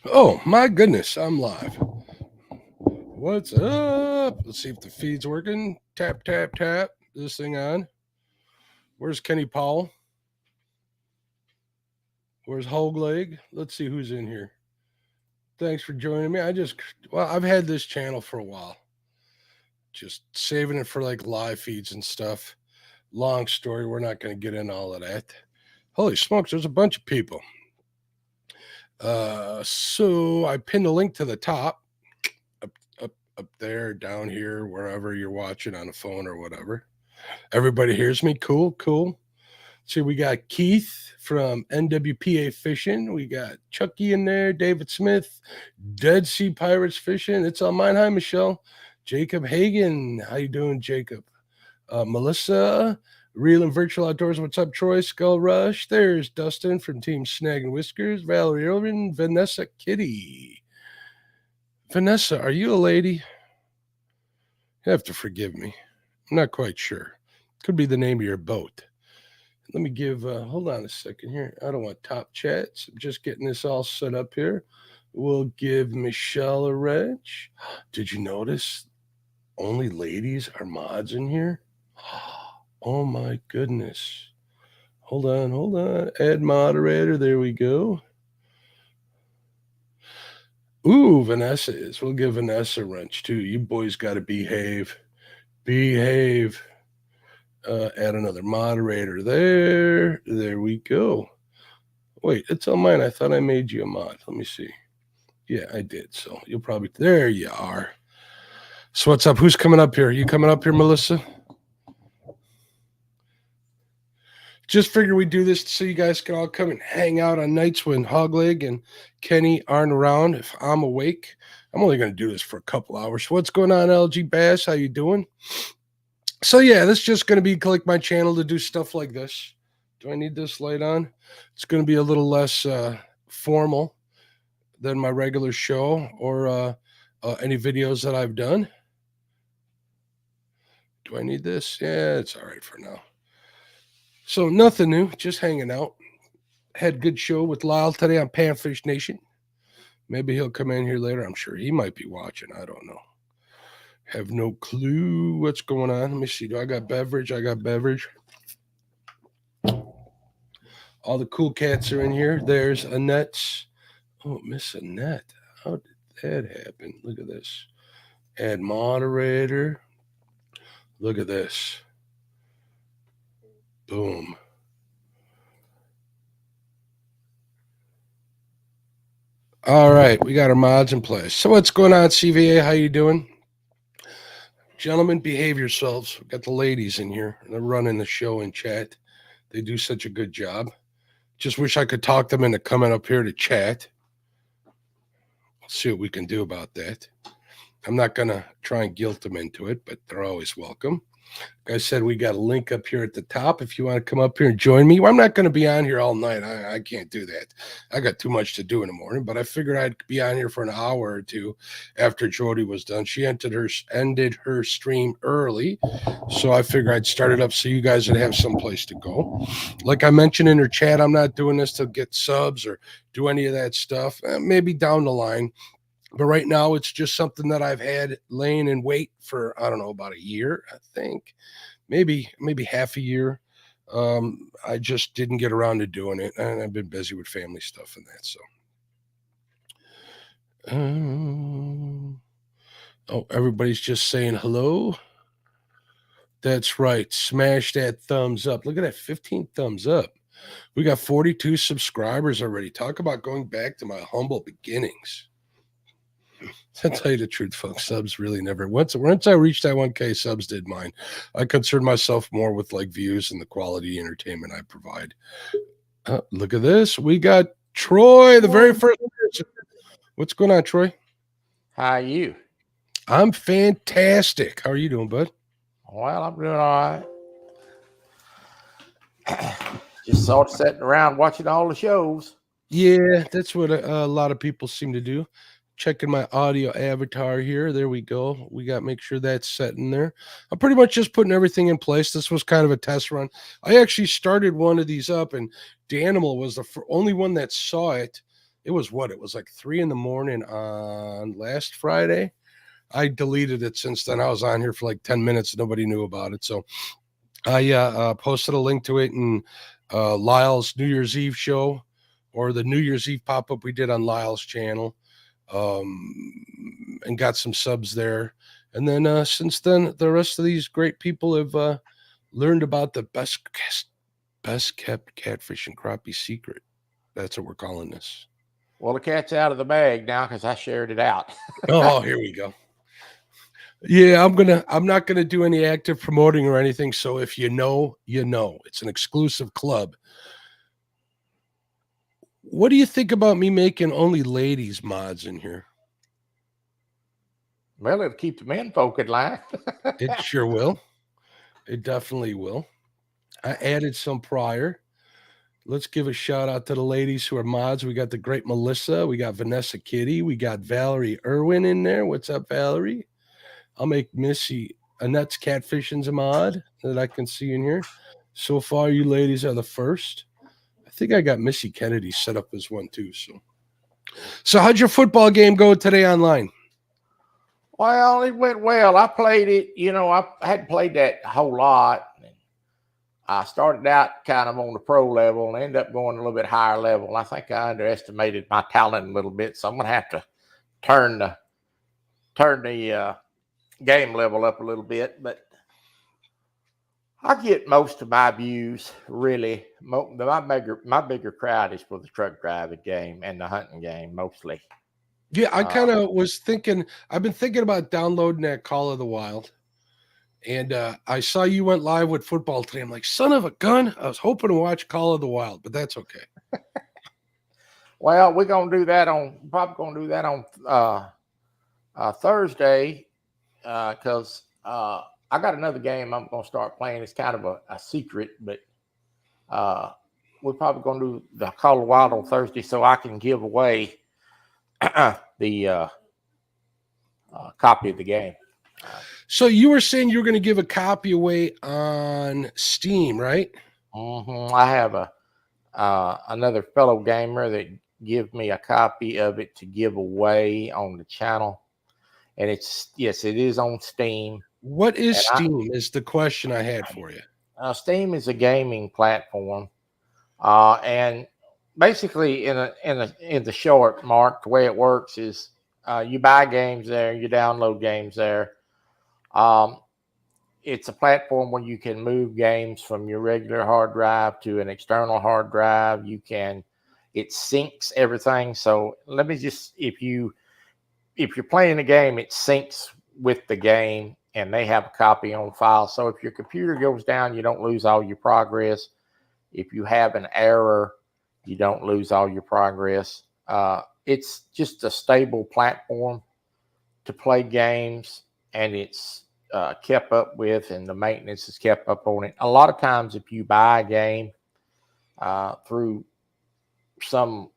Oh my goodness, I'm live. What's up? Let's see if the feed's working. Tap, tap, tap. Is this thing on? Where's Kenny Powell? Where's Hogleg? Let's see who's in here. Thanks for joining me. I've had this channel for a while. Just saving it for like live feeds and stuff. Long story. We're not going to get into all of that. Holy smokes, there's a bunch of people. So I pinned a link to the top. Up there, down here, wherever you're watching on a phone or whatever. Everybody hears me. Cool. See, we got Keith from NWPA Fishing. We got Chucky in there, David Smith, Dead Sea Pirates Fishing. It's all mine. Hi, Michelle. Jacob Hagan. How you doing, Jacob? Melissa, Real and Virtual Outdoors. What's up, Troy? Skull Rush. There's Dustin from Team Snag and Whiskers. Valerie Irvin. Vanessa Kitty. Vanessa, are you a lady? You have to forgive me. I'm not quite sure. Could be the name of your boat. Let me give, hold on a second here. I don't want top chats. I'm just getting this all set up here. We'll give Michelle a wrench. Did you notice only ladies are mods in here? Oh my goodness. Hold on. Add moderator. There we go. Ooh, Vanessa is. We'll give Vanessa a wrench too. You boys got to behave. Add another moderator there. There we go. Wait, it's on mine. I thought I made you a mod. Let me see. Yeah, I did. So you'll probably, there you are. So what's up? Who's coming up here? You coming up here, Melissa? Just figure we do this so you guys can all come and hang out on nights when Hogleg and Kenny aren't around. If I'm awake, I'm only going to do this for a couple hours. So what's going on, LG Bass? How you doing? So yeah, this is just going to be like my channel to do stuff like this. Do I need this light on? It's going to be a little less formal than my regular show or any videos that I've done. Do I need this? Yeah, it's all right for now. So nothing new, just hanging out. Had a good show with Lyle today on Panfish Nation. Maybe he'll come in here later. I'm sure he might be watching. I don't know. Have no clue what's going on. Let me see. Do I got beverage? I got beverage. All the cool cats are in here. There's Annette's. Oh, Miss Annette. How did that happen? Look at this. Add moderator. Look at this. Boom. All right, we got our mods in place. So what's going on, CVA? How you doing? Gentlemen, behave yourselves. We've got the ladies in here. They're running the show in chat. They do such a good job. Just wish I could talk them into coming up here to chat. We'll see what we can do about that. I'm not going to try and guilt them into it, but they're always welcome. Like I said, we got a link up here at the top if you want to come up here and join me. Well, I'm not going to be on here all night. I can't do that. I got too much to do in the morning, but I figured I'd be on here for an hour or two after Jody was done. She ended her stream early, so I figured I'd start it up so you guys would have some place to go. Like I mentioned in her chat, I'm not doing this to get subs or do any of that stuff. Maybe down the line. But right now, it's just something that I've had laying in wait for, I don't know, about a year, I think. Maybe half a year. I just didn't get around to doing it. And I've been busy with family stuff and that. So, everybody's just saying hello. That's right. Smash that thumbs up. Look at that, 15 thumbs up. We got 42 subscribers already. Talk about going back to my humble beginnings. To tell you the truth, folks, subs really never. Once I reached that 1K, subs did mine. I concern myself more with like views and the quality entertainment I provide. Look at this. We got Troy, the very first person. What's going on, Troy? How are you? I'm fantastic. How are you doing, bud? Well, I'm doing all right. Just sort of sitting around watching all the shows. Yeah, that's what a lot of people seem to do. Checking my audio avatar here. There we go. We got make sure that's set in there. I'm pretty much just putting everything in place. This was kind of a test run. I actually started one of these up, and Danimal was the only one that saw it. It was like 3 in the morning on last Friday. I deleted it since then. I was on here for like 10 minutes. Nobody knew about it. So I posted a link to it in Lyle's New Year's Eve show, or the New Year's Eve pop-up we did on Lyle's channel, and got some subs there. And then since then, the rest of these great people have learned about the best kept catfish and crappie secret. That's what we're calling this. Well, the cat's out of the bag now because I shared it out. Oh, here we go. Yeah, I'm not gonna do any active promoting or anything. So if you know, you know. It's an exclusive club. What do you think about me making only ladies mods in here? Well, it'll keep the men folk in line. It sure will. It definitely will. I added some prior. Let's give a shout out to the ladies who are mods. We got the great Melissa. We got Vanessa Kitty. We got Valerie Irwin in there. What's up, Valerie? I'll make Missy Annette's Catfishing's a mod that I can see in here. So far, you ladies are the first. I think I got Missy Kennedy set up as one too. So how'd your football game go today online? Well, it went well. I played it. I hadn't played that a whole lot. I started out kind of on the pro level and ended up going a little bit higher level. I think I underestimated my talent a little bit, so I'm going to have to turn the game level up a little bit. But I get most of my views really. My bigger crowd is for the truck driving game and the hunting game mostly. Yeah, I kind of was thinking. I've been thinking about downloading that Call of the Wild. And I saw you went live with football today. I'm like, son of a gun. I was hoping to watch Call of the Wild, but that's okay. Well, we're going to do that on Thursday because I got another game I'm going to start playing. It's kind of a secret, but we're probably going to do the Call of the Wild on Thursday so I can give away the copy of the game. So you were saying you were going to give a copy away on Steam, right? Mm-hmm. I have another fellow gamer that give me a copy of it to give away on the channel, and it is on Steam. What is Steam? Is the question I had for you. Steam is a gaming platform, and basically, in the short, Mark, the way it works is you buy games there, you download games there. It's a platform where you can move games from your regular hard drive to an external hard drive. It syncs everything. So let me just, if you're playing a game, it syncs with the game and they have a copy on file. So if your computer goes down, you don't lose all your progress. If you have an error, you don't lose all your progress. It's just a stable platform to play games, and it's kept up with, and the maintenance is kept up on it. A lot of times, if you buy a game through some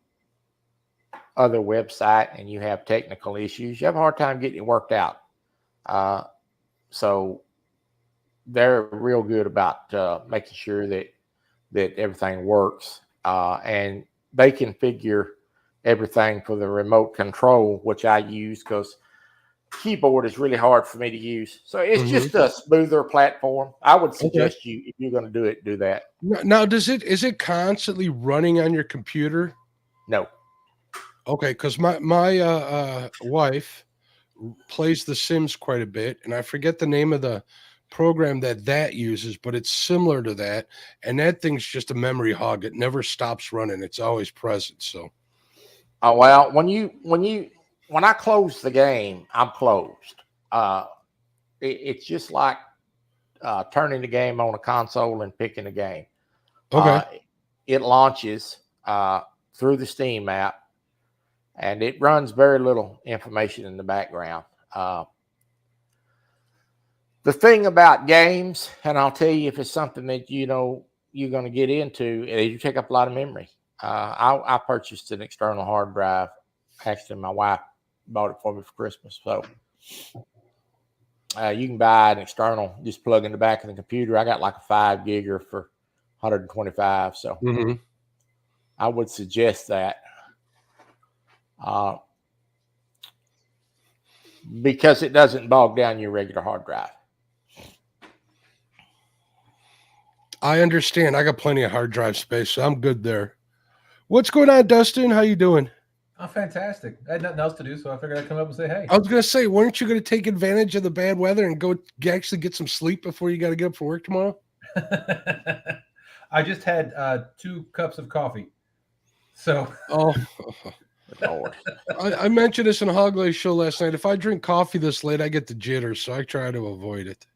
other website and you have technical issues, you have a hard time getting it worked out. So they're real good about making sure that everything works, and they configure everything for the remote control, which I use because keyboard is really hard for me to use. So it's just a smoother platform. I would suggest you, if you're going to do it, do that. Now, is it constantly running on your computer? No. Okay, because my wife plays The Sims quite a bit, and I forget the name of the program that uses, but it's similar to that. And that thing's just a memory hog. It never stops running. It's always present. So, oh well, when I close the game, I'm closed. It's just like turning the game on a console and picking a game. Okay. It launches through the Steam app, and it runs very little information in the background. The thing about games, and I'll tell you if it's something that you're going to get into, you take up a lot of memory. I purchased an external hard drive. Actually, my wife bought it for me for Christmas. So you can buy an external, just plug in the back of the computer. I got like a 5 gigger for $125. So I would suggest that. uh, because it doesn't bog down your regular hard drive. I understand. I got plenty of hard drive space, so I'm good there. What's going on, Dustin? How you doing? I'm fantastic. I had nothing else to do, so I figured I'd come up and say hey. I was gonna say, weren't you gonna take advantage of the bad weather and go actually get some sleep before you got to get up for work tomorrow? I just had 2 cups of coffee. So Oh, Lord. I mentioned this in a Hog Life show last night. If I drink coffee this late, I get the jitters, so I try to avoid it.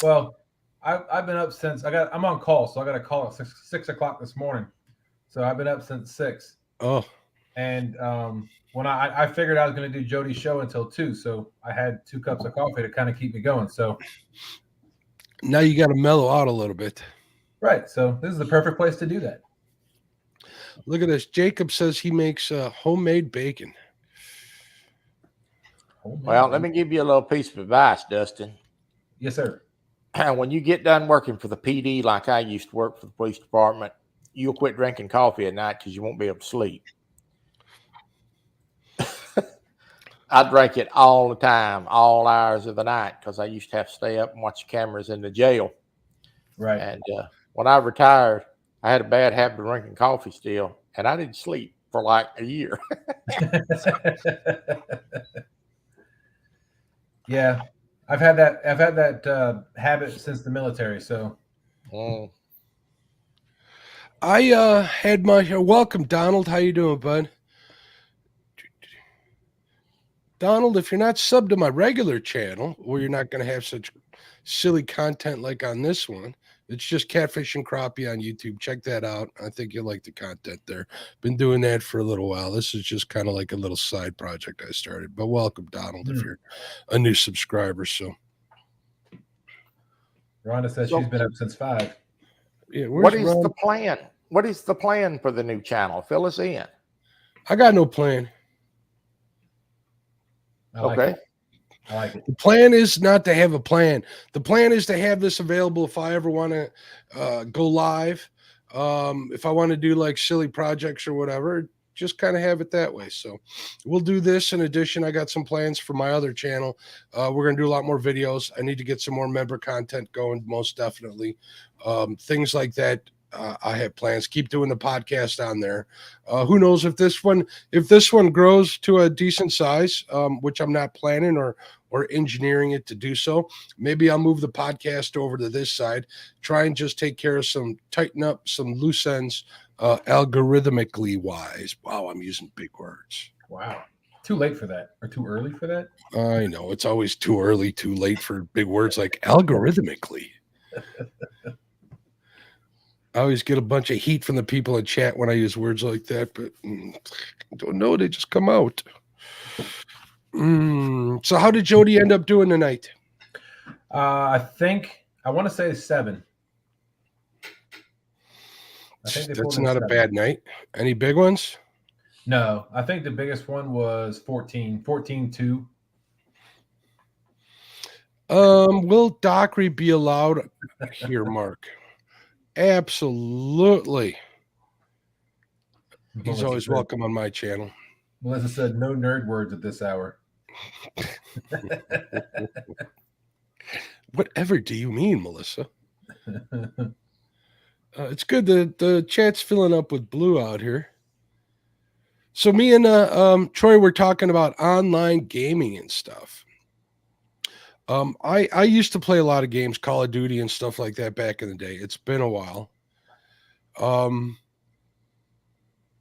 well, I've been up since I'm on call, so I got a call at 6 o'clock this morning. So I've been up since 6. Oh, And when I figured I was going to do Jody's show until 2, so I had 2 cups of coffee to kind of keep me going. So now you got to mellow out a little bit. right, so this is the perfect place to do that. Look at this. Jacob says he makes homemade bacon. Well, let me give you a little piece of advice, Dustin. Yes, sir. When you get done working for the PD, like I used to work for the police department, you'll quit drinking coffee at night because you won't be able to sleep. I drank it all the time, all hours of the night, because I used to have to stay up and watch the cameras in the jail. Right. And when I retired, I had a bad habit of drinking coffee still, and I didn't sleep for like a year. Yeah, I've had that habit since the military. So I had my welcome, Donald. How you doing, bud? Donald, if you're not subbed to my regular channel, or you're not going to have such silly content like on this one, it's just Catfish and Crappie on YouTube. Check that out. I think you'll like the content there. Been doing that for a little while. This is just kind of like a little side project I started. But welcome, Donald, if you're a new subscriber. So Rhonda says she's been up since 5. yeah, what is the plan? What is the plan for the new channel? Fill us in. I got no plan. I like Okay. it. I like it. The plan is not to have a plan. The plan is to have this available if I ever want to go live. If I want to do like silly projects or whatever, just kind of have it that way. So we'll do this. In addition, I got some plans for my other channel. We're going to do a lot more videos. I need to get some more member content going, most definitely. Things like that. I have plans. Keep doing the podcast on there. Who knows if this one grows to a decent size, which I'm not planning or engineering it to do so. Maybe I'll move the podcast over to this side, try and just take care of tighten up some loose ends, algorithmically wise. Wow, I'm using big words. Wow. Too late for that, or too early for that? I know it's always too early, too late for big words like algorithmically. I always get a bunch of heat from the people in chat when I use words like that, but I don't know. They just come out. So how did Jody end up doing tonight? I want to say 7. I think That's not a bad night. Any big ones? No, I think the biggest one was 14-2. Will Dockery be allowed here, Mark? Absolutely. He's always welcome on my channel. Melissa said no nerd words at this hour. Whatever do you mean, Melissa? It's good that the chat's filling up with blue out here. So me and Troy were talking about online gaming and stuff. I used to play a lot of games, Call of Duty and stuff like that back in the day. It's been a while.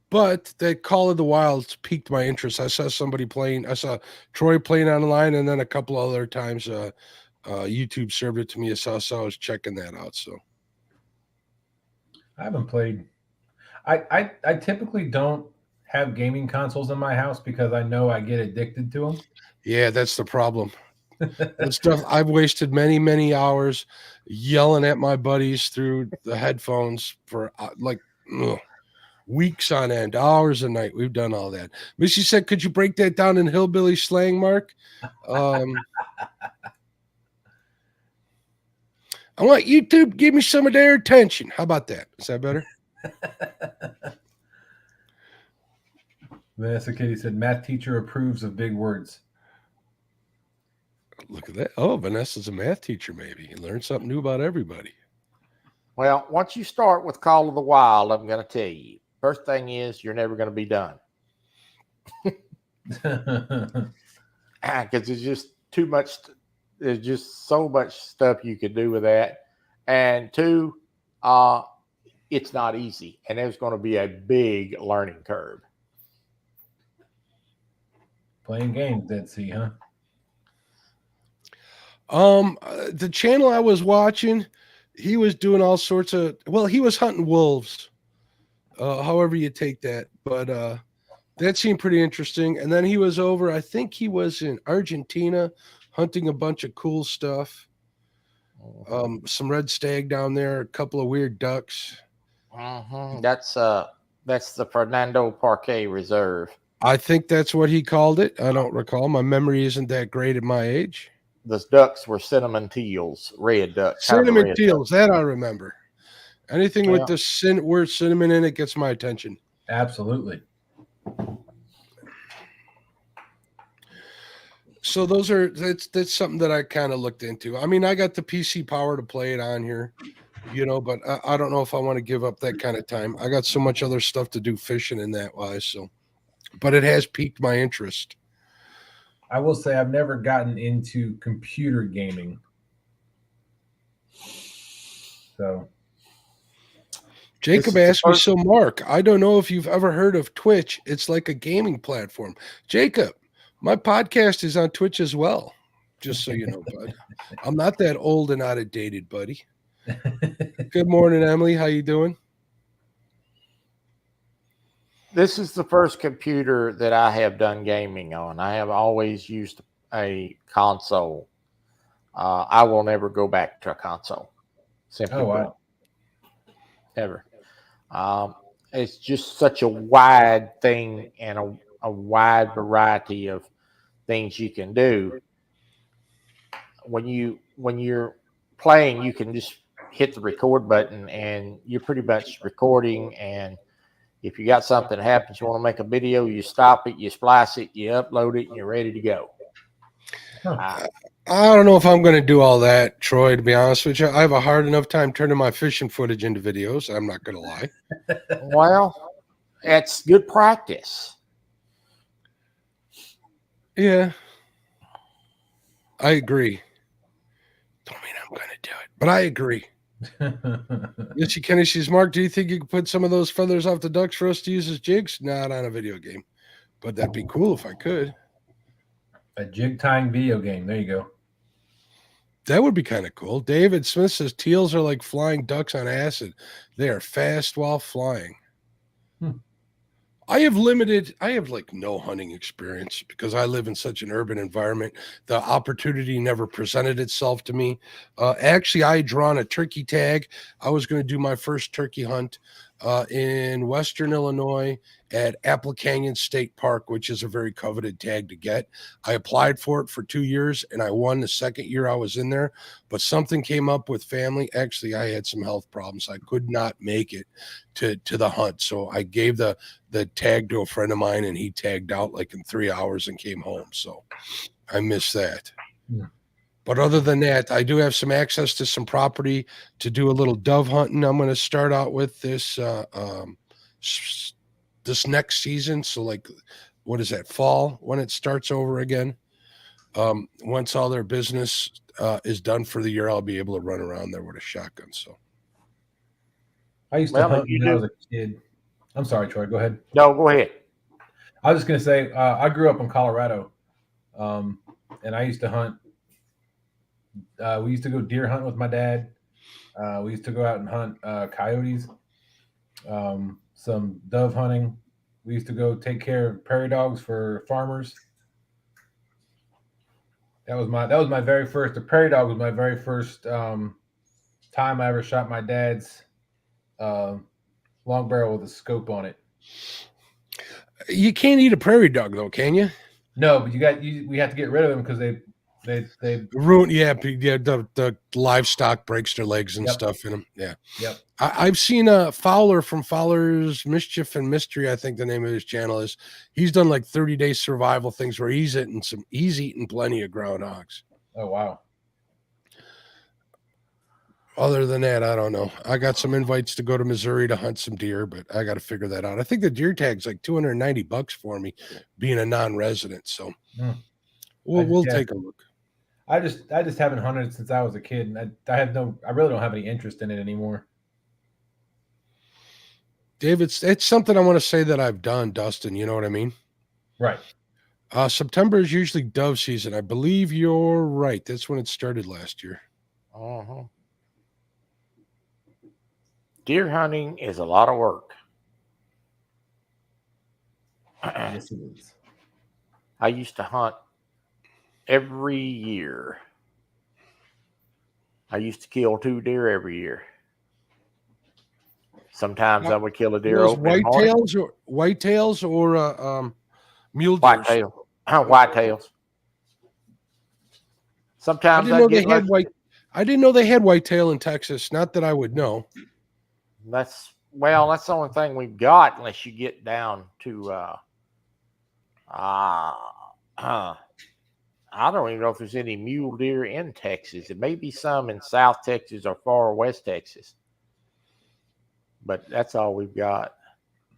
But that Call of the Wilds piqued my interest. I saw Troy playing online, and then a couple other times YouTube served it to me. So I was checking that out. So I haven't played. I typically don't have gaming consoles in my house because I know I get addicted to them. Yeah, that's the problem. That stuff, I've wasted many, many hours yelling at my buddies through the headphones for weeks on end, hours a night. We've done all that. Missy said, could you break that down in hillbilly slang, Mark? I want YouTube to give me some of their attention. How about that? Is that better? Vanessa Kitty said, math teacher approves of big words. Look at that. Oh, Vanessa's a math teacher, maybe. You learn something new about everybody. Well, once you start with Call of the Wild, I'm going to tell you. First thing is, you're never going to be done. Because there's just too much. There's just so much stuff you could do with that. And two, it's not easy. And there's going to be a big learning curve. Playing games, Dead Sea, huh? The channel I was watching, he was doing all sorts of, well, he was hunting wolves, however you take that, but that seemed pretty interesting. And then he was over, I think he was in Argentina hunting a bunch of cool stuff. Some red stag down there, a couple of weird ducks. That's the Fernando Parque Reserve. I think that's what he called it. I don't recall. My memory isn't that great at my age. The ducks were cinnamon teals, red ducks. Cinnamon teals, that I remember. Anything with the word cinnamon in it gets my attention. Absolutely. So that's something that I kind of looked into. I mean, I got the PC power to play it on here, but I don't know if I want to give up that kind of time. I got so much other stuff to do fishing in that wise. So, but it has piqued my interest. I will say I've never gotten into computer gaming. So Jacob asked me, so Mark, I don't know if you've ever heard of Twitch. It's like a gaming platform. Jacob, my podcast is on Twitch as well, just so you know, bud. I'm not that old and out of dated, buddy. Good morning, Emily. How you doing? This is the first computer that I have done gaming on. I have always used a console. I will never go back to a console. Simply wow. Ever. It's just such a wide thing and a wide variety of things you can do. When you're playing, you can just hit the record button and you're pretty much recording. And if you got something that happens, you want to make a video, you stop it, you splice it, you upload it, and you're ready to go. I don't know if I'm going to do all that, Troy, to be honest with you. I have a hard enough time turning my fishing footage into videos. I'm not going to lie. Well, it's good practice. Yeah. I agree. Don't mean I'm going to do it, but I agree. Missy Kenny says, Mark, do you think you could put some of those feathers off the ducks for us to use as jigs? Not on a video game, but that'd be cool if I could. A jig tying video game. There you go. That would be kind of cool. David Smith says teals are like flying ducks on acid. They are fast while flying. I have like no hunting experience because I live in such an urban environment. The opportunity never presented itself to me. Actually, I had drawn a turkey tag. I was going to do my first turkey hunt in Western Illinois at Apple Canyon State Park, which is a very coveted tag to get. I applied for it for 2 years and I won the second year I was in there, but something came up with family. Actually, I had some health problems. I could not make it to the hunt. So I gave the tag to a friend of mine and he tagged out like in 3 hours and came home. So I missed that. Yeah. But other than that, I do have some access to some property to do a little dove hunting. I'm going to start out with this this next season. So like, what is that, fall, when it starts over again? Once all their business is done for the year, I'll be able to run around there with a shotgun. So I used to hunt when I was a kid. I'm sorry, Troy, go ahead. No, go ahead. I was just going to say, I grew up in Colorado, and I used to hunt. We used to go deer hunt with my dad. We used to go out and hunt coyotes, some dove hunting. We used to go take care of prairie dogs for farmers. That was my very first. The prairie dog was my very first time I ever shot my dad's long barrel with a scope on it. You can't eat a prairie dog though, can you? No, but we have to get rid of them because they They Ruin, yeah, the livestock breaks their legs and Yep. stuff in them. Yeah. Yep. I've seen Fowler from Fowler's Mischief and Mystery, I think the name of his channel is. He's done like 30-day survival things where he's eating plenty of groundhogs. Oh wow. Other than that, I don't know. I got some invites to go to Missouri to hunt some deer, but I got to figure that out. I think the deer tag's like $290 for me, being a non-resident. So we'll take a look. I just haven't hunted since I was a kid, and I really don't have any interest in it anymore. Dave, it's something I want to say that I've done, Dustin. You know what I mean? Right. September is usually dove season. I believe you're right. That's when it started last year. Uh-huh. Deer hunting is a lot of work. Yes, it is. I used to hunt every year. I used to kill 2 deer every year. Sometimes I would kill a deer opening morning. Whitetails or mule deer. Whitetails. Sometimes I didn't know they had whitetail in Texas. Not that I would know. That's the only thing we've got, unless you get down to I don't even know if there's any mule deer in Texas. There may be some in South Texas or far West Texas, but that's all we've got.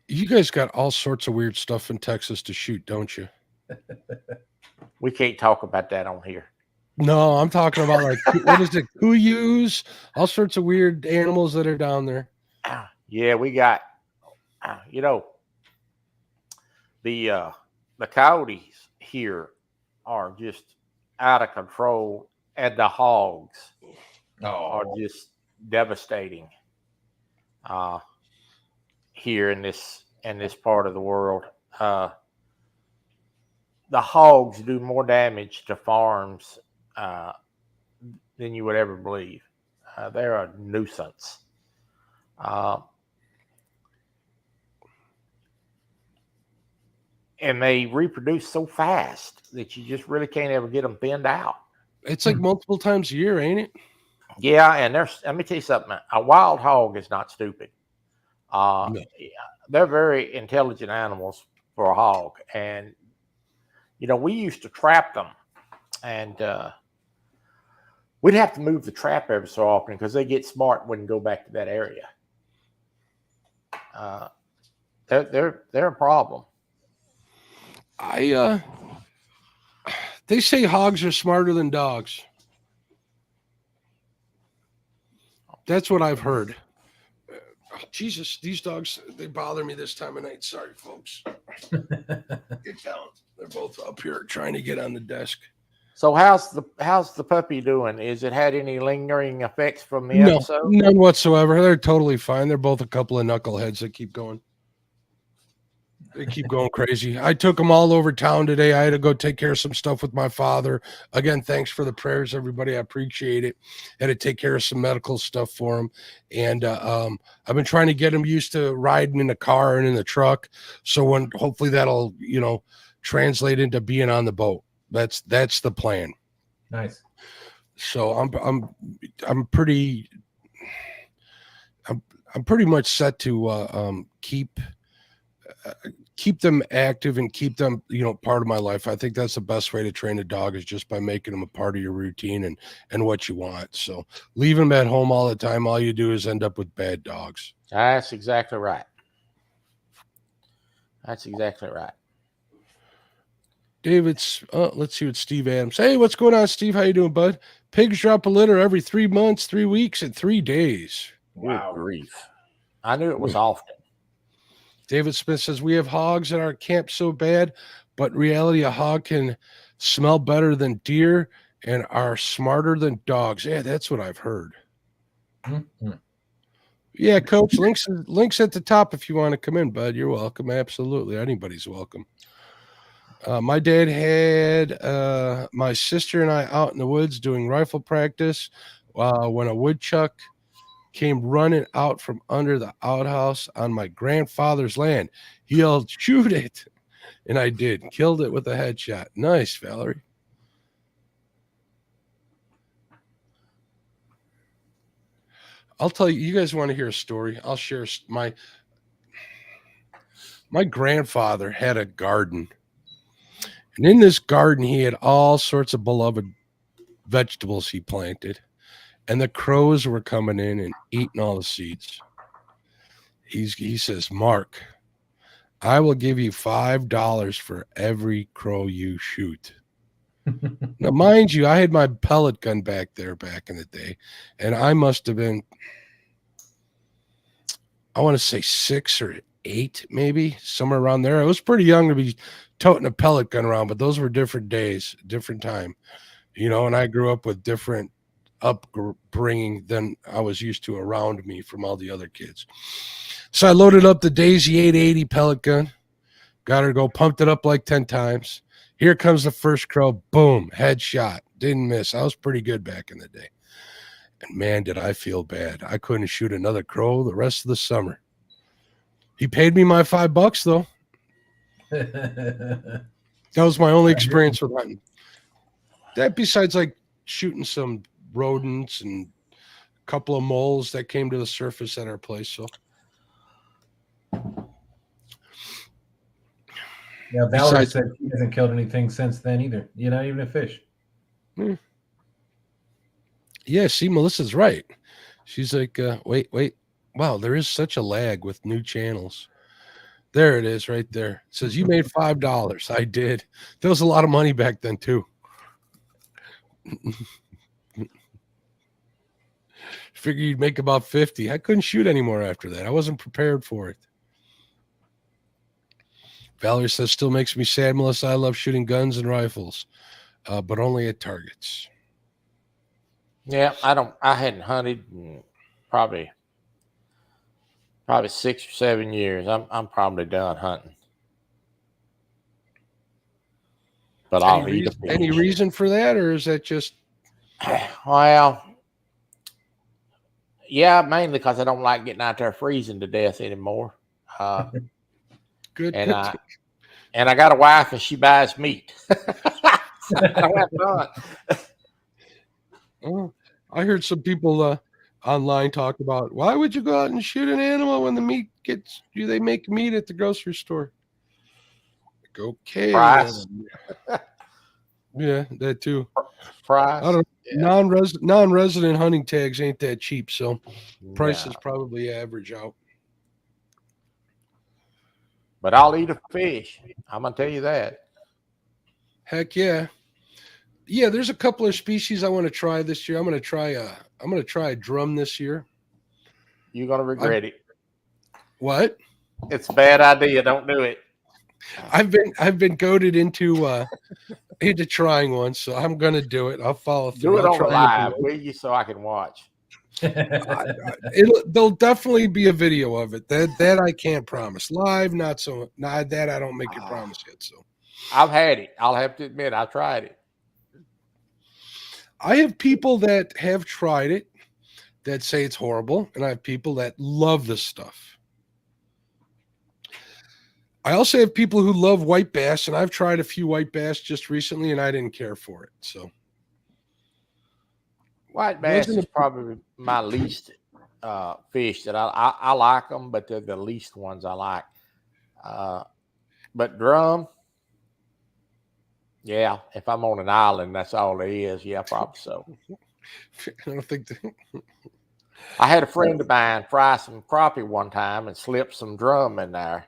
You guys got all sorts of weird stuff in Texas to shoot, don't you? We can't talk about that on here. No, I'm talking about like what is it? Cuyus, all sorts of weird animals that are down there. Yeah, we got the coyotes here are just out of control, and the hogs are just devastating here in this part of the world. The hogs do more damage to farms than you would ever believe. They're a nuisance. And they reproduce so fast that you just really can't ever get them thinned out. It's like multiple times a year, ain't it? Yeah, and let me tell you something. A wild hog is not stupid. No. They're very intelligent animals for a hog. And, we used to trap them. And we'd have to move the trap every so often because they get smart and wouldn't go back to that area. They're a problem. They say hogs are smarter than dogs. That's what I've heard. Jesus, these dogs, they bother me this time of night. Sorry, folks. Get down. They're both up here trying to get on the desk. So how's the puppy doing? Is it had any lingering effects from the episode? None whatsoever. They're totally fine. They're both a couple of knuckleheads that keep going. They keep going crazy. I took them all over town today. I had to go take care of some stuff with my father. Again, thanks for the prayers, everybody. I appreciate it. Had to take care of some medical stuff for him. And I've been trying to get him used to riding in the car and in the truck. So hopefully that'll, translate into being on the boat. That's the plan. Nice. So I'm pretty much set to keep them active and keep them, part of my life. I think that's the best way to train a dog is just by making them a part of your routine and what you want. So leaving them at home all the time, all you do is end up with bad dogs. That's exactly right. That's exactly right. David's, let's see what Steve Adams. Hey, what's going on, Steve? How you doing, bud? Pigs drop a litter every 3 months, 3 weeks, and 3 days. Wow. Good grief. I knew it was often. David Smith says, we have hogs at our camp so bad, but in reality, a hog can smell better than deer and are smarter than dogs. Yeah, that's what I've heard. Mm-hmm. Yeah, Coach, links at the top if you want to come in, bud. You're welcome. Absolutely. Anybody's welcome. My dad had my sister and I out in the woods doing rifle practice when a woodchuck came running out from under the outhouse on my grandfather's land. He yelled, shoot it. And I did. Killed it with a headshot. Nice, Valerie. I'll tell you. You guys want to hear a story? I'll share my grandfather had a garden, and in this garden he had all sorts of beloved vegetables he planted, and the crows were coming in and eating all the seeds. He says, Mark, I will give you $5 for every crow you shoot. Now, mind you, I had my pellet gun back there back in the day, and I must have been, I want to say 6 or 8, maybe somewhere around there. I was pretty young to be toting a pellet gun around, but those were different days, different time, and I grew up with different upbringing than I was used to around me from all the other kids. So I loaded up the Daisy 880 pellet gun, got her to go, pumped it up like 10 times. Here comes the first crow. Boom, headshot. Didn't miss. I was pretty good back in the day. And man, did I feel bad. I couldn't shoot another crow the rest of the summer. He paid me my $5 though. That was my only experience with hunting. That besides like shooting some rodents and a couple of moles that came to the surface at our place. So yeah, Valerie said she hasn't killed anything since then either. Not even a fish. Yeah, see, Melissa's right. She's like, wait. Wow, there is such a lag with new channels. There it is right there. It says you made $5. I did. There was a lot of money back then too. Figure you'd make about 50. I couldn't shoot anymore after that. I wasn't prepared for it. Valerie says, still makes me sad, Melissa. I love shooting guns and rifles, but only at targets. Yeah, I hadn't hunted in probably 6 or 7 years. I'm probably done hunting. But I'll eat a fish. Any reason for that, or is that just? Well, yeah, mainly because I don't like getting out there freezing to death anymore. Good. And I got a wife, and she buys meat. I don't have fun. Oh, I heard some people online talk about why would you go out and shoot an animal when the meat gets you? They make meat at the grocery store. Like, okay, Price. Yeah, that too. Price. I don't. Yeah. Non-resident hunting tags ain't that cheap, so prices probably average out. But I'll eat a fish. I'm gonna tell you that. Heck yeah. Yeah, there's a couple of species I want to try this year. I'm gonna try a drum this year. You're gonna regret it. What? It's a bad idea. Don't do it. I've been goaded into trying one, so I'm gonna do it. I'll follow through. Do it on live, will you, so I can watch. There'll definitely be a video of it. That I can't promise. Live, not so. Not that I don't make a promise yet. So I've had it. I'll have to admit, I tried it. I have people that have tried it that say it's horrible, and I have people that love this stuff. I also have people who love white bass, and I've tried a few white bass just recently, and I didn't care for it. So white bass is probably my least fish that I like them, but they're the least ones I like. But drum, yeah, if I'm on an island, that's all there is. Yeah, probably so. I don't think that. I had a friend of mine fry some crappie one time and slip some drum in there.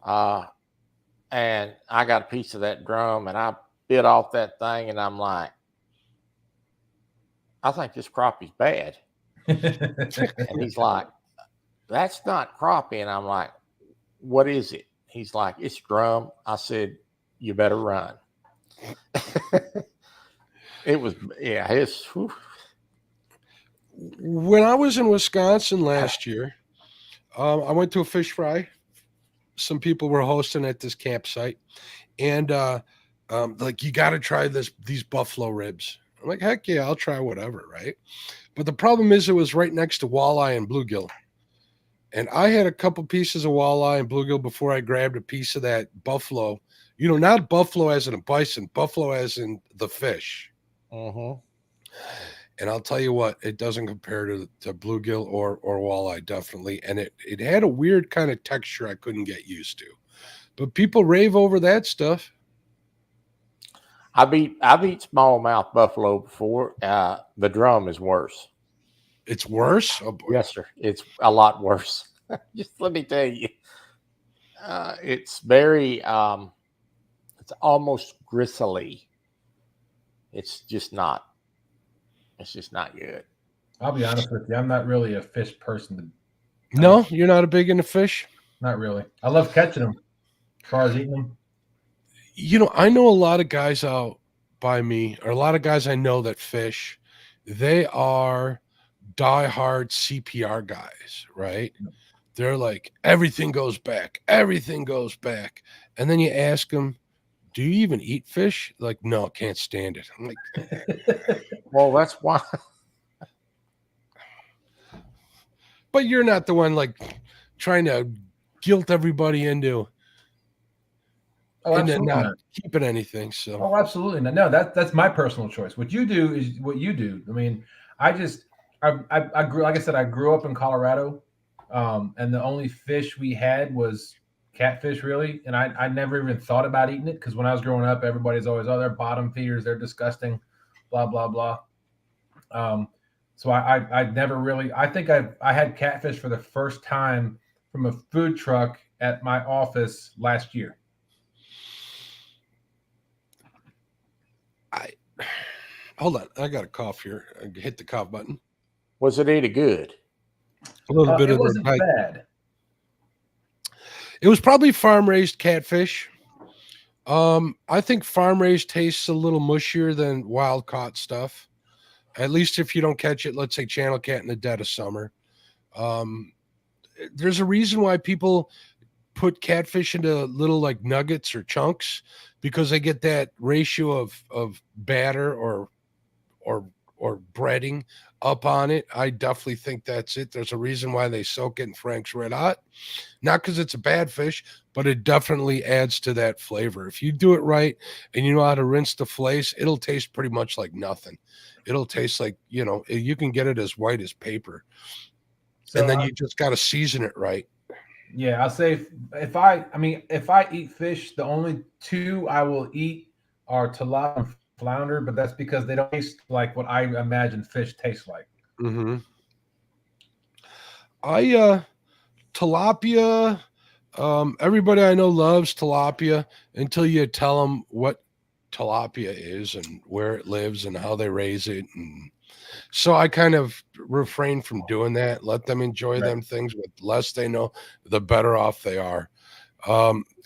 And I got a piece of that drum and I bit off that thing and I'm like, I think this crappie's bad. And he's like, that's not crappie. And I'm like, what is it? He's like, it's drum. I said, you better run. It was, yeah, it's. Whew. When I was in Wisconsin last year, I went to a fish fry. Some people were hosting at this campsite, and like, you got to try these buffalo ribs. I'm like, heck yeah, I'll try whatever, right? But the problem is, it was right next to walleye and bluegill, and I had a couple pieces of walleye and bluegill before I grabbed a piece of that buffalo. You know, not buffalo as in a bison, buffalo as in the fish. Mm-hmm. And I'll tell you what, it doesn't compare to bluegill or walleye, definitely. And it had a weird kind of texture I couldn't get used to. But people rave over that stuff. I've eaten smallmouth buffalo before. The drum is worse. It's worse? Oh boy. Yes, sir. It's a lot worse. Just let me tell you. It's very it's almost gristly. It's just not good. I'll be honest with you. I'm not really a fish person. No, you're not a big into fish? Not really. I love catching them. As far as eating them. You know, I know a lot of guys out by me, or a lot of guys I know that fish. They are diehard CPR guys, right? They're like, everything goes back. Everything goes back. And then you ask them, do you even eat fish? Like, no, can't stand it. I'm like, well, that's why. But you're not the one like trying to guilt everybody into not keeping anything. So, oh, absolutely not. No, that's my personal choice. What you do is what you do. I mean, I grew, like I said, I grew up in Colorado, and the only fish we had was catfish, really. And I never even thought about eating it because when I was growing up, everybody's always, oh, they're bottom feeders, they're disgusting, blah blah blah. So I never really. I think I had catfish for the first time from a food truck at my office last year. Hold on, I got a cough here. I hit the cough button. Was it any good? A little bit it of wasn't bad. It was probably farm raised catfish. I think farm raised tastes a little mushier than wild caught stuff. At least if you don't catch it, let's say channel cat in the dead of summer. There's a reason why people put catfish into little like nuggets or chunks because they get that ratio of batter or breading up on it. I definitely think that's it. There's a reason why they soak it in Frank's Red Hot. Not because it's a bad fish, but it definitely adds to that flavor. If you do it right and you know how to rinse the fillets, it'll taste pretty much like nothing. It'll taste like, you know, you can get it as white as paper. So and then you just got to season it right. Yeah, I'll say if I eat fish, the only two I will eat are tilapia and flounder, but that's because they don't taste like what I imagine fish tastes like. Mm-hmm. Tilapia, everybody I know loves tilapia until you tell them what tilapia is and where it lives and how they raise it. And so I kind of refrain from doing that. Let them enjoy them things. With less they know, the better off they are.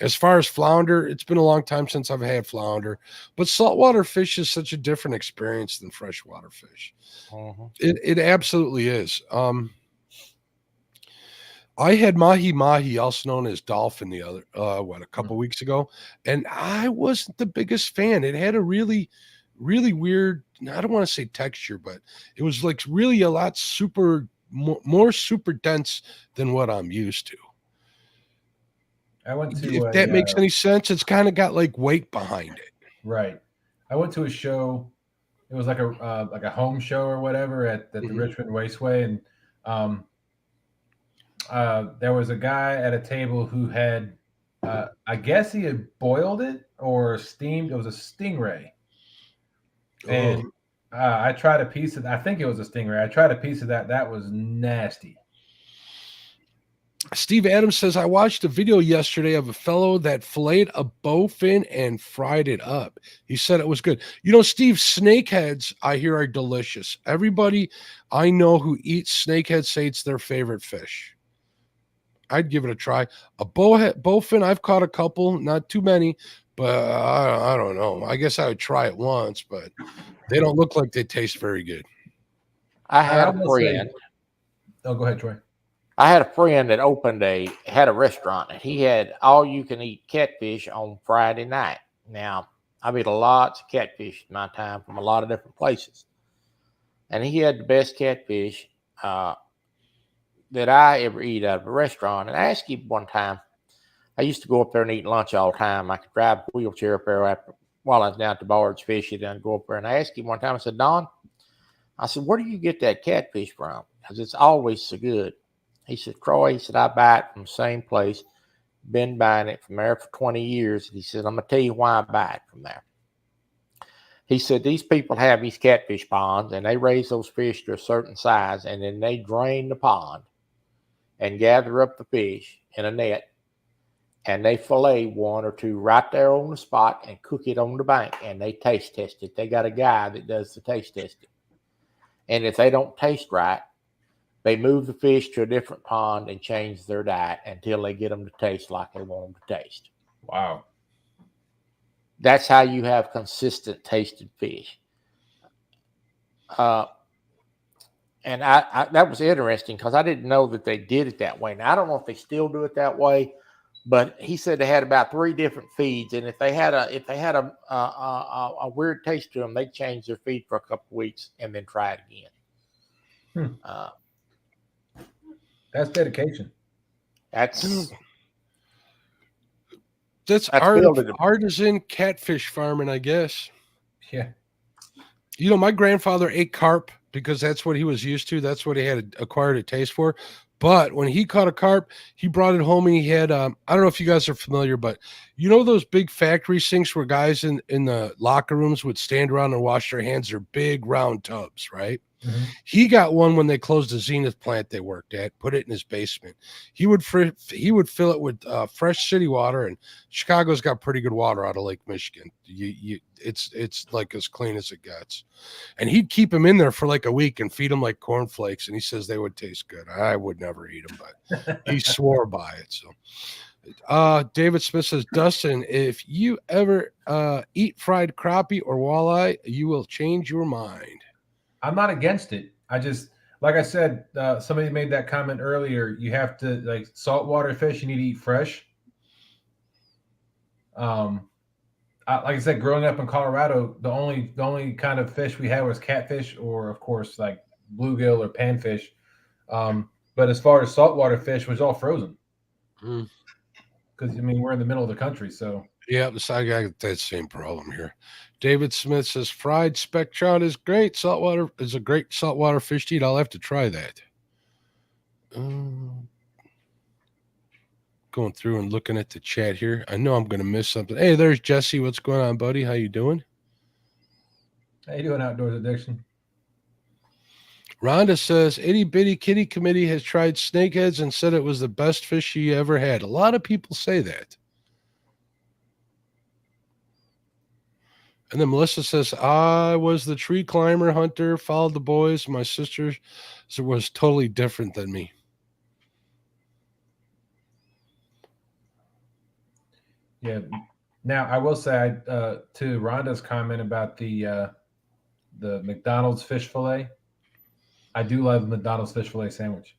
As far as flounder, it's been a long time since I've had flounder, but saltwater fish is such a different experience than freshwater fish. It absolutely is. I had mahi, also known as dolphin, the other a couple weeks ago, and I wasn't the biggest fan. It had a really, really weird, I don't want to say texture, but it was like really a lot more super dense than what I'm used to. I went to if that makes any sense. It's kind of got like weight behind it. Right. I went to a show. It was like a home show or whatever at the Richmond Raceway, and there was a guy at a table who had, I guess he had boiled it or steamed. It was a stingray, and I tried a piece of. I think it was a stingray. I tried a piece of that. That was nasty. Steve Adams says, I watched a video yesterday of a fellow that filleted a bowfin and fried it up. He said it was good. You know, Steve, snakeheads, I hear, are delicious. Everybody I know who eats snakeheads say it's their favorite fish. I'd give it a try. A bowfin, I've caught a couple, not too many, but I don't know. I guess I would try it once, but they don't look like they taste very good. I had a friend. Oh, go ahead, Troy. I had a friend that had a restaurant, and he had all-you-can-eat catfish on Friday night. Now, I've eaten lots of catfish in my time from a lot of different places, and he had the best catfish that I ever eat out of a restaurant. And I asked him one time, I used to go up there and eat lunch all the time. I could drive a wheelchair up there while I was down at the barge fishing, and go up there. And I asked him one time, I said, Don, I said, where do you get that catfish from? Because it's always so good. He said, Croy, he said, I buy it from the same place. Been buying it from there for 20 years. He said, I'm going to tell you why I buy it from there. He said, these people have these catfish ponds, and they raise those fish to a certain size, and then they drain the pond and gather up the fish in a net, and they fillet one or two right there on the spot and cook it on the bank, and they taste test it. They got a guy that does the taste testing. And if they don't taste right, they move the fish to a different pond and change their diet until they get them to taste like they want them to taste. Wow. That's how you have consistent tasted fish. And I that was interesting because I didn't know that they did it that way. Now, I don't know if they still do it that way, but he said they had about 3 different feeds, and if they had a weird taste to them, they'd change their feed for a couple of weeks and then try it again. That's dedication. That's artisan catfish farming, I guess. Yeah. You know, my grandfather ate carp because that's what he was used to. That's what he had acquired a taste for. But when he caught a carp, he brought it home and he had, I don't know if you guys are familiar, but you know those big factory sinks where guys in the locker rooms would stand around and wash their hands? They're big round tubs, right? Mm-hmm. He got one when they closed the Zenith plant they worked at, put it in his basement. He would fill it with fresh city water, and Chicago's got pretty good water out of Lake Michigan. It's like as clean as it gets. And he'd keep them in there for like a week and feed them like cornflakes, and he says they would taste good. I would never eat them, but he swore by it. So David Smith says, Dustin, if you ever eat fried crappie or walleye, you will change your mind. I'm not against it. I just, like I said, somebody made that comment earlier. You have to, like, saltwater fish, you need to eat fresh. Like I said, growing up in Colorado, the only kind of fish we had was catfish, or of course like bluegill or panfish. But as far as saltwater fish, was all frozen. Because I mean, we're in the middle of the country, so yeah, I got that same problem here. David Smith says fried speck trout is great. Saltwater is a great saltwater fish to eat. I'll have to try that. Going through and looking at the chat here. I know I'm going to miss something. Hey, there's Jesse. What's going on, buddy? How you doing? How you doing, Outdoors Addiction? Rhonda says, Itty Bitty Kitty Committee has tried snakeheads and said it was the best fish she ever had. A lot of people say that. And then Melissa says, I was the tree climber hunter, followed the boys. My sister was totally different than me. Yeah. Now, I will say to Rhonda's comment about the McDonald's fish fillet, I do love McDonald's fish fillet sandwich.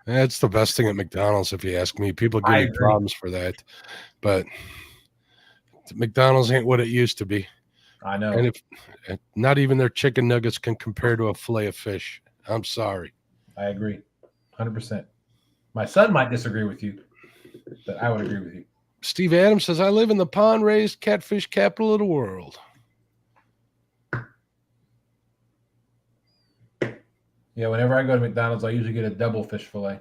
That's the best thing at McDonald's, if you ask me. People give me problems for that. But McDonald's ain't what it used to be. I know. And if not even their chicken nuggets can compare to a fillet of fish. I'm sorry. I agree. 100%. My son might disagree with you, but I would agree with you. Steve Adams says, I live in the pond-raised catfish capital of the world. Yeah, whenever I go to McDonald's, I usually get a double fish fillet.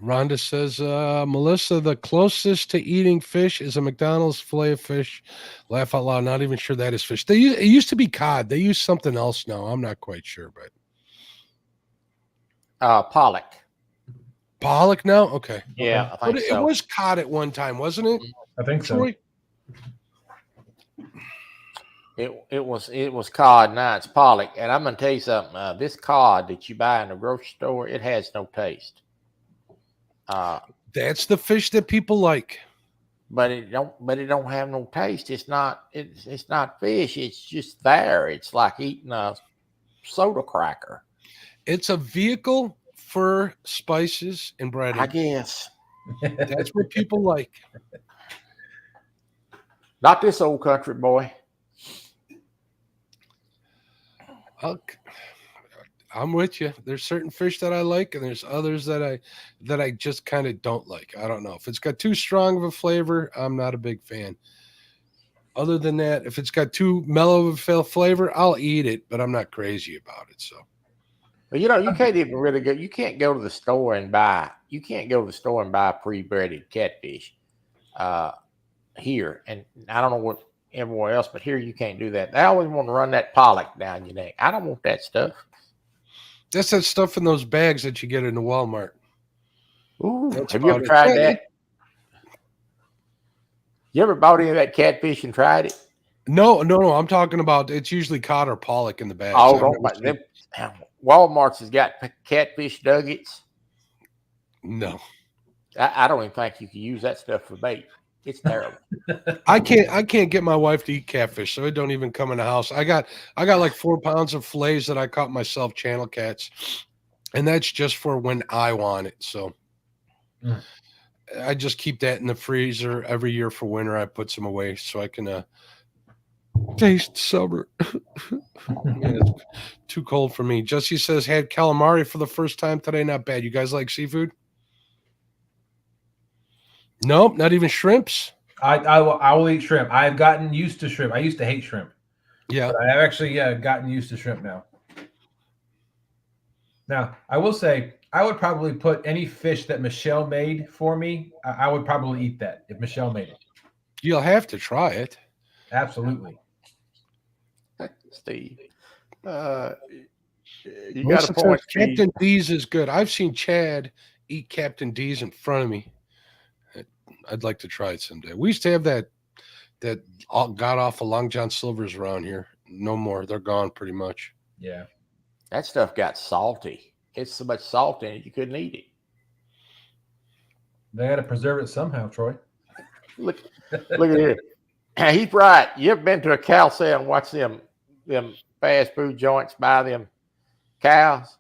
Rhonda says, Melissa, the closest to eating fish is a McDonald's fillet of fish. Laugh out loud. Not even sure that is fish. It used to be cod. They use something else now. I'm not quite sure, but pollock. Pollock now? Okay. Yeah, I think so. It was cod at one time, wasn't it? I think so. Troy? It was cod. Now it's pollock. And I'm gonna tell you something. This cod that you buy in the grocery store, it has no taste. That's the fish that people like. But it don't have no taste. It's not fish. It's just there. It's like eating a soda cracker. It's a vehicle for spices and bread. I guess. That's what people like. Not this old country boy. I'm with you. There's certain fish that I like, and there's others that I just kind of don't like. I don't know. If it's got too strong of a flavor, I'm not a big fan. Other than that, if it's got too mellow of a flavor, I'll eat it, but I'm not crazy about it. So But you can't even really go. You can't go to the store and buy. You can't go to the store and buy pre-breaded catfish here. And I don't know what everywhere else, but here you can't do that. They always want to run that pollock down your neck. I don't want that stuff. that's that stuff in those bags that you get in the Walmart. Ooh, That's have you ever about it. tried Yeah, that? You ever bought any of that catfish and tried it? No. I'm talking about it's usually cod or pollock in the bags. Oh, I've don't never buy seen- them. Walmart's has got catfish nuggets. No, I don't even think you can use that stuff for bait. It's terrible. I can't get my wife to eat catfish, so it don't even come in the house. I got like 4 pounds of fillets that I caught myself, channel cats, and that's just for when I want it. So I just keep that in the freezer every year for winter. I put some away so I can taste summer. Man, it's too cold for me. Jesse says had calamari for the first time today. Not bad. You guys like seafood? Nope, not even shrimps. I will eat shrimp. I've gotten used to shrimp. I used to hate shrimp. Yeah. But I have actually gotten used to shrimp now. Now, I will say I would probably put any fish that Michelle made for me. I would probably eat that if Michelle made it. You'll have to try it. Absolutely. Steve, you got Melissa a point. says Steve. Captain D's is good. I've seen Chad eat Captain D's in front of me. I'd like to try it someday. We used to have that god awful Long John Silver's around here. No more. They're gone pretty much. Yeah. That stuff got salty. It's so much salt in it you couldn't eat it. They got to preserve it somehow, Troy. Look at it. He's right. You ever been to a cow sale and watch them fast food joints buy them cows?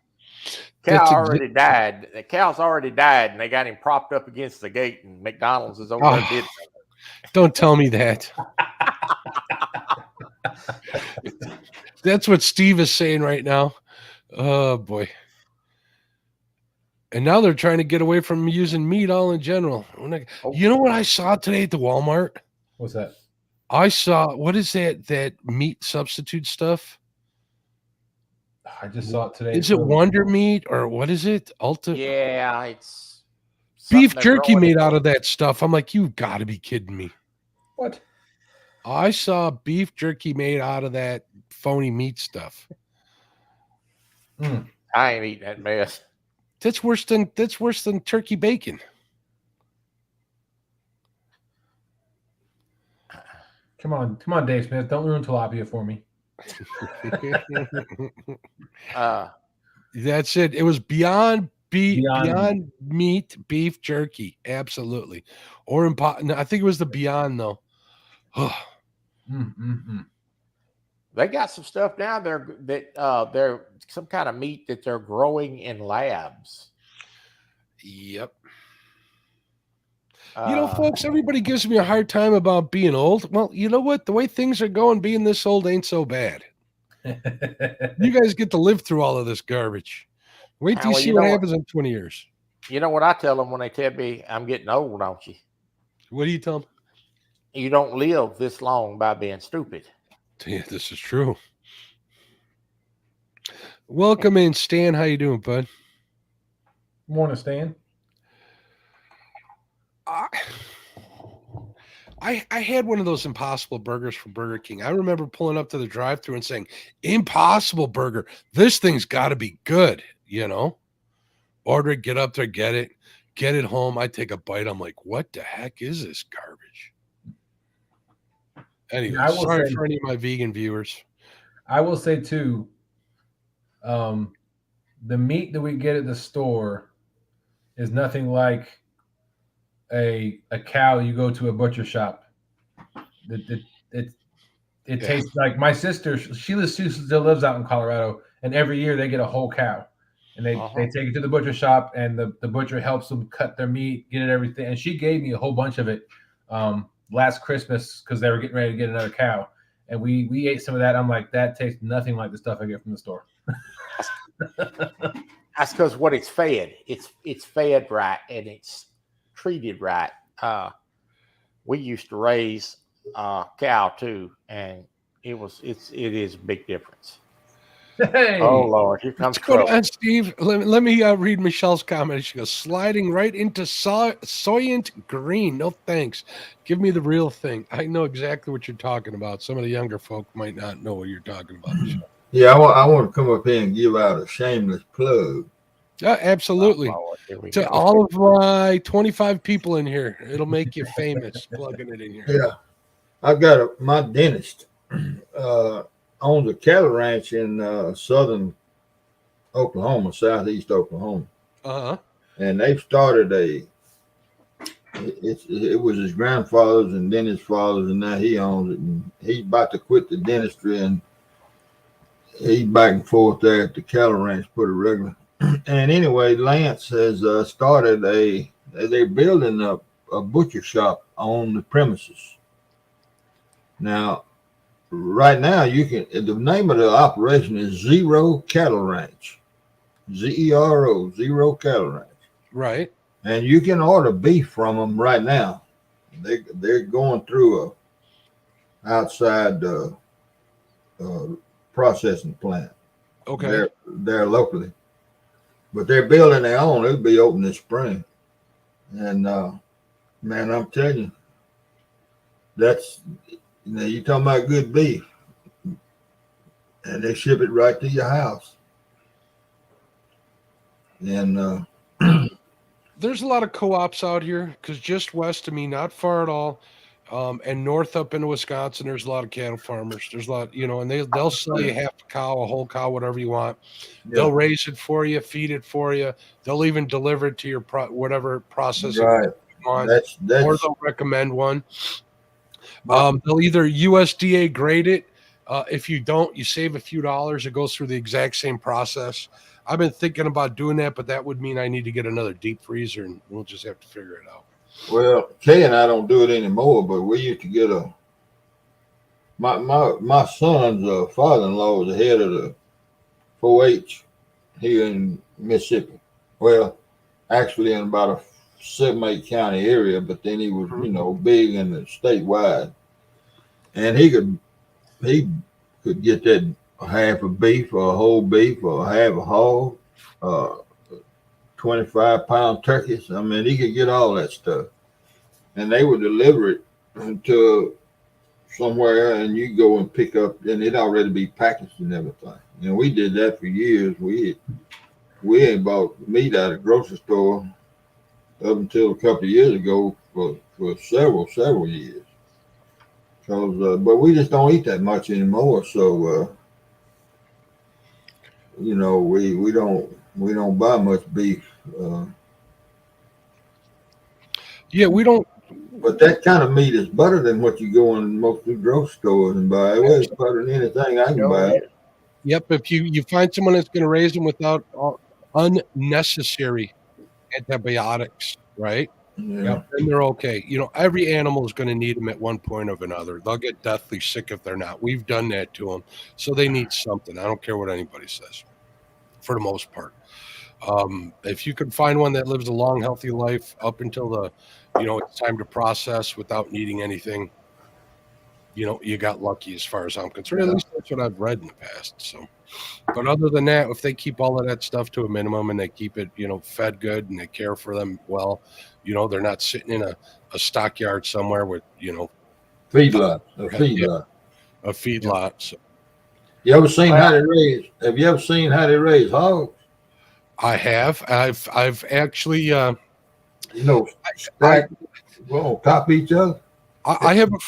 Died. The cow's already died, and they got him propped up against the gate, and McDonald's is over there. Did Don't tell me that. That's what Steve is saying right now. Oh boy. And now they're trying to get away from using meat all in general. You know what I saw today at the Walmart? What's that? I saw, what is that meat substitute stuff? I just saw it today. Is it Wonder Meat or what is it? Yeah, it's beef jerky made out of that stuff. I'm like, you've got to be kidding me. What? I saw beef jerky made out of that phony meat stuff. I ain't eating that mess. That's worse than turkey bacon. Come on, Dave Smith. Don't ruin tilapia for me. That's it. It was beyond meat, beef jerky. Absolutely. Or no, I think it was the Beyond though. They got some stuff now there that they're some kind of meat that they're growing in labs. Yep. Folks, everybody gives me a hard time about being old. Well, you know what? The way things are going, being this old ain't so bad. You guys get to live through all of this garbage. Wait till you see what happens in 20 years. You know what I tell them when they tell me I'm getting old, don't you? What do you tell them? You don't live this long by being stupid. Yeah, this is true. Welcome in, Stan. How you doing, bud? Morning, Stan. I had one of those Impossible Burgers from Burger King. I remember pulling up to the drive-thru and saying, Impossible Burger, this thing's got to be good, Order it, get up there, get it home. I take a bite. I'm like, what the heck is this garbage? Anyway, sorry for any of my vegan viewers. I will say, too, the meat that we get at the store is nothing like a cow you go to a butcher shop. It tastes like my sister. She still lives out in Colorado, and every year they get a whole cow, and they take it to the butcher shop, and the butcher helps them cut their meat, get it everything. And she gave me a whole bunch of it last Christmas because they were getting ready to get another cow, and we ate some of that. I'm like, that tastes nothing like the stuff I get from the store. That's because what it's fed. It's fed right and it's treated right. We used to raise cow too, and it is a big difference. Hey, Oh Lord, here comes What's going trouble. on, Steve? Let me read Michelle's comment. She goes, sliding right into soyant green. No thanks. Give me the real thing. I know exactly what you're talking about. Some of the younger folk might not know what you're talking about, Michelle. Yeah, I want to come up here and give out a shameless plug. Yeah, absolutely. Oh, Lord, here we To go. all of my 25 people in here, it'll make you famous plugging it in here. Yeah, I got my dentist owns a cattle ranch in southern Oklahoma, southeast Oklahoma, Uh-huh. and they've started it was his grandfather's and then his father's, and now he owns it. And he's about to quit the dentistry, and he's back and forth there at the cattle ranch pretty regular. And anyway, Lance has started they're building a butcher shop on the premises. Now, right now, the name of the operation is Zero Cattle Ranch, Zero, Zero Cattle Ranch. Right. And you can order beef from them right now. They're going through a outside processing plant. Okay. They're locally, but they're building their own. It'll be open this spring. And man, I'm telling you, that's you talking about good beef, and they ship it right to your house. And There's a lot of co-ops out here because just west of me, not far at all, and north up into Wisconsin, there's a lot of cattle farmers. There's a lot, and they'll sell you half a cow, a whole cow, whatever you want. They'll raise it for you, feed it for you. They'll even deliver it to your whatever process right. you want, That's or they'll recommend one. They'll either USDA grade it. If you don't, you save a few dollars. It goes through the exact same process. I've been thinking about doing that, but that would mean I need to get another deep freezer, and we'll just have to figure it out. well, Kay and I don't do it anymore, but we used to get my son's father-in-law was the head of the 4-H here in Mississippi. Well, actually in about a 7-8 county area, but then he was, big in the statewide. And he could get that half a beef or a whole beef or half a hog, 25-pound turkeys. I mean, he could get all that stuff. And they would deliver it to somewhere, and you go and pick up, and it already be packaged and everything. And we did that for years. We ain't bought meat out of the grocery store up until a couple of years ago for several years. But we just don't eat that much anymore. So we don't buy much beef. Yeah, we don't. But that kind of meat is better than what you go in most of the grocery stores and buy. Well, it's better than anything I can buy. Yeah. Yep, if you find someone that's going to raise them without unnecessary antibiotics, right? Yeah. Yep, then they're okay. Every animal is going to need them at one point or another. They'll get deathly sick if they're not. We've done that to them, so they need something. I don't care what anybody says, for the most part. If you can find one that lives a long, healthy life up until it's time to process without needing anything, you got lucky as far as I'm concerned. At least that's what I've read in the past. So, but other than that, if they keep all of that stuff to a minimum and they keep it, fed good and they care for them well, they're not sitting in a stockyard somewhere with, Feedlot. a feedlot. So You ever seen how they raise? Have you ever seen how they raise hogs? I have. I've actually. Stack on top of each other. I have a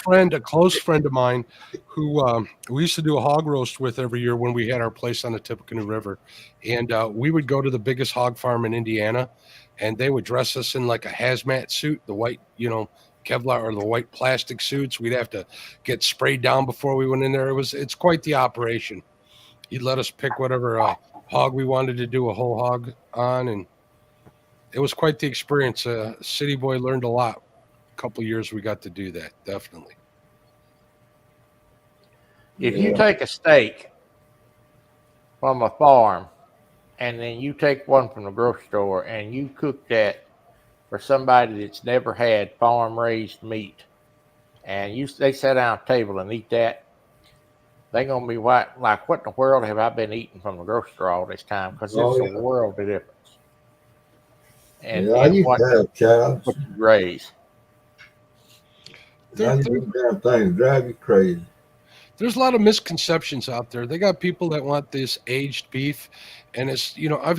close friend of mine, who we used to do a hog roast with every year when we had our place on the Tippecanoe River, and we would go to the biggest hog farm in Indiana, and they would dress us in like a hazmat suit, the white, Kevlar or the white plastic suits. We'd have to get sprayed down before we went in there. It's quite the operation. He'd let us pick whatever hog we wanted to do a whole hog on, and it was quite the experience. City boy learned a lot. Couple of years we got to do that, definitely. If you take a steak from a farm and then you take one from the grocery store and you cook that for somebody that's never had farm raised meat, and they sit down at the table and eat that, they're gonna be like, what in the world have I been eating from the grocery store all this time? Because it's a world of difference. And I used to have cows. What you raise. These damn things drive you crazy. There's a lot of misconceptions out there. They got people that want this aged beef, and it's, you know, I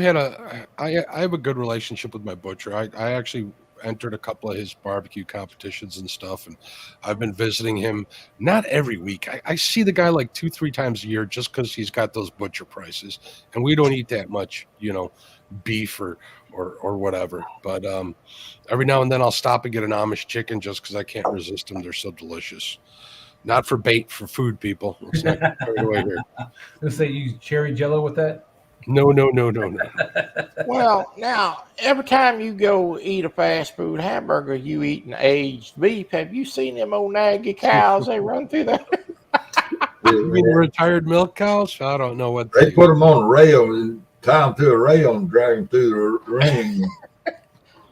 have a good relationship with my butcher. I actually entered a couple of his barbecue competitions and stuff, and I've been visiting him not every week. I see the guy like 2-3 times a year just because he's got those butcher prices, and we don't eat that much, you know, beef or whatever. But every now and then I'll stop and get an Amish chicken just because I can't resist them. They're so delicious. Not for bait, for food, people. Let's not get carried away here. Let's say you use cherry jello with that. No. Well, now every time you go eat a fast food hamburger, you eating aged beef. Have you seen them old naggy cows? They run through there. You mean retired milk cows? I don't know what they put them on a rail and tie them to a rail and drag them through the ring.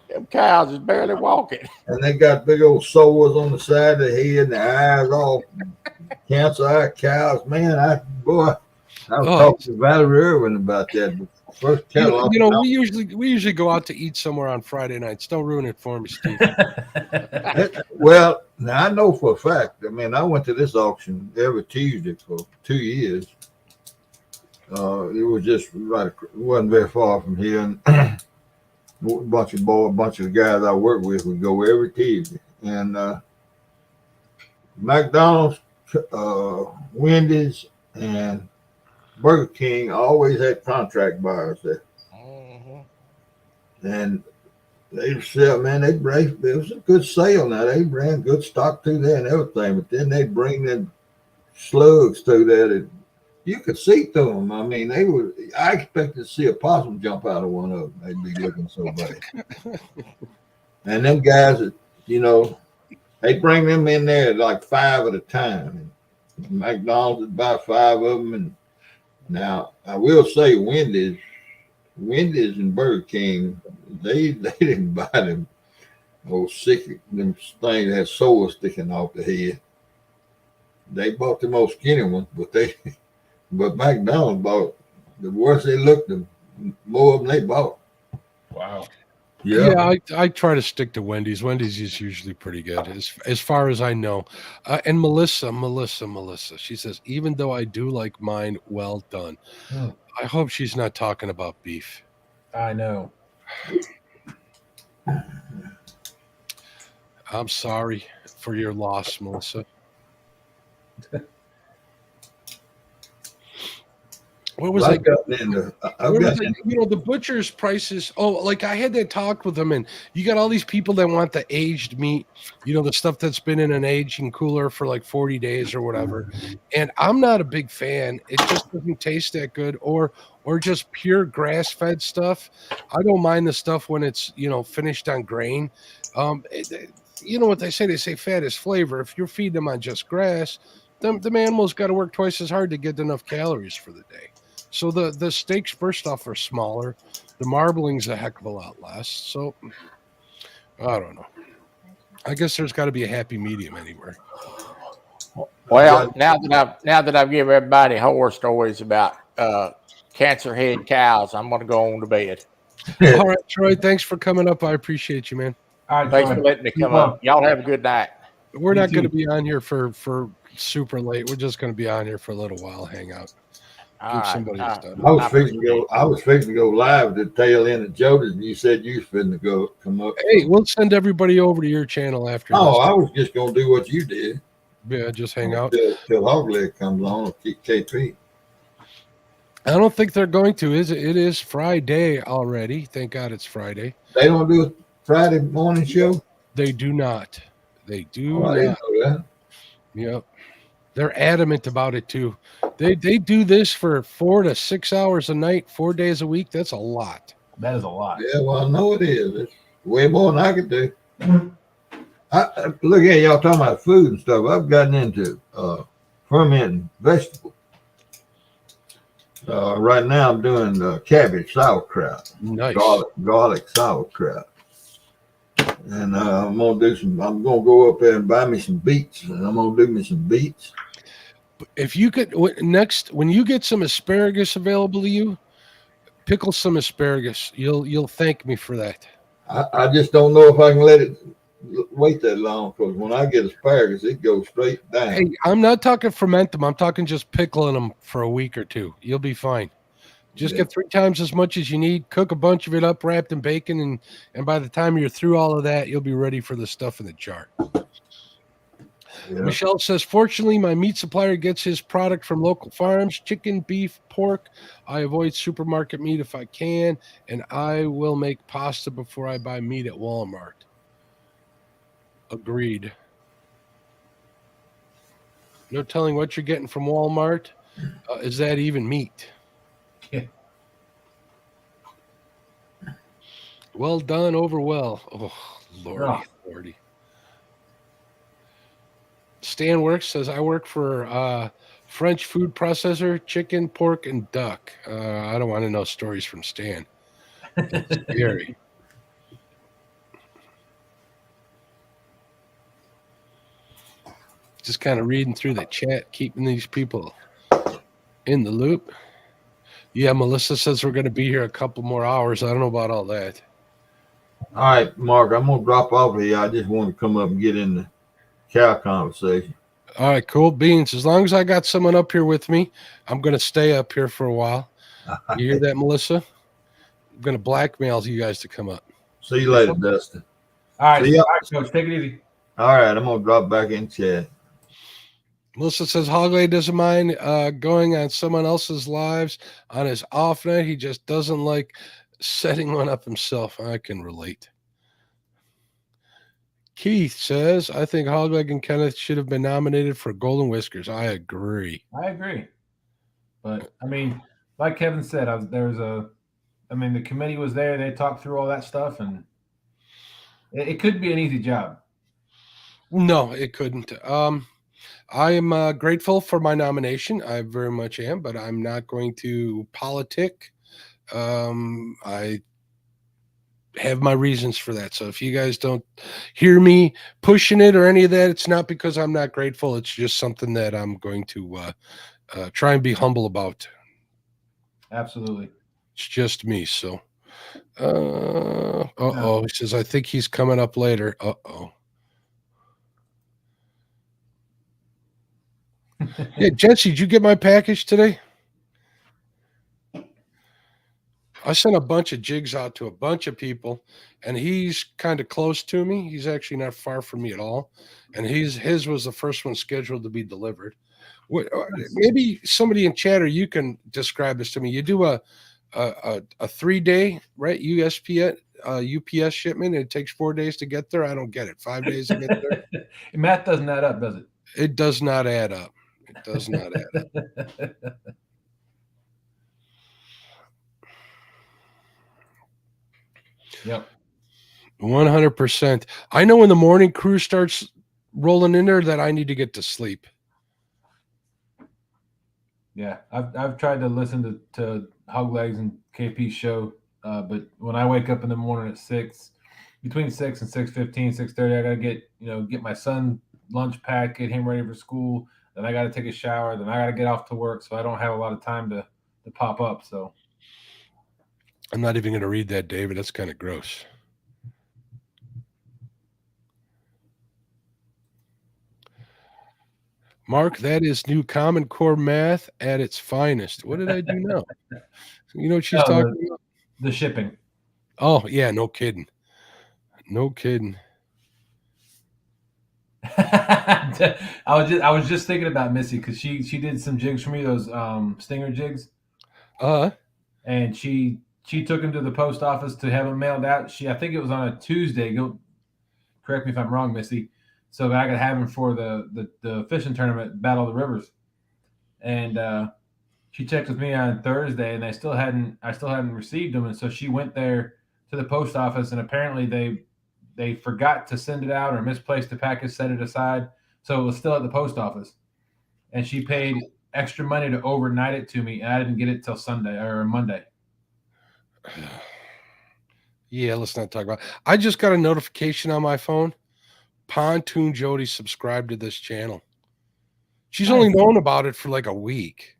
Them cows is barely walking. And they got big old sores on the side of the head and the eyes all cancer eye cows. Man, I was talking to Valerie Irwin about that. First cattle, you know, we usually go out to eat somewhere on Friday nights. Don't ruin it for me, Steve. Well, now I know for a fact. I mean, I went to this auction every Tuesday for 2 years. It was just right. It wasn't very far from here, and a bunch of guys I work with would go every Tuesday. And McDonald's, Wendy's, and Burger King always had contract buyers there. Mm-hmm. And they sell, man, it was a good sale now. They ran good stock through there and everything, but then they bring in slugs through there that you could see through them. I mean, I expected to see a possum jump out of one of them. They'd be looking so bad. And them guys that, you know, they bring them in there like 5 at a time. And McDonald's would buy 5 of them. And now I will say Wendy's and Burger King, they didn't buy them sick them things that had sores sticking off the head. They bought the most skinny ones, but McDonald's bought the worse they looked, the more of them they bought. Wow. Yeah, I try to stick to Wendy's. Wendy's is usually pretty good, as far as I know. And Melissa, she says, even though I do like mine well done. I hope she's not talking about beef. I know. I'm sorry for your loss, Melissa. What was you know, the butcher's prices. Oh, like I had that talk with them, and you got all these people that want the aged meat, you know, the stuff that's been in an aging cooler for like 40 days or whatever. And I'm not a big fan. It just doesn't taste that good, or just pure grass-fed stuff. I don't mind the stuff when it's, you know, finished on grain. You know what they say? They say fat is flavor. If you're feeding them on just grass, the animal's got to work twice as hard to get enough calories for the day. So the steaks, first off, are smaller. The marbling's a heck of a lot less. So I don't know. I guess there's got to be a happy medium anywhere. Well, now that I've given everybody horror stories about cancer head cows, I'm going to go on to bed. All right, Troy. Thanks for coming up. I appreciate you, man. All right, thanks for letting me come up. Y'all have a good night. We're not going to be on here for super late. We're just going to be on here for a little while, hang out. Somebody done. I was fixing to go live at the tail end of Jodas, and you said you was fixing to come up. Hey, we'll send everybody over to your channel after. Oh, I was just going to do what you did. Yeah, just hang out till Hogleg comes on. KP. I don't think they're going to. It is Friday already. Thank God it's Friday. They don't do a Friday morning show? They do not. They do not. I didn't know that. Yep. They're adamant about it too. They do this for 4 to 6 hours a night, 4 days a week. That's a lot. That is a lot. Yeah, well, I know it is. It's way more than I could do. Look at y'all talking about food and stuff. I've gotten into fermenting vegetables. Right now I'm doing cabbage sauerkraut. Nice. Garlic sauerkraut. And I'm gonna go up there and buy me some beets, and I'm gonna do me some beets. If you could next when you get some asparagus available to you, pickle some asparagus. You'll thank me for that. I just don't know if I can let it wait that long, because when I get asparagus, it goes straight down. Hey, I'm not talking ferment them. I'm talking just pickling them for a week or two. You'll be fine. Just get 3 times as much as you need. Cook a bunch of it up, wrapped in bacon, and by the time you're through all of that, you'll be ready for the stuff in the jar. Yeah. Michelle says, fortunately, my meat supplier gets his product from local farms, chicken, beef, pork. I avoid supermarket meat if I can, and I will make pasta before I buy meat at Walmart. Agreed. No telling what you're getting from Walmart. Is that even meat? Yeah. Well done, over well. Oh, lordy, Oh. lordy. Stan Works says, I work for French food processor, chicken, pork, and duck. I don't want to know stories from Stan. That's scary. Just kind of reading through the chat, keeping these people in the loop. Yeah, Melissa says we're going to be here a couple more hours. I don't know about all that. All right, Mark, I'm gonna drop off here. I just want to come up and get in the cow conversation. All right, cool beans. As long as I got someone up here with me, I'm going to stay up here for a while. You hear that, Melissa? I'm going to blackmail you guys to come up. See you later, Dustin. All right, See ya. all right, Coach, take it easy. All right, I'm gonna drop back in chat. Melissa says Hogley doesn't mind going on someone else's lives on his off night. He just doesn't like setting one up himself. I can relate. Keith says, I think Hogleg and Kenneth should have been nominated for Golden Whiskers. I agree. I agree. But, I mean, like Kevin said, the committee was there. They talked through all that stuff, and it could be an easy job. No, it couldn't. I am grateful for my nomination. I very much am, but I'm not going to politic. I have my reasons for that. So if you guys don't hear me pushing it or any of that, it's not because I'm not grateful. It's just something that I'm going to try and be humble about. Absolutely. It's just me. So, he says, I think he's coming up later. Yeah, Jesse, did you get my package today? I sent a bunch of jigs out to a bunch of people, and he's kind of close to me. He's actually not far from me at all, and his was the first one scheduled to be delivered. Maybe somebody in chat or you can describe this to me. You do a 3-day, right? UPS shipment. And it takes 4 days to get there. I don't get it. 5 days to get there. Math doesn't add up, does it? It does not add up. It does not add up. Yep. 100%. I know when the morning crew starts rolling in there that I need to get to sleep. Yeah, I've tried to listen to Hoglegs and KP's show, but when I wake up in the morning at 6, between 6 and 6:15, 6:30, I gotta get my son lunch packed, get him ready for school. Then I gotta take a shower. Then I gotta get off to work, so I don't have a lot of time to pop up. So I'm not even going to read that, David. That's kind of gross. Mark, that is new Common Core math at its finest. What did I do now? You know what she's talking about? The shipping. Oh, yeah, no kidding. No kidding. I was just thinking about Missy because she did some jigs for me, those stinger jigs. And she took them to the post office to have them mailed out. I think it was on a Tuesday. Correct me if I'm wrong, Missy. So I could have them for the fishing tournament, Battle of the Rivers. And she checked with me on Thursday, and I still hadn't received them. And so she went there to the post office, and apparently they forgot to send it out or misplaced the package, set it aside. So it was still at the post office. And she paid extra money to overnight it to me, and I didn't get it till Sunday or Monday. Yeah, let's not talk about. I just got a notification on my phone. Pontoon Jody subscribed to this channel. She's only Nice. known about it for like a week.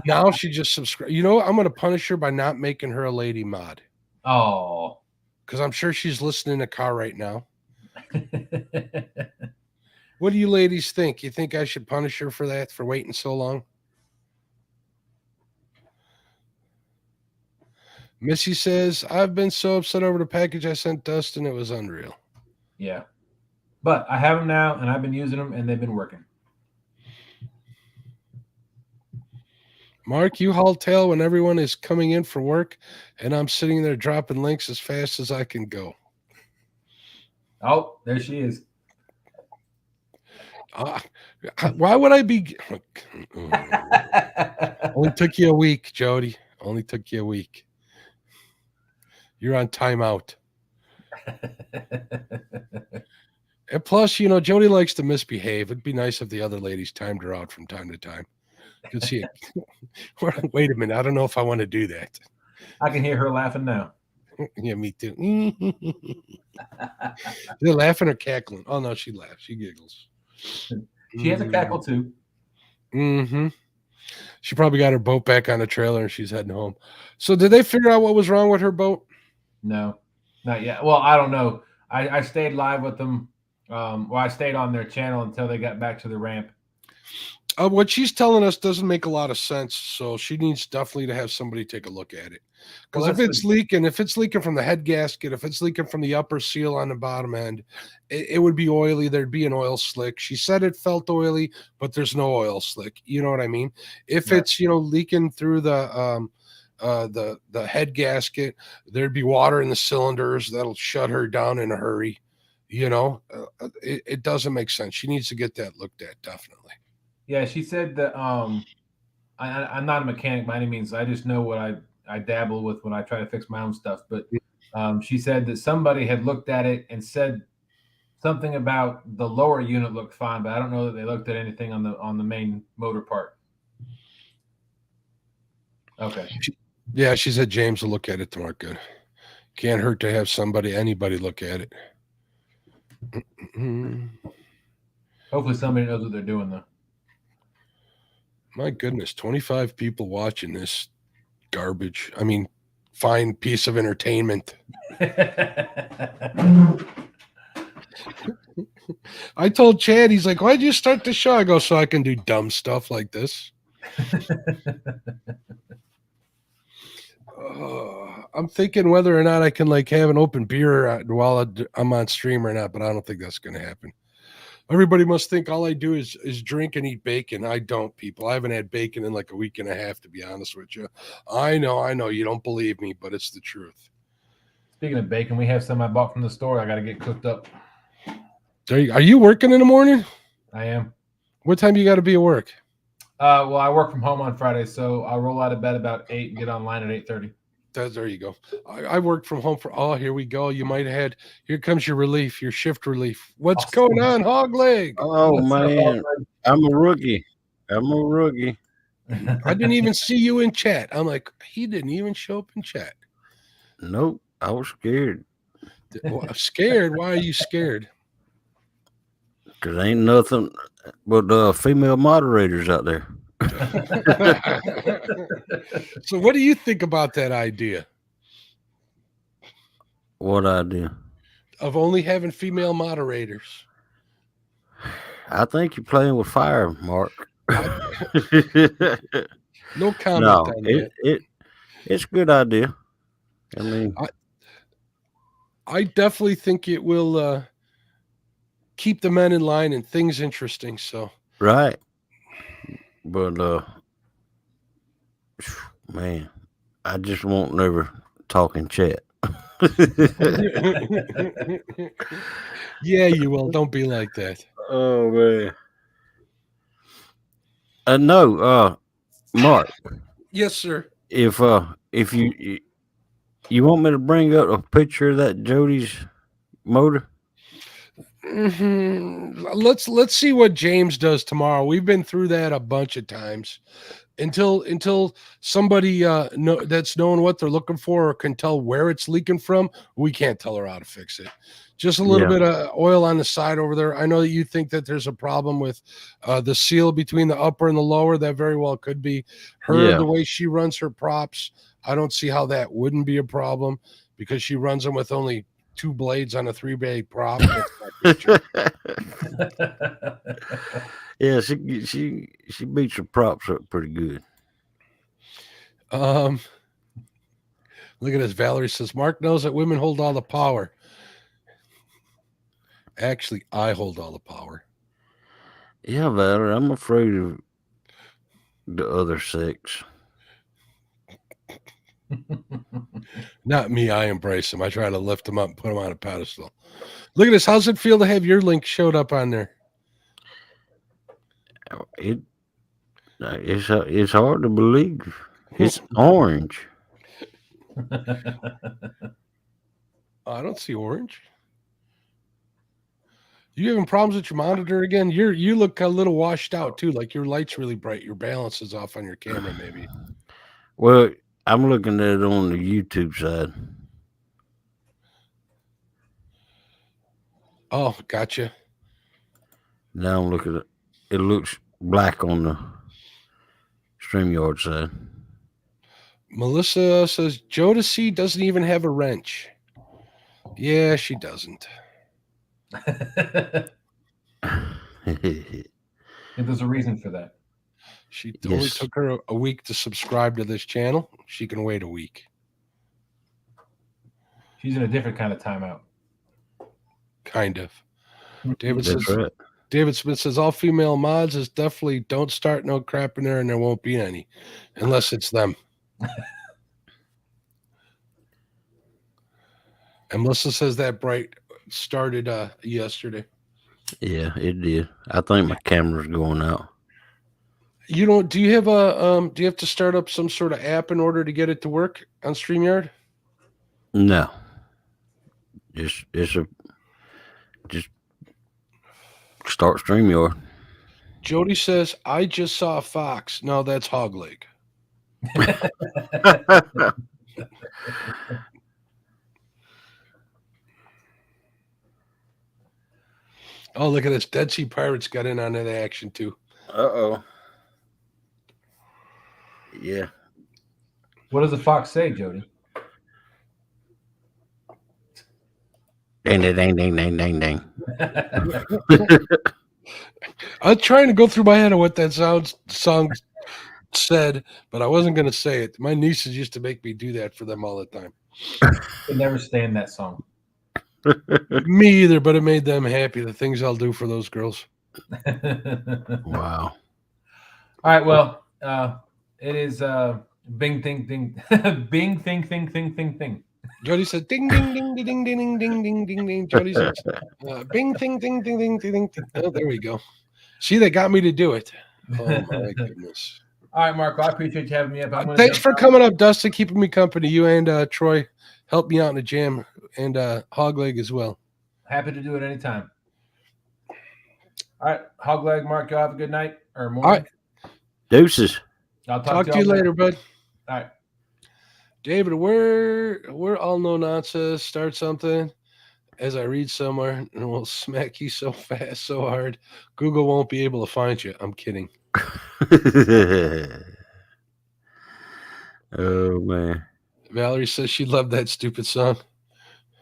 Now she just subscribed. You know, I'm going to punish her by not making her a lady mod Oh. because I'm sure she's listening in the car right now. What do you ladies think? You think I should punish her for that, for waiting so long? Missy says, I've been so upset over the package I sent Dustin. It was unreal. Yeah. But I have them now, and I've been using them, and they've been working. Mark, you haul tail when everyone is coming in for work, and I'm sitting there dropping links as fast as I can go. Oh, there she is. Why would I be? Only took you a week, Jody. Only took you a week. You're on timeout. And plus, you know, Jody likes to misbehave. It'd be nice if the other ladies timed her out from time to time. You can see it. Wait a minute. I don't know if I want to do that. I can hear her laughing now. Yeah, me too. They're laughing or cackling. Oh, no, she laughs. She giggles. She has a cackle too. Mm-hmm. She probably got her boat back on the trailer and she's heading home. So did they figure out what was wrong with her boat? No, not yet. Well, I don't know. I stayed live with them. I stayed on their channel until they got back to the ramp. What she's telling us doesn't make a lot of sense. So she needs definitely to have somebody take a look at it. Because Well, if it's leaking from the head gasket, if it's leaking from the upper seal on the bottom end, it would be oily. There'd be an oil slick. She said it felt oily, but there's no oil slick. You know what I mean? If Yeah. it's, you know, leaking through the head gasket, there'd be water in the cylinders that'll shut her down in a hurry. You know, it doesn't make sense. She needs to get that looked at, definitely. Yeah, she said that I'm not a mechanic by any means. I just know what I dabble with when I try to fix my own stuff. But she said that somebody had looked at it and said something about the lower unit looked fine, but I don't know that they looked at anything on the main motor part. Okay. Yeah, she said James will look at it tomorrow. Good. Can't hurt to have anybody look at it. Hopefully somebody knows what they're doing, though. My goodness, 25 people watching this garbage. I mean, fine piece of entertainment. I told Chad, he's like, why'd you start the show? I go, so I can do dumb stuff like this. I'm thinking whether or not I can like have an open beer while I'm on stream or not, but I don't think that's going to happen. Everybody must think all I do is drink and eat bacon. I don't, people. I haven't had bacon in like a week and a half, to be honest with you. I know. You don't believe me, but it's the truth. Speaking of bacon, we have some I bought from the store. I got to get cooked up. Are you working in the morning? I am. What time you got to be at work? Well, I work from home on Friday, so I'll roll out of bed about 8 and get online at 8:30. There you go. I worked from home here we go. You might have had, here comes your relief, your shift relief. What's going on, Hog Leg? Oh, man. I'm a rookie. I didn't even see you in chat. I'm like, he didn't even show up in chat. Nope. I was scared. Scared? Why are you scared? Because ain't nothing but female moderators out there. So what do you think about that idea? What idea? Of only having female moderators. I think you're playing with fire, Mark. No comment No, on that. it's a good idea. I mean, I definitely think it will keep the men in line and things interesting. So right. But man, I just won't never talk in chat. Yeah, you will. Don't be like that. Oh man. No, Mark. Yes, sir. If you want me to bring up a picture of that Jody's motor? Let's see what James does tomorrow. We've been through that a bunch of times. Until somebody that's knowing what they're looking for or can tell where it's leaking from, we can't tell her how to fix it. Just a little Yeah. bit of oil on the side over there. I know that you think that there's a problem with the seal between the upper and the lower. That very well could be her. Yeah. The way she runs her props, I don't see how that wouldn't be a problem because she runs them with only 2 blades on a 3-blade prop. That's not good. Yeah, she beats her props up pretty good. Look at this. Valerie says Mark knows that women hold all the power. Actually, I hold all the power. Yeah, Valerie, I'm afraid of the other sex. Not me. I embrace them. I try to lift them up and put them on a pedestal. Look at this. How's it feel to have your link showed up on there? It's hard to believe. It's orange. I don't see orange. You having problems with your monitor again? You look a little washed out too. Like your light's really bright. Your balance is off on your camera, maybe. Well, I'm looking at it on the YouTube side. Oh, gotcha. Now I'm looking at it. It looks black on the StreamYard side. Melissa says Jodeci doesn't even have a wrench. Yeah, she doesn't. There's a reason for that. She only Yes. took her a week to subscribe to this channel. She can wait a week. She's in a different kind of timeout. Kind of. David That's says right. David Smith says all female mods is definitely don't start no crap in there, and there won't be any unless it's them. And Melissa says that bright started yesterday. Yeah, it did. I think my camera's going out. You don't? Do you have do you have to start up some sort of app in order to get it to work on StreamYard? No. Just start StreamYard. Jody says I just saw a fox. No, that's Hogleg. Oh, look at this. Dead Sea Pirates got in on that action too. Uh-oh. Yeah. What does the fox say, Jody? Ding, ding, ding, ding, ding, ding, ding. I was trying to go through my head of what that song said, but I wasn't going to say it. My nieces used to make me do that for them all the time. Could never stand that song. Me either, but it made them happy. The things I'll do for those girls. Wow. All right. Well, it is Bing Thing Thing Bing Thing Thing Thing Thing Thing. Jody said ding ding ding ding ding ding ding ding ding ding. Jody says bing ding ding ding ding ding ding. Oh, there we go. See, they got me to do it. Oh my goodness. All right, Marco. I appreciate you having me up. I'm gonna Thanks jump for out. coming up, Dustin, keeping me company. You and Troy helped me out in the jam, and Hogleg as well. Happy to do it anytime. All right, Hogleg, Mark, y'all have a good night or morning. All right. Deuces. I'll Talk to you y'all later, bud. All right. David, we're all no nonsense. Start something as I read somewhere, and we'll smack you so fast, so hard, Google won't be able to find you. I'm kidding. Oh, man. Valerie says she loved that stupid song.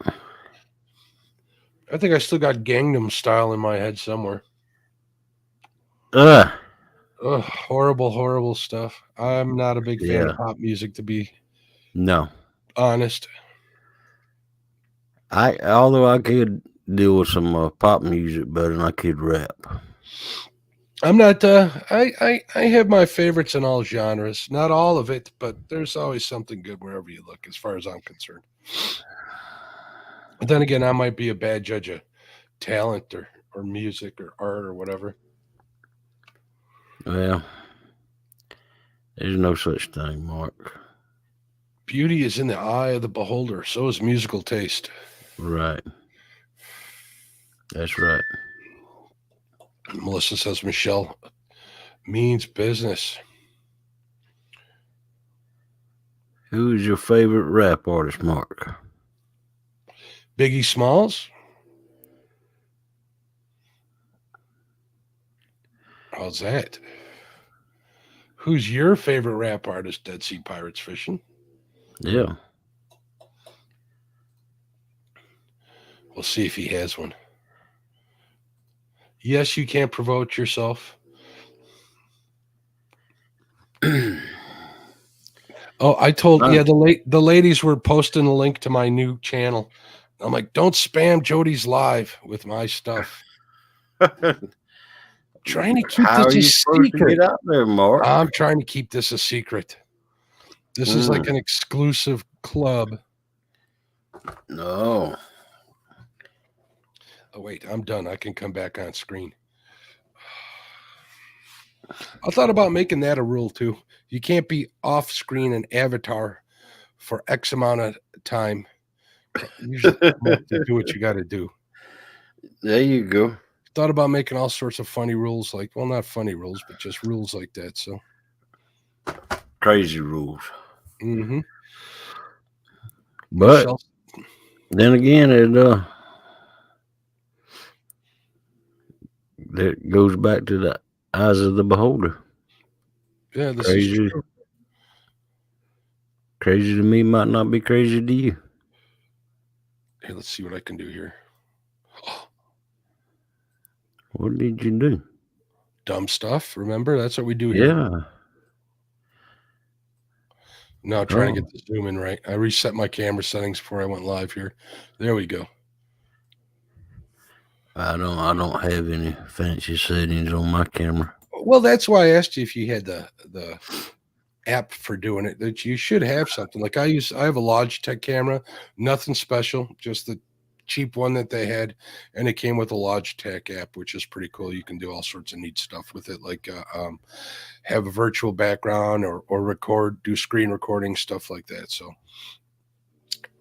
I think I still got Gangnam Style in my head somewhere. Ugh. Ugh, horrible, horrible stuff. I'm not a big fan Yeah. of pop music, to be No. honest. Although I could deal with some pop music better than I could rap. I'm not. I have my favorites in all genres. Not all of it, but there's always something good wherever you look, as far as I'm concerned. But then again, I might be a bad judge of talent or music or art or whatever. Well, there's no such thing, Mark. Beauty is in the eye of the beholder. So is musical taste. Right. That's right. Melissa says Michelle means business. Who is your favorite rap artist, Mark? Biggie Smalls. How's that? Who's your favorite rap artist, Dead Sea Pirates Fishing? Yeah. We'll see if he has one. Yes, you can promote yourself. Oh, I told the ladies were posting a link to my new channel. I'm like, don't spam Jody's live with my stuff. Trying to keep How are this a you supposed to secret. get out there, Mark? I'm trying to keep this a secret. This is like an exclusive club. No. Oh, wait, I'm done. I can come back on screen. I thought about making that a rule too. You can't be off screen an avatar for X amount of time. Usually do what you got to do. There you go. Thought about making all sorts of funny rules, like, well, not funny rules, but just rules like that. So Crazy rules. mm-hmm. But then again, it goes back to the eyes of the beholder. Yeah, this Crazy. is true. Crazy to me might not be crazy to you. Hey, let's see what I can do here. What did you do? Dumb stuff. Remember, that's what we do here. Yeah. Now trying to get the zoom in right. I reset my camera settings before I went live here. There we go. I don't have any fancy settings on my camera. Well, that's why I asked you if you had the app for doing it. That you should have something. Like I have a Logitech camera, nothing special, just the cheap one that they had, and it came with a Logitech app, which is pretty cool. You can do all sorts of neat stuff with it, like have a virtual background or do screen recording, stuff like that. So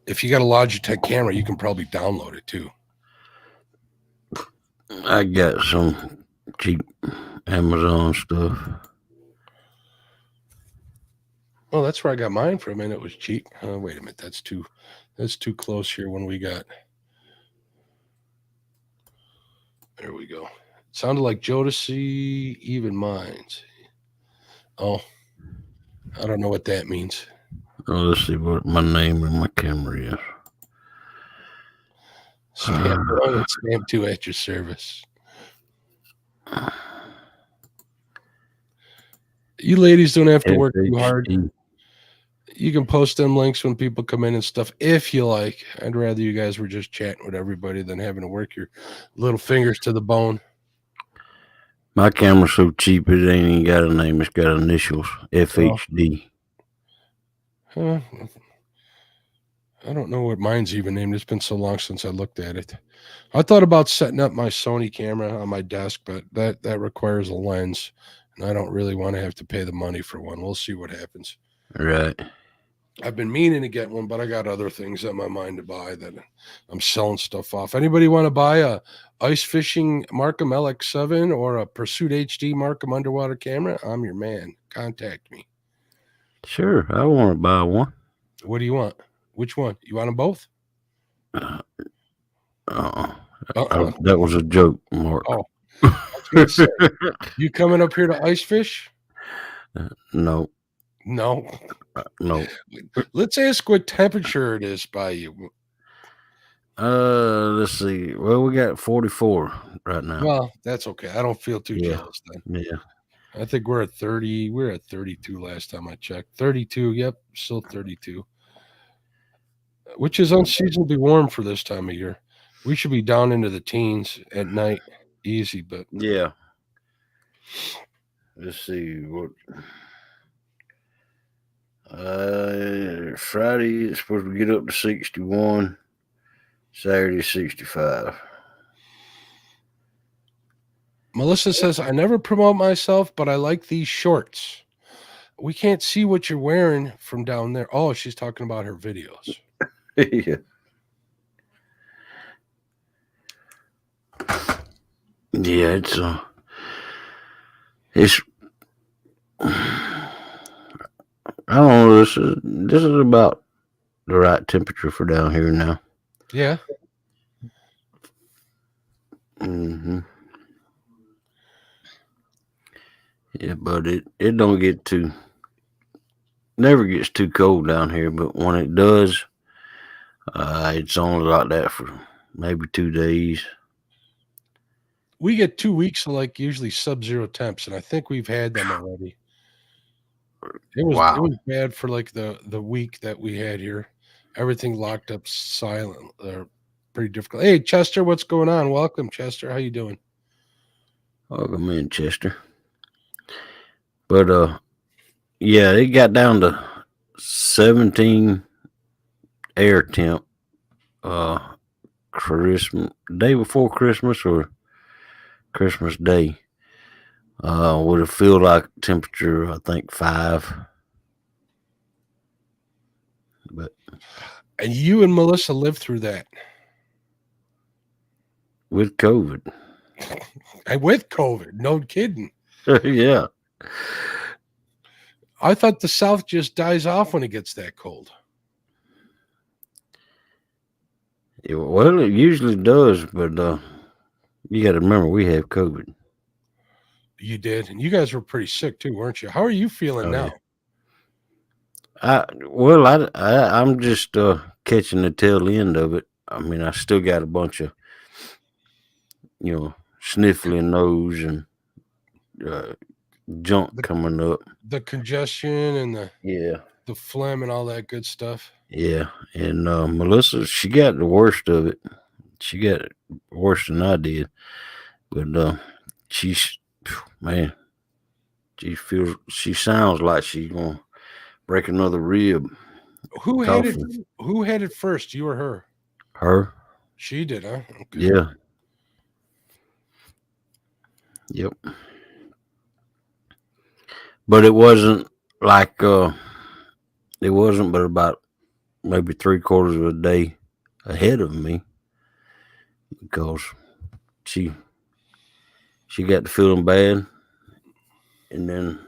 if you got a Logitech camera, you can probably download it too. I got some cheap Amazon stuff. Well, that's where I got mine from, and it was cheap. Wait a minute, that's too close here. When we got, there we go. It sounded like Jodeci, even minds. Oh, I don't know what that means. Oh, let's see what my name and my camera is. Spam 1 and spam 2 at your service. You ladies don't have to work too hard. You can post them links when people come in and stuff if you like. I'd rather you guys were just chatting with everybody than having to work your little fingers to the bone. My camera's so cheap it ain't even got a name. It's got initials. FHD. I don't know what mine's even named. It's been so long since I looked at it. I thought about setting up my Sony camera on my desk, but that requires a lens, and I don't really want to have to pay the money for one. We'll see what happens. Right. I've been meaning to get one, but I got other things on my mind to buy that I'm selling stuff off. Anybody want to buy a ice fishing Markham LX7 or a Pursuit HD Markham underwater camera? I'm your man. Contact me. Sure, I want to buy one. What do you want? Which one? You want them both? That was a joke, Mark. Oh, I was gonna say, you coming up here to ice fish? No. No. No. Let's ask what temperature it is by you. Let's see. Well, we got 44 right now. Well, that's okay. I don't feel too jealous then. Yeah. I think we're at 30. We were at 32 last time I checked. 32. Yep. Still 32. Which is unseasonably warm for this time of year. We should be down into the teens at night. Easy, but yeah. Let's see what. Friday it's supposed to get up to 61. Saturday 65. Melissa says, I never promote myself, but I like these shorts. We can't see what you're wearing from down there. Oh, she's talking about her videos. Yeah. Yeah, it's I don't know. This is about the right temperature for down here now. Yeah. hmm Yeah, but it don't get never gets too cold down here. But when it does, it's only like that for maybe 2 days. We get 2 weeks of like usually sub-zero temps, and I think we've had them already. It Wow. was bad for like the week that we had here. Everything locked up silent. Pretty difficult. Hey, Chester, what's going on? Welcome, Chester. How you doing? Welcome in, Chester. But yeah, it got down to 17 air temp. Christmas day before Christmas or Christmas Day. Would it feel like temperature? I think 5. But And you and Melissa lived through that. with COVID, With COVID, no kidding. yeah. I thought the South just dies off when it gets that cold. Well, it usually does, but you got to remember we have COVID. You did, and you guys were pretty sick too, weren't you? How are you feeling Oh, now? yeah. I'm just catching the tail end of it. I mean, I still got a bunch of sniffling nose and junk coming up. The congestion and Yeah. the phlegm and all that good stuff. Yeah, and Melissa, she got the worst of it. She got it worse than I did, but she's man, she sounds like she's gonna break another rib. Who had it? Coughing. Who had it first? You or her? Her, She did, huh? Okay. yeah, yep. But it wasn't like it wasn't, but about maybe 3/4 of a day ahead of me because she got to feeling bad, and then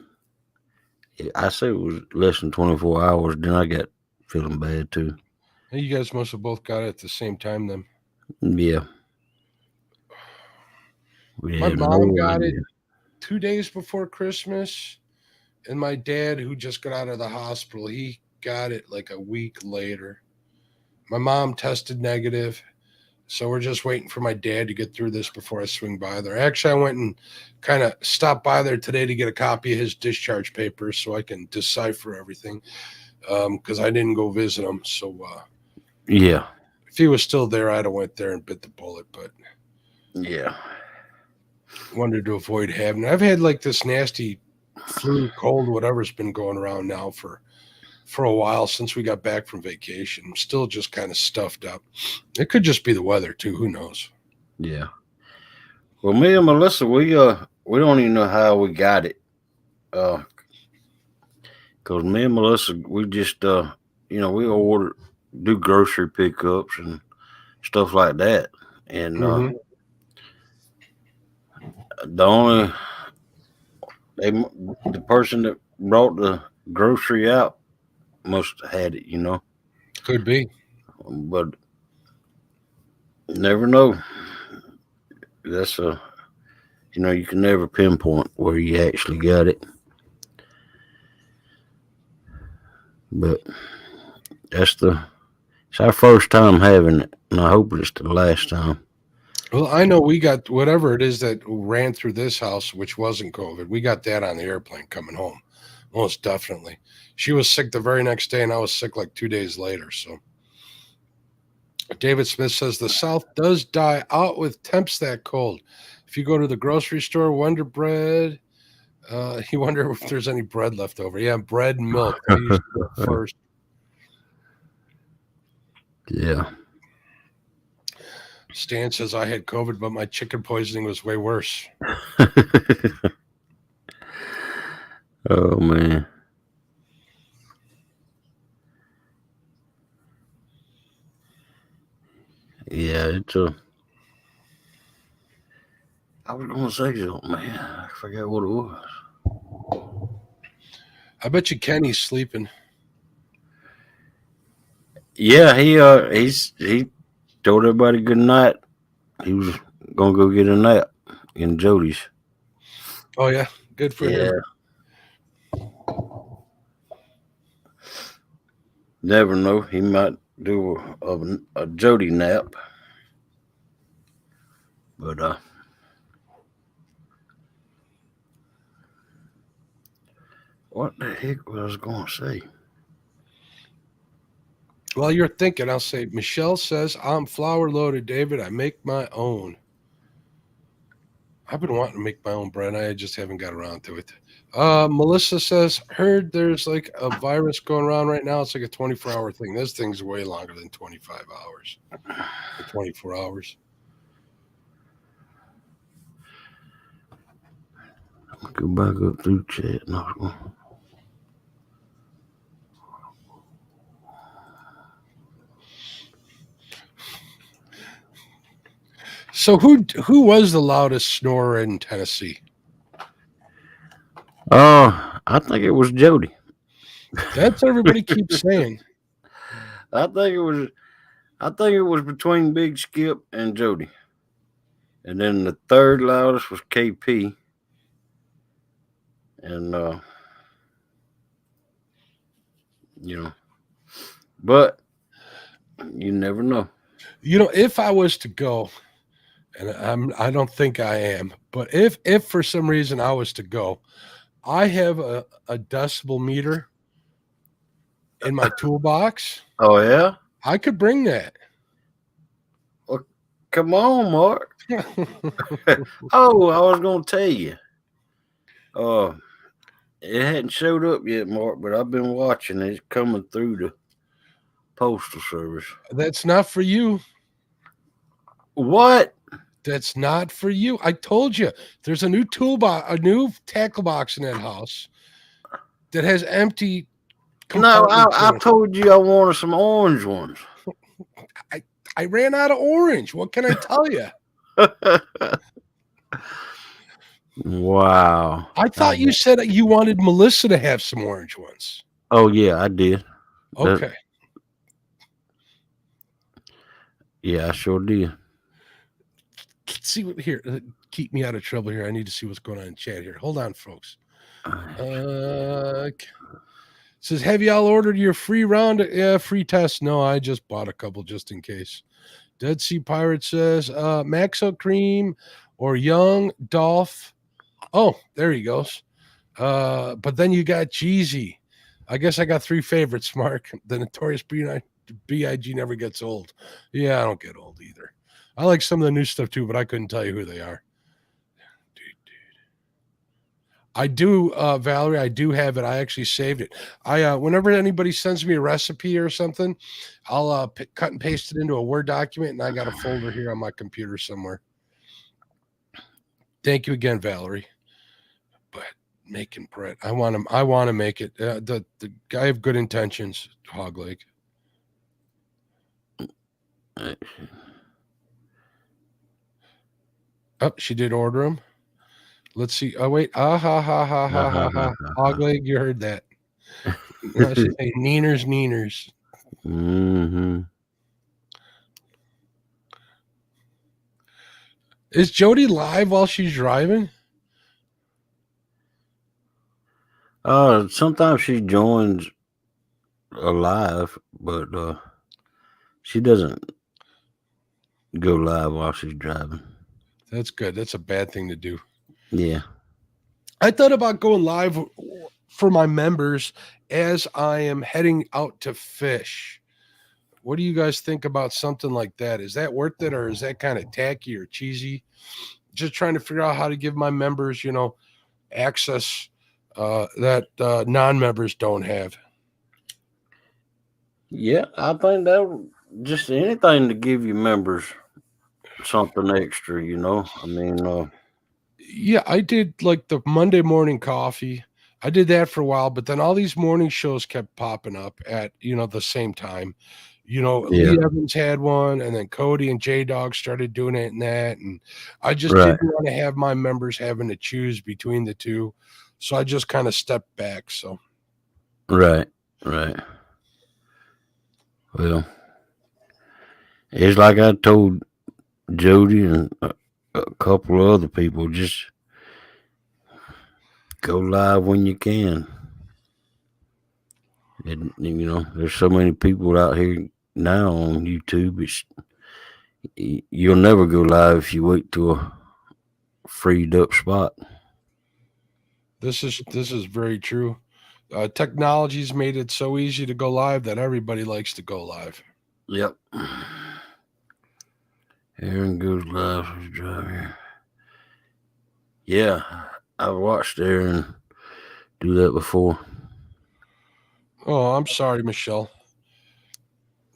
I say it was less than 24 hours. Then I got feeling bad too. Hey, you guys must have both got it at the same time then. Yeah. We My had mom no got it idea. 2 days before Christmas, and my dad, who just got out of the hospital, he got it like a week later. My mom tested negative, so we're just waiting for my dad to get through this before I swing by there. Actually, I went and kind of stopped by there today to get a copy of his discharge papers so I can decipher everything, because I didn't go visit him. So Yeah. if he was still there, I'd have went there and bit the bullet, but Yeah. wanted to avoid having it. I've had like this nasty flu, cold, whatever's been going around now for a while since we got back from vacation. I'm still just kind of stuffed up. It could just be the weather too. Who knows? Yeah. Well, me and Melissa, we don't even know how we got it. Because me and Melissa, we just we do grocery pickups and stuff like that. And Mhm. the person that brought the grocery out must have had it, Could be. but never know. That's you can never pinpoint where you actually got it. But it's our first time having it, and I hope it's the last time. Well, I know we got whatever it is that ran through this house, which wasn't COVID. We got that on the airplane coming home. Most definitely. She was sick the very next day, and I was sick like 2 days later. So David Smith says the South does die out with temps that cold. If you go to the grocery store, Wonder Bread, you wonder if there's any bread left over. Yeah, bread and milk. They used to go first. Yeah. Stan says I had COVID, but my chicken poisoning was way worse. Oh man. Yeah, I was gonna say something, man. I forgot what it was. I bet you Kenny's sleeping. Yeah, he told everybody good night. He was gonna go get a nap in Jody's. Oh yeah, good for him. Never know. He might do a Jody nap. But what the heck was I gonna say? While you're thinking, I'll say Michelle says I'm flour loaded, David. I make my own. I've been wanting to make my own bread. I just haven't got around to it. Melissa says, heard there's like a virus going around right now. It's like a 24-hour thing. This thing's way longer than 25 hours. 24 hours. Go back up through chat. No. So who was the loudest snorer in Tennessee? I think it was Jody. That's what everybody keeps saying. I think it was between Big Skip and Jody. And then the third loudest was KP. And but you never know. If I was to go, and I don't think I am, but if for some reason I was to go, I have a decibel meter in my toolbox. Oh yeah? I could bring that. Come on, Mark. Oh, I was gonna tell you. It hadn't showed up yet, Mark, but I've been watching it. It's coming through the postal service. That's not for you. What? That's not for you. I told you there's a new toolbox, a new tackle box in that house that has empty. No, I told you I wanted some orange ones. I ran out of orange. What can I tell you? Wow. I thought you said you wanted Melissa to have some orange ones. Oh, yeah, I did. Okay. Yeah, I sure did. Let's see what here. Keep me out of trouble here. I need to see what's going on in chat here. Hold on, folks. Says, have y'all ordered your free round? Free test. No, I just bought a couple just in case. Dead Sea Pirate says, Maxo Cream or Young Dolph. Oh, there he goes. But then you got Jeezy. I guess I got three favorites, Mark. The Notorious B.I.G. never gets old. Yeah, I don't get old either. I like some of the new stuff too, but I couldn't tell you who they are. Dude. I do, Valerie, I do have it. I actually saved it. Whenever anybody sends me a recipe or something, I'll cut and paste it into a Word document, and I got a folder here on my computer somewhere. Thank you again, Valerie. But making bread, I want to make it. The guy have good intentions, Hog Leg. Oh, she did order them. Let's see. Oh, wait. Hog Leg, you heard that. She's saying Neeners. Mm-hmm. Is Jody live while she's driving? Sometimes she joins live, but she doesn't go live while she's driving. That's good. That's a bad thing to do. Yeah. I thought about going live for my members as I am heading out to fish. What do you guys think about something like that? Is that worth it, or is that kind of tacky or cheesy? Just trying to figure out how to give my members, access that non-members don't have. Yeah, I think that just anything to give your members something extra, I mean, yeah, I did like the Monday morning coffee. I did that for a while, but then all these morning shows kept popping up at, the same time. You know, Yeah. Lee Evans had one, and then Cody and J Dog started doing it and that. And I just Right. didn't want to have my members having to choose between the two. So I just kind of stepped back. So Right. Right. Well, it's like I told Jody and a couple of other people, just go live when you can. And you know, there's so many people out here now on YouTube. You'll never go live if you wait to a freed up spot. this is very true. Technology's made it so easy to go live that everybody likes to go live. Yep. Aaron goes live as a driver. Yeah, I've watched Aaron do that before. Oh, I'm sorry, Michelle.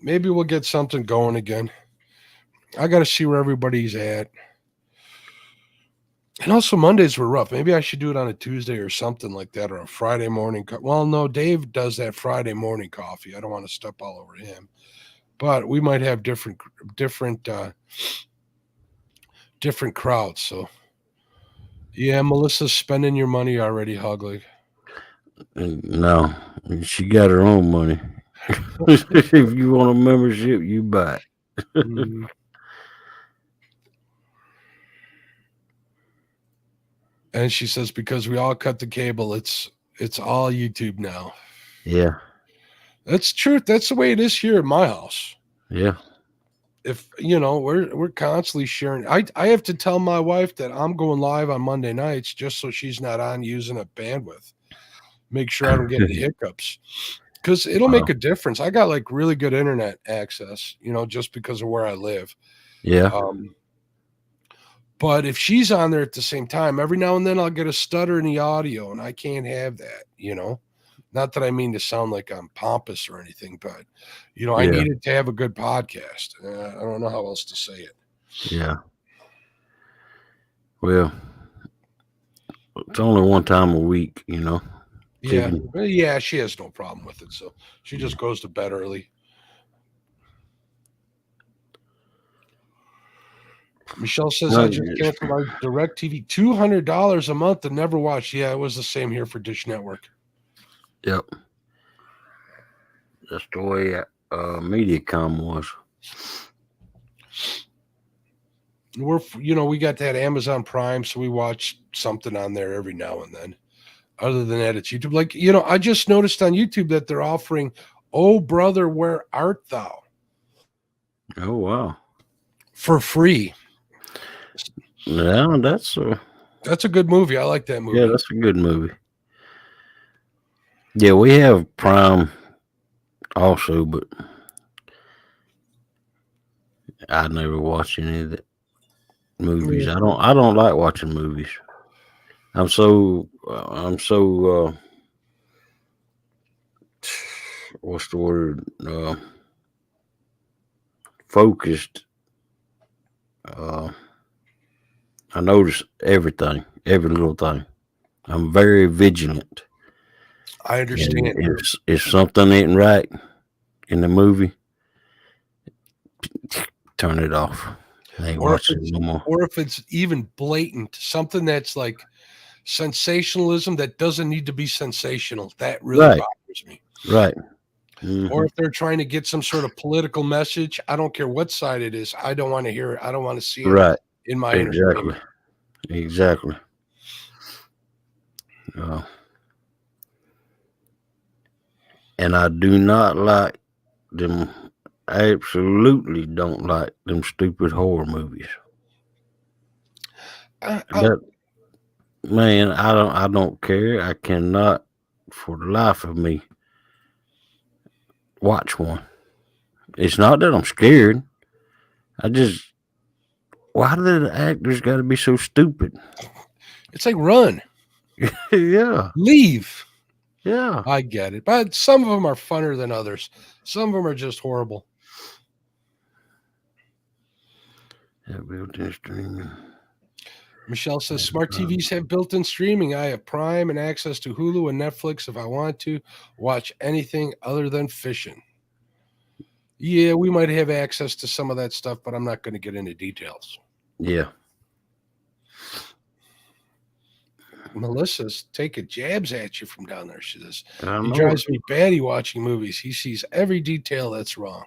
Maybe we'll get something going again. I got to see where everybody's at. And also Mondays were rough. Maybe I should do it on a Tuesday or something like that, or a Friday morning. Well, no, Dave does that Friday morning coffee. I don't want to step all over him, but we might have different crowds. So, yeah, Melissa's spending your money already, Hugleg. No, she got her own money. If you want a membership, you buy it. Mm. And she says because we all cut the cable, it's all YouTube now. Yeah, That's true. That's the way it is here at my house. yeah, If you know, we're constantly sharing. I have to tell my wife that I'm going live on Monday nights just so she's not on using a bandwidth. Make sure I don't get any hiccups. Because it'll make a difference. I got like really good internet access, you know, just because of where I live. yeah. But if she's on there at the same time, every now and then I'll get a stutter in the audio, and I can't have that, you know. Not that I mean to sound like I'm pompous or anything, but you know, I Yeah. needed to have a good podcast. I don't know how else to say it. Yeah. Well, it's only one time a week, you know. Yeah, Chicken. yeah, she has no problem with it, so she just goes to bed early. Michelle says I just canceled my DirecTV $200 a month and never watched. Yeah, it was the same here for Dish Network. Yep. That's the way MediaCom was. We got that Amazon Prime, so we watch something on there every now and then. Other than that, it's YouTube. Like, you know, I just noticed on YouTube that they're offering "Oh Brother, Where Art Thou" Oh, wow. for free. Yeah, that's a good movie. I like that movie. Yeah, that's a good movie. Yeah, we have Prime also, but I never watch any of the movies. I don't like watching movies. I'm so what's the word? Focused. I notice everything, every little thing. I'm very vigilant. I understand. And if something ain't right in the movie, turn it off. I ain't watching it no more. Or if it's even blatant, something that's like sensationalism that doesn't need to be sensational, that really bothers me. Right. Mm-hmm. Or if they're trying to get some sort of political message, I don't care what side it is. I don't want to hear it. I don't want to see it in my entertainment. Exactly. And I do not like them. I absolutely don't like them stupid horror movies. Man, I don't care. I cannot, for the life of me, watch one. It's not that I'm scared. Why do the actors got to be so stupid? It's like run. Yeah. Leave. Yeah. I get it. But some of them are funner than others. Some of them are just horrible. Built-in streaming. Michelle says smart TVs have built-in streaming. I have Prime and access to Hulu and Netflix if I want to watch anything other than fishing. Yeah, we might have access to some of that stuff, but I'm not going to get into details. Yeah. Melissa's taking jabs at you from down there. She says, I he know drives me batty watching movies. He sees every detail that's wrong.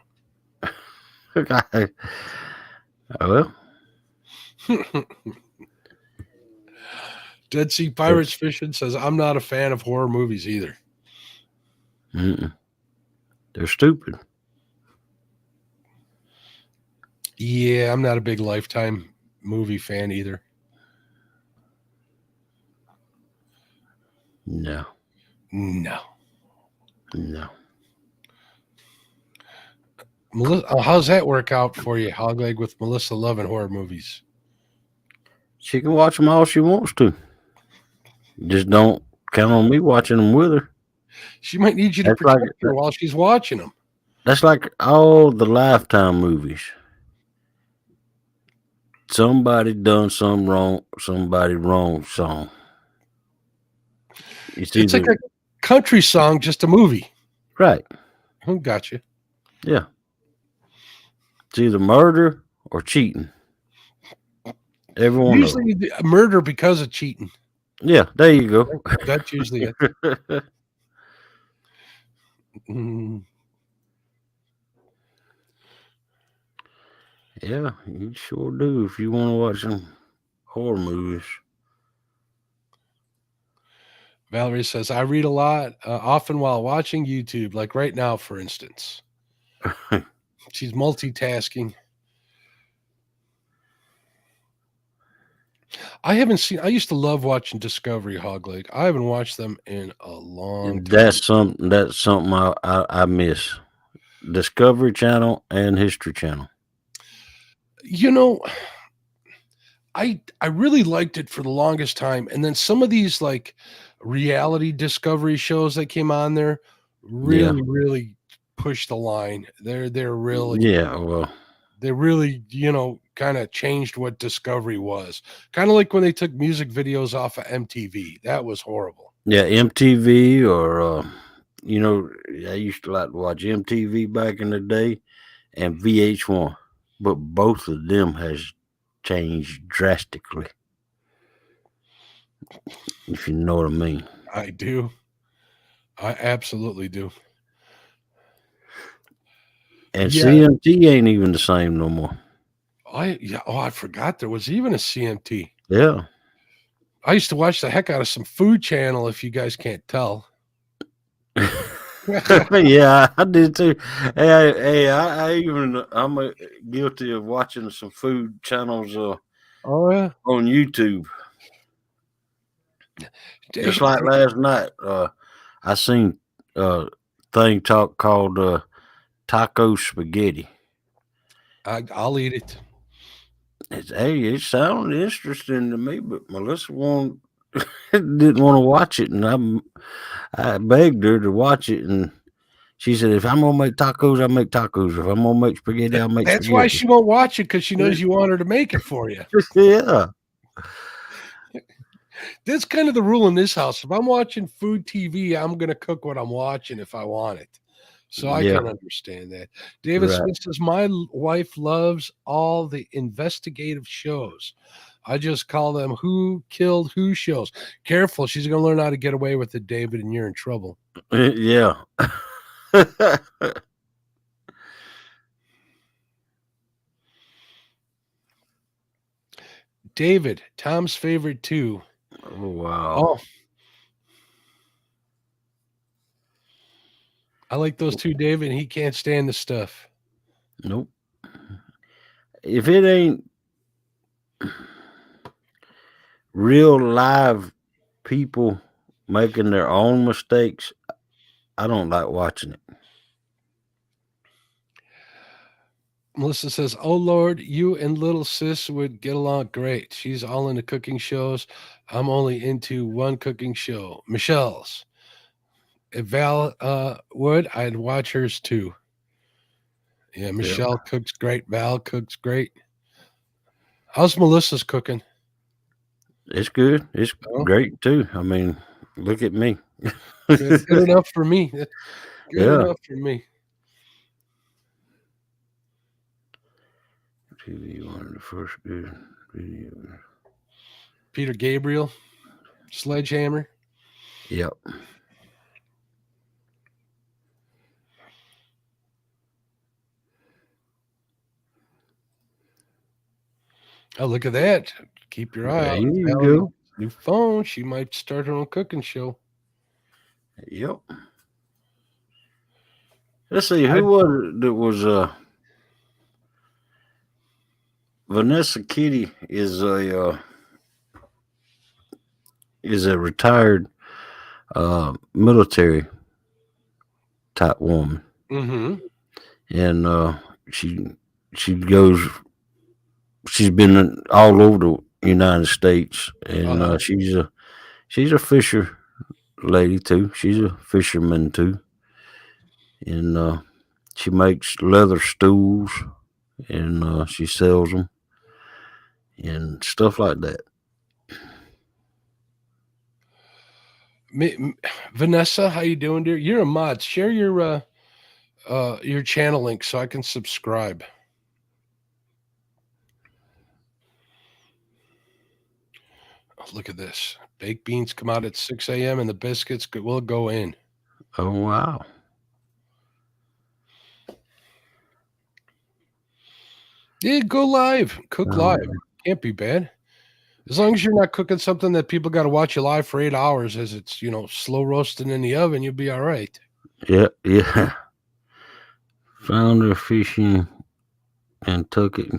it. Well, Dead Sea Pirates Fishing says, I'm not a fan of horror movies either. they're stupid. Yeah, I'm not a big Lifetime movie fan either. No. No. Melissa, how's that work out for you, Hogleg, with Melissa loving horror movies? She can watch them all she wants to. Just don't count on me watching them with her. She might need you to That's like- protect her while she's watching them. That's like all the Lifetime movies. Somebody done something wrong, somebody wrong song. It's like a country song, just a movie. right. Who got you? Yeah. It's either murder or cheating. Everyone knows. Usually murder because of cheating. Yeah, there you go. That's usually it. Mm. Yeah, you sure do if you want to watch some horror movies. Valerie says, I read a lot, often while watching YouTube, like right now, for instance. She's multitasking. I used to love watching Discovery Hogleg. I haven't watched them in a long time. That's something I miss. Discovery Channel and History Channel. You know, I really liked it for the longest time. And then some of these like reality discovery shows that came on there really pushed the line. They're really they really, kind of changed what Discovery was. Kind of like when they took music videos off of MTV. That was horrible. Yeah, MTV or I used to like to watch MTV back in the day and VH1, but both of them has changed drastically. If you know what I mean. I do. I absolutely do. And CMT ain't even the same no more. I forgot there was even a CMT. Yeah. I used to watch the heck out of some Food Channel, if you guys can't tell. Yeah, I did too. Hey, I'm guilty of watching some food channels Oh yeah, on YouTube. Just like last night, I seen a thing called taco spaghetti. I'll eat it. It sounded interesting to me, but Melissa didn't want to watch it, and I begged her to watch it, and she said, "If I'm gonna make tacos, I make tacos. If I'm gonna make spaghetti, I'll make That's spaghetti." why she won't watch it, because she knows you want her to make it for you. Yeah. That's kind of the rule in this house. If I'm watching food TV, I'm going to cook what I'm watching if I want it. So I can understand that. David Smith says, my wife loves all the investigative shows. I just call them who killed who shows. Careful. She's going to learn how to get away with it, David, and you're in trouble. Yeah. David, Tom's favorite too. Oh, wow. Oh, I like those two, David. He can't stand the stuff. Nope. If it ain't real live people making their own mistakes, I don't like watching it. Melissa says, oh, Lord, you and little sis would get along great. She's all into cooking shows. I'm only into one cooking show, Michelle's. If Val would, I'd watch hers too. Yeah, Michelle cooks great. Val cooks great. How's Melissa's cooking? It's good. It's great too. I mean, look at me. Good enough for me. Good enough for me. TV, one of the first good video. Peter Gabriel, Sledgehammer. Yep. Oh, look at that. Keep your eye There out. you Valerie, go. new phone. She might start her own cooking show. Yep. Let's see, who was it that was Vanessa Kitty is a retired military type woman. Mm-hmm. And she's been all over the United States, and she's a fisher lady too. She's a fisherman too, and she makes leather stools, and she sells them and stuff like that. Vanessa, how you doing, dear? You're a mod. Share your channel link so I can subscribe. Oh, look at this. Baked beans come out at 6 a.m. and the biscuits will go in. Oh wow! Yeah, go live. Cook live. Can't be bad. As long as you're not cooking something that people got to watch you live for 8 hours as it's, slow roasting in the oven, you'll be all right. Yeah. Founder Fishing in Kentucky,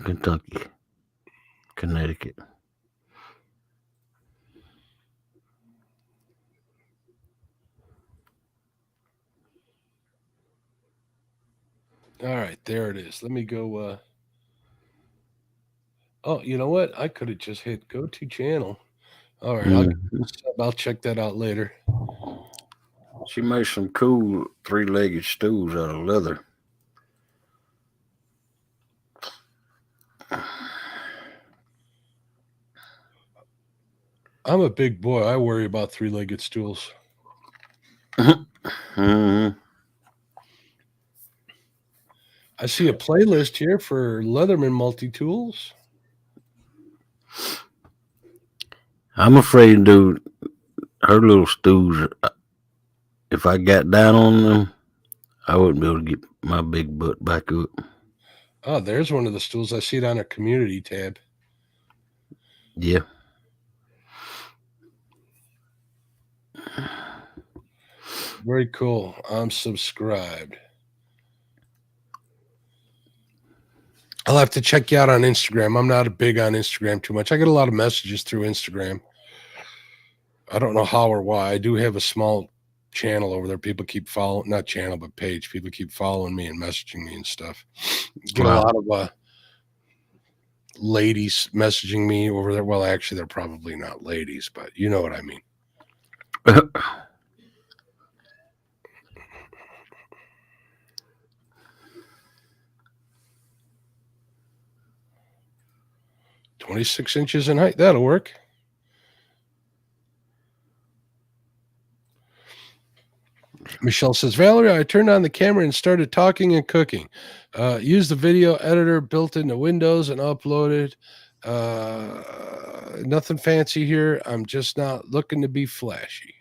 Connecticut. All right, there it is. Let me go. Oh, you know what? I could have just hit go to channel. All right, I'll check that out later. She makes some cool 3-legged stools out of leather. I'm a big boy. I worry about 3-legged stools. Mm-hmm. I see a playlist here for Leatherman multi-tools. I'm afraid, dude, her little stools, if I got down on them, I wouldn't be able to get my big butt back up. Oh, there's one of the stools. I see it on a community tab. Yeah. Very cool. I'm subscribed. I'll have to check you out on Instagram. I'm not big on Instagram too much. I get a lot of messages through Instagram. I don't know how or why. I do have a small channel over there. People keep following, not channel, but page. People keep following me and messaging me and stuff. Get a lot of ladies messaging me over there. Well, actually, they're probably not ladies, but you know what I mean. 26 inches in height. That'll work. Michelle says, Valerie, I turned on the camera and started talking and cooking. Used the video editor built into Windows and uploaded. Nothing fancy here. I'm just not looking to be flashy.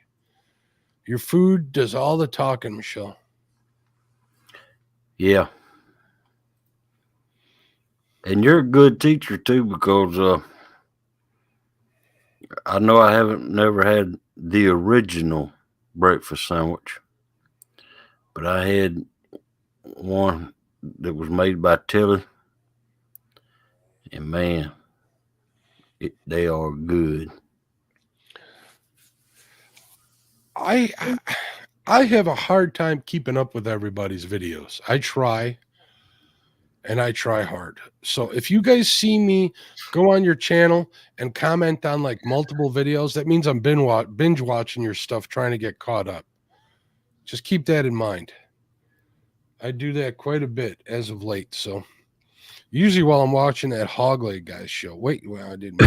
Your food does all the talking, Michelle. Yeah. And you're a good teacher too, because I know I never had the original breakfast sandwich, but I had one that was made by Tilly, and man, they are good. I have a hard time keeping up with everybody's videos. I try. And I try hard. So if you guys see me go on your channel and comment on like multiple videos, that means I'm binge watching your stuff, trying to get caught up. Just keep that in mind. I do that quite a bit as of late. So usually while I'm watching that Hogleg guy's show. Wait, well, I didn't.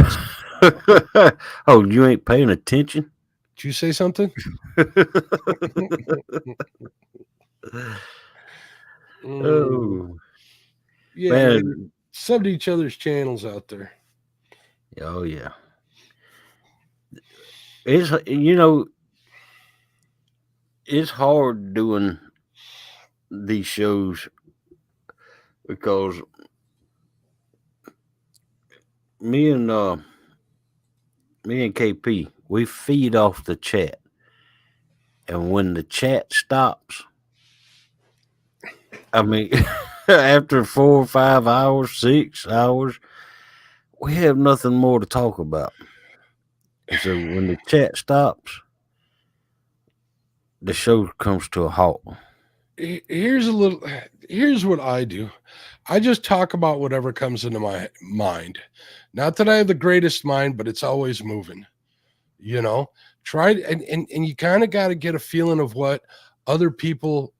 Oh, you ain't paying attention? Did you say something? Oh. Yeah, Man, Sub to each other's channels out there. Oh yeah. It's you know it's hard doing these shows because me and KP, we feed off the chat, and when the chat stops, I mean, after 4 or 5 hours, 6 hours, we have nothing more to talk about. And so when the chat stops, the show comes to a halt. Here's what I do. I just talk about whatever comes into my mind. Not that I have the greatest mind, but it's always moving. You know, try and you kind of got to get a feeling of what other people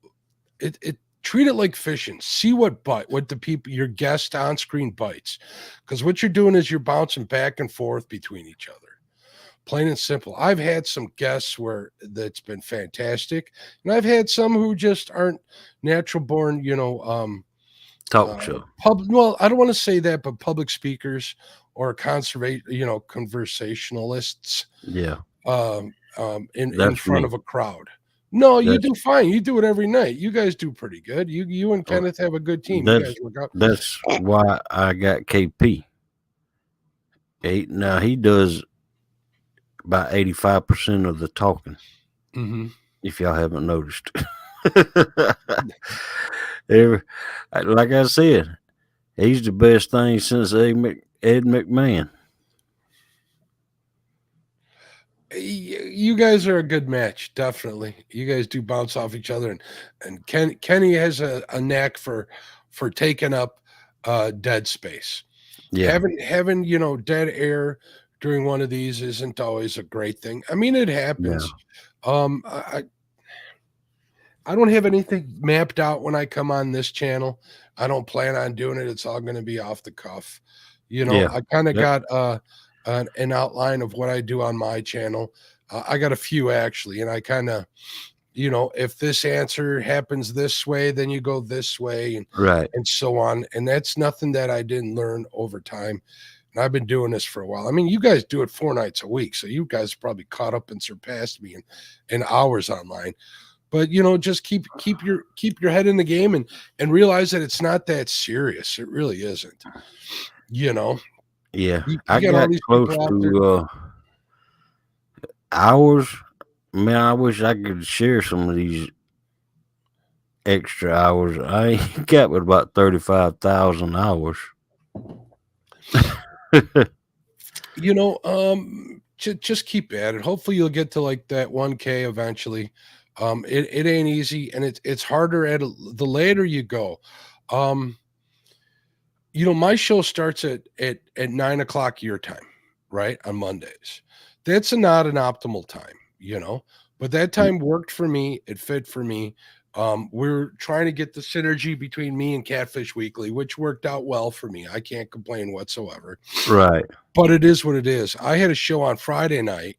treat it like fishing. See what the people, your guest on screen bites. Because what you're doing is you're bouncing back and forth between each other. Plain and simple. I've had some guests where that's been fantastic, and I've had some who just aren't natural born, Talk show. Well, I don't want to say that, but public speakers or conversationalists Yeah. in front of a crowd. No, you do fine. You do it every night. You guys do pretty good. You and Kenneth have a good team. You guys work out. That's why I got KP. Now he does about 85% of the talking. Mm-hmm. If y'all haven't noticed. Like I said, he's the best thing since Ed McMahon. You guys are a good match, definitely. You guys do bounce off each other, and Kenny has a knack for taking up dead space. Yeah, having dead air during one of these isn't always a great thing. I mean, it happens. Yeah. I don't have anything mapped out when I come on this channel. I don't plan on doing it. It's all going to be off the cuff. I kind of got an outline of what I do on my channel. I got a few actually, and I kind of, if this answer happens this way, then you go this way, and so on. And that's nothing that I didn't learn over time. And I've been doing this for a while. I mean, you guys do it 4 nights a week, so you guys probably caught up and surpassed me in hours online. But just keep your head in the game and realize that it's not that serious. It really isn't. Yeah, you I got close to hours. Man, I wish I could share some of these extra hours. I got with about 35,000 hours. Just keep at it. Hopefully you'll get to like that 1K eventually. It ain't easy, and it's harder the later you go. My show starts at 9:00 your time, right, on Mondays. That's not an optimal time, but that time worked for me. It fit for me. We're trying to get the synergy between me and Catfish Weekly, which worked out well for me. I can't complain whatsoever. Right. But it is what it is. I had a show on Friday night,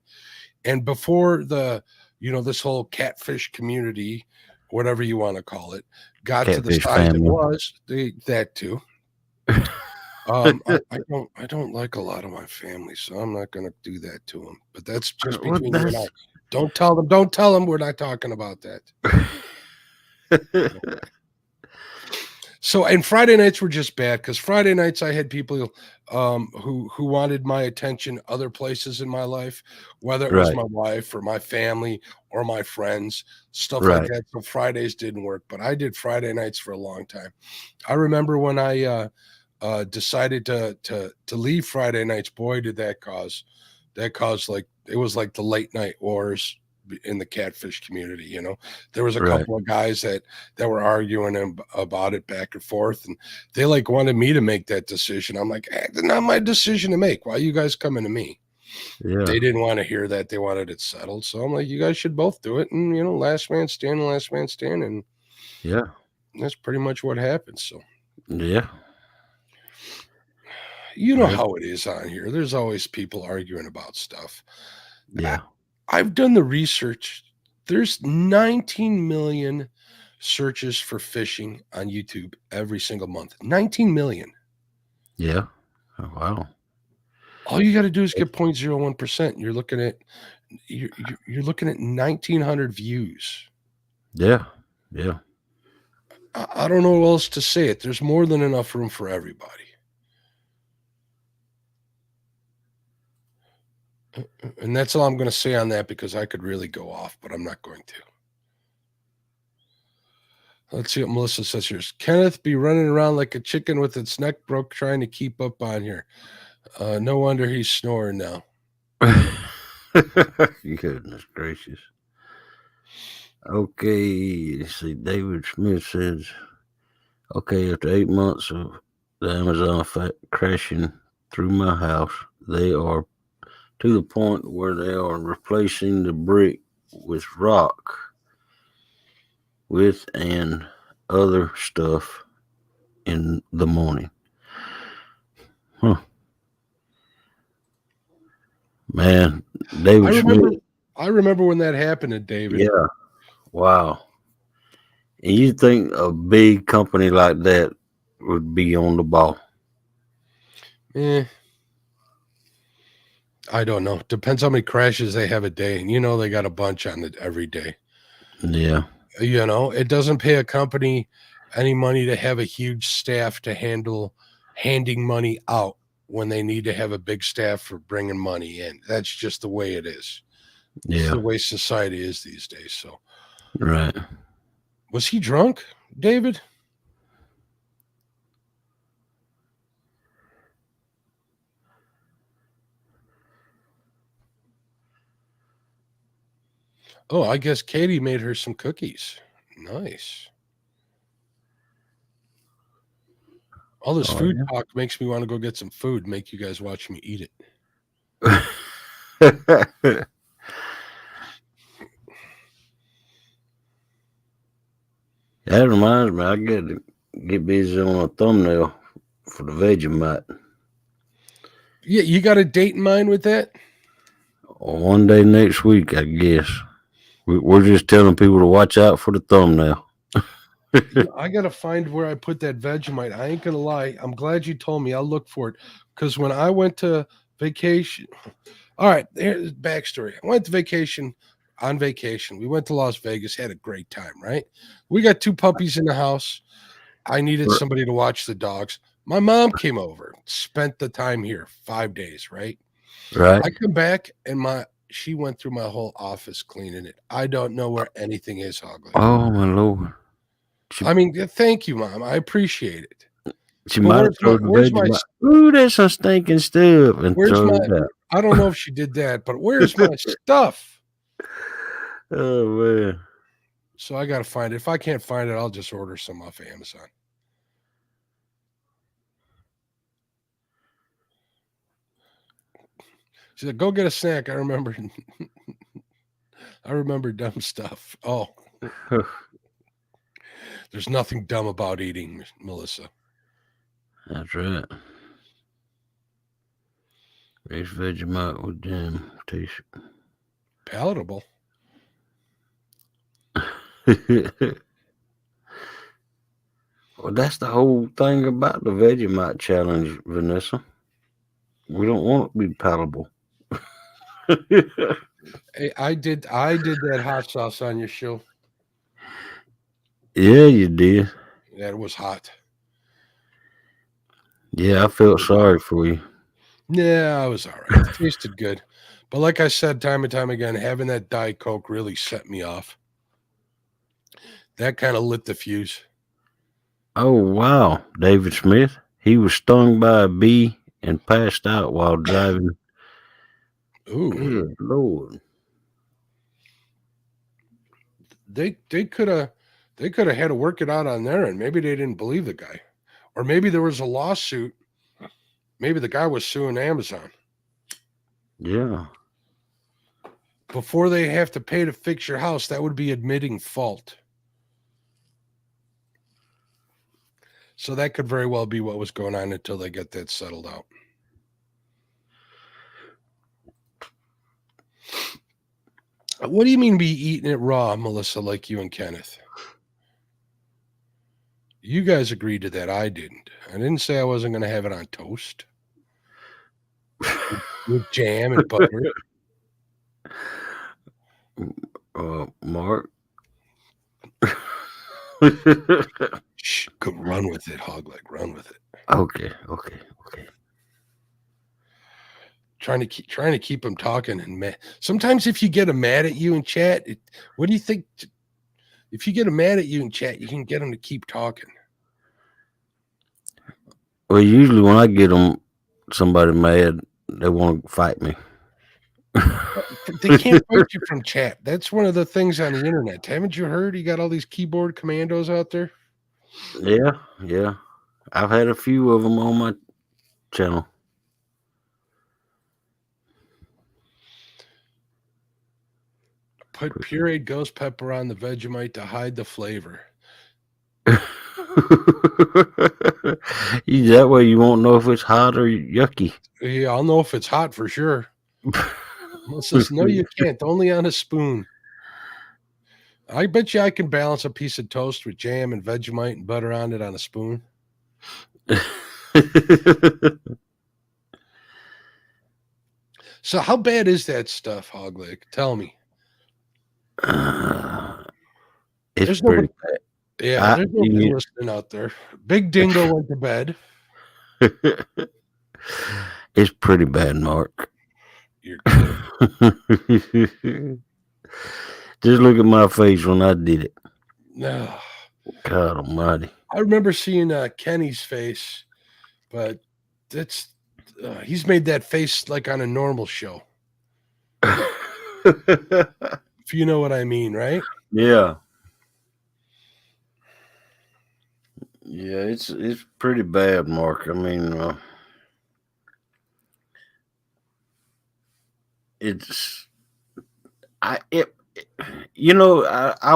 and before this whole catfish community, whatever you want to call it, got catfish to the size family. It was that too. I don't like a lot of my family, so I'm not going to do that to them. But that's just between you and I. Don't tell them we're not talking about that. So, and Friday nights were just bad because Friday nights I had people who wanted my attention other places in my life, whether it was my wife or my family or my friends, stuff like that. So Fridays didn't work, but I did Friday nights for a long time. I remember when I decided to leave Friday nights. Boy, did that cause like it was like the late night wars in the catfish community. There was a couple of guys that were arguing about it back and forth, and they like wanted me to make that decision. I'm like, it's not my decision to make. Why are you guys coming to me? They didn't want to hear that. They wanted it settled. So I'm like, you guys should both do it. And last man standing. And that's pretty much what happened. So how it is on here. There's always people arguing about stuff. I've done the research. There's 19 million searches for fishing on YouTube every single month. 19 million. Yeah. Oh, wow. All you got to do is get 0.01%. You're looking at 1,900 views. Yeah. Yeah. I don't know what else to say. It. There's more than enough room for everybody. And that's all I'm going to say on that because I could really go off, but I'm not going to. Let's see what Melissa says here. Kenneth be running around like a chicken with its neck broke trying to keep up on here. No wonder he's snoring now. Goodness gracious. Okay, let's see. David Smith says, okay, after 8 months of the Amazon crashing through my house, they are to the point where they are replacing the brick with rock with and other stuff in the morning. Huh. Man, David Smith. I remember when that happened to David. Yeah. Wow. And you think a big company like that would be on the ball? I don't know. Depends how many crashes they have a day. And they got a bunch on it every day. Yeah. It doesn't pay a company any money to have a huge staff to handle handing money out when they need to have a big staff for bringing money in. That's just the way it is. Yeah. It's the way society is these days. So, right. Was he drunk, David? Oh, I guess Katie made her some cookies. Nice. All this food talk makes me want to go get some food, make you guys watch me eat it. That reminds me, I got to get busy on a thumbnail for the Vegemite. Yeah, you got a date in mind with that? One day next week, I guess. We're just telling people to watch out for the thumbnail. I got to find where I put that Vegemite. I ain't going to lie. I'm glad you told me. I'll look for it. Because when I went to vacation, all right, here's the backstory. I went on vacation. We went to Las Vegas, had a great time, right? We got 2 puppies in the house. I needed somebody to watch the dogs. My mom came over, spent the time here, 5 days, right? Right. I come back and she went through my whole office cleaning it. I don't know where anything is, Ugly. Oh my Lord. I mean, thank you, Mom. I appreciate it. She might have thrown the Vegemite. Ooh, that's some stinking stuff. And I don't know if she did that, but where's my stuff? Oh man. So I got to find it. If I can't find it, I'll just order some off Amazon. She said, go get a snack. I remember dumb stuff. Oh. There's nothing dumb about eating, Melissa. That's right. Raised Vegemite with jam. Tastes palatable. Well, that's the whole thing about the Vegemite challenge, Vanessa. We don't want it to be palatable. Hey, I did that hot sauce on your show. Yeah, you did. Yeah, it was hot. Yeah, I felt sorry for you. Yeah, I was all right. It tasted good. But like I said time and time again, having that Diet Coke really set me off. That kind of lit the fuse. Oh, wow. David Smith. He was stung by a bee and passed out while driving. Ooh. Good Lord. They could have had to work it out on there, and maybe they didn't believe the guy. Or maybe there was a lawsuit. Maybe the guy was suing Amazon. Yeah. Before they have to pay to fix your house, that would be admitting fault. So that could very well be what was going on until they get that settled out. What do you mean be eating it raw, Melissa, like you and Kenneth? You guys agreed to that. I didn't. I didn't say I wasn't going to have it on toast with jam and butter. Mark. Shh, go run with it, Hog Leg. Run with it. Okay. Trying to keep them talking and sometimes if you get them mad at you in chat, what do you think? If you get them mad at you in chat, you can get them to keep talking. Well, usually when I get somebody mad, they want to fight me. They can't fight you from chat. That's one of the things on the internet. Haven't you heard? You got all these keyboard commandos out there. Yeah. I've had a few of them on my channel. Put pureed ghost pepper on the Vegemite to hide the flavor. That way you won't know if it's hot or yucky. Yeah, I'll know if it's hot for sure. Says, no, you can't. Only on a spoon. I bet you I can balance a piece of toast with jam and Vegemite and butter on it on a spoon. So how bad is that stuff, Hog Leg? Tell me. It's pretty bad. Yeah, there's nobody listening out there. Big Dingo went to bed. It's pretty bad, Mark. You're kidding. Just look at my face when I did it. No. God almighty. I remember seeing Kenny's face, but he's made that face like on a normal show. If you know what I mean, right? Yeah. Yeah, it's pretty bad, Mark. I mean, I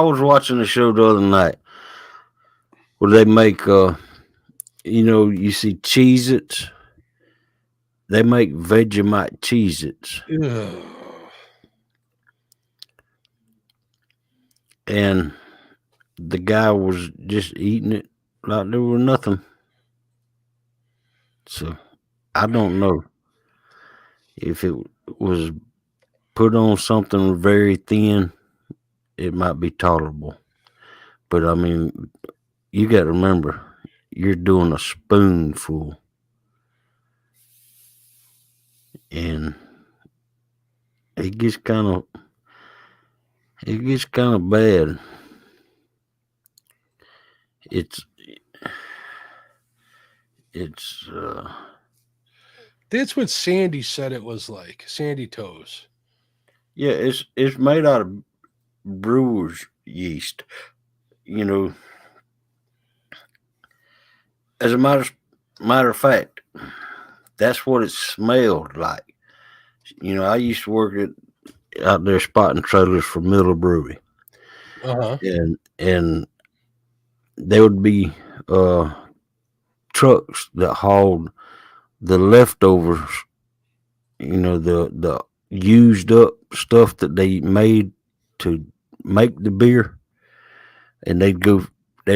was watching a show the other night where they make you see Cheez-Its. They make Vegemite Cheez-Its. Ugh. And the guy was just eating it like there was nothing. So I don't know if it was put on something very thin, it might be tolerable. But I mean, you got to remember, you're doing a spoonful. And it gets kind of bad. That's what Sandy said it was like. Sandy Toes. Yeah, it's made out of brewer's yeast. As a matter of fact, that's what it smelled like. I used to work out there spotting trailers for Miller Brewery. Uh-huh. And there would be trucks that hauled the leftovers, the used up stuff that they made to make the beer, and they'd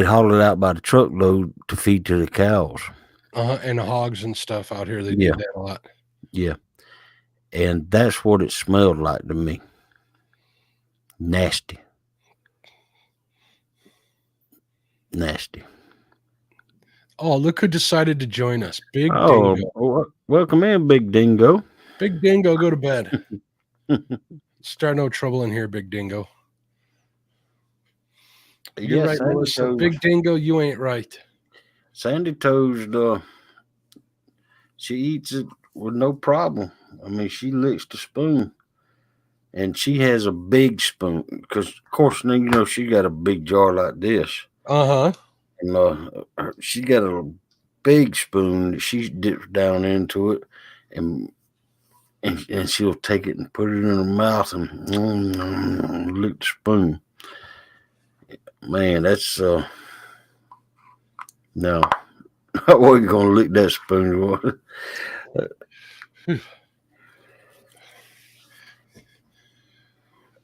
haul it out by the truckload to feed to the cows. And hogs and stuff out here. They do that a lot. Yeah. And that's what it smelled like to me. Nasty. Oh, look who decided to join us. Big Dingo. Welcome in, Big Dingo. Big Dingo, go to bed. Start no trouble in here, Big Dingo. You're right, Melissa. Big Dingo, you ain't right. Sandy Toes, she eats it with no problem. I mean, she licks the spoon. And she has a big spoon because, of course, she got a big jar like this. Uh-huh. And she got a big spoon that she dips down into it, and she'll take it and put it in her mouth and lick the spoon. Man, that's no. I wasn't gonna lick that spoon.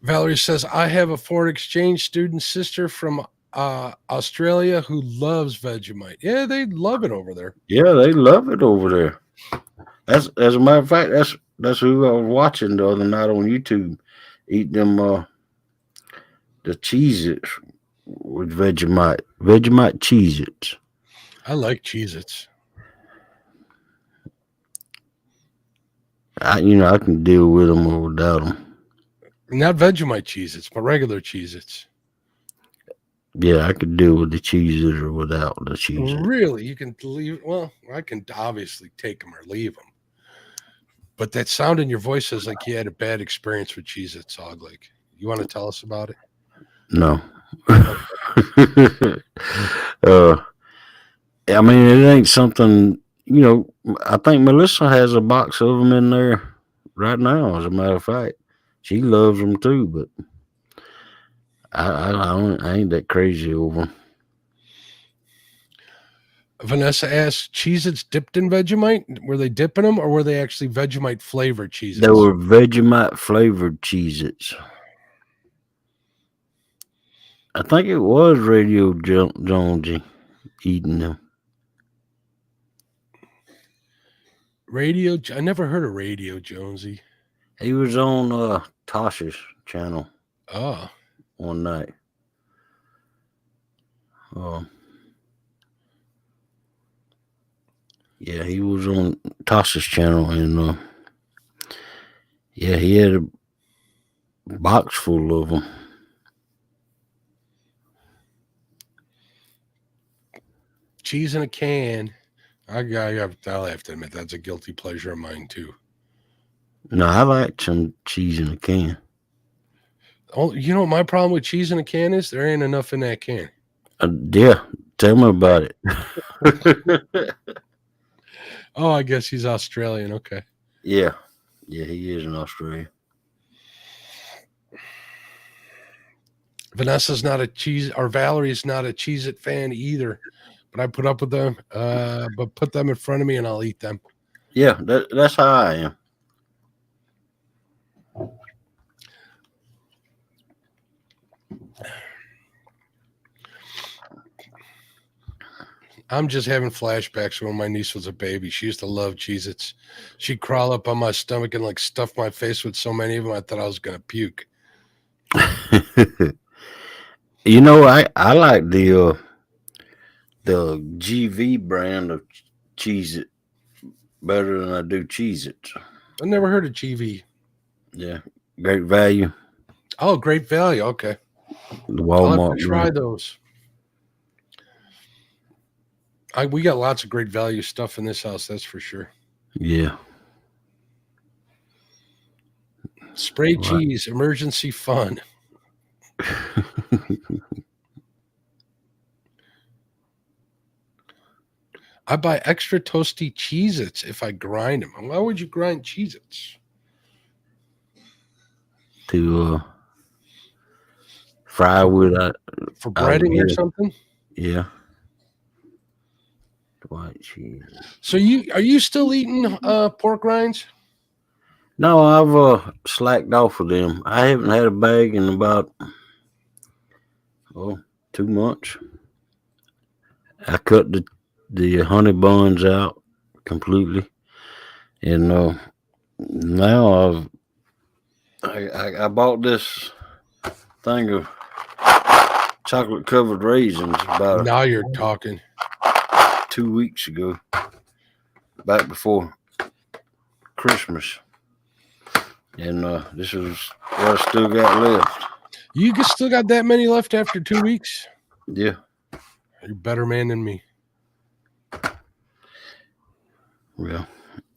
Valerie says, I have a foreign exchange student sister from Australia who loves Vegemite. Yeah, they love it over there. Yeah, they love it over there. That's as a matter of fact, that's who I was watching the other night on YouTube, eat them the Cheez-Its with Vegemite Cheez-Its. I like Cheez-Its. I can deal with them or without them. Not Vegemite Cheez-Its, but regular Cheez-Its. Yeah, I could deal with the Cheez-Its or without the Cheez-Its. Really? You can leave? Well, I can obviously take them or leave them. But that sound in your voice is like you had a bad experience with Cheez-Its, Hog Lake. You want to tell us about it? No. I mean, it ain't something, I think Melissa has a box of them in there right now, as a matter of fact. She loves them too, but I ain't that crazy over them. Vanessa asked, Cheez-Its dipped in Vegemite? Were they dipping them or were they actually Vegemite flavored Cheez-Its? They were Vegemite flavored Cheez-Its. I think it was Radio Jonesy eating them. I never heard of Radio Jonesy. He was on Tasha's channel Oh. one night. Yeah, he was on Tasha's channel, and yeah, he had a box full of them. Cheese in a can. I'll have to admit that's a guilty pleasure of mine too. No, I like some cheese in a can. Oh, you know what my problem with cheese in a can is? There ain't enough in that can. Yeah, tell me about it. Oh, I guess he's Australian. Okay. Yeah, he is in Australia. Vanessa's not a cheese, or Valerie's not a Cheez-It fan either. But I put up with them. But put them in front of me and I'll eat them. Yeah, that's how I am. I'm just having flashbacks when my niece was a baby. She used to love Cheez-Its. She'd crawl up on my stomach and like stuff my face with so many of them I thought I was gonna puke. I like the GV brand of Cheez-It better than I do Cheez-Its. I never heard of GV. Yeah, Great Value. Oh, Great Value. Okay. The I'll have Walmart to try brand. those. We got lots of Great Value stuff in this house, that's for sure. Yeah. Spray Right. cheese, emergency fun. I buy extra toasty Cheez-Its if I grind them. Why would you grind Cheez-Its? To fry with For breading or something? Yeah. White cheese. So are you still eating pork rinds? No, I've slacked off of them. I haven't had a bag in about 2 months. I cut the honey buns out completely, and now I bought this thing of chocolate covered raisins about Now you're talking. 2 weeks ago, back before Christmas, and this is what I still got left. You still got that many left after 2 weeks? Yeah. You're a better man than me. Well,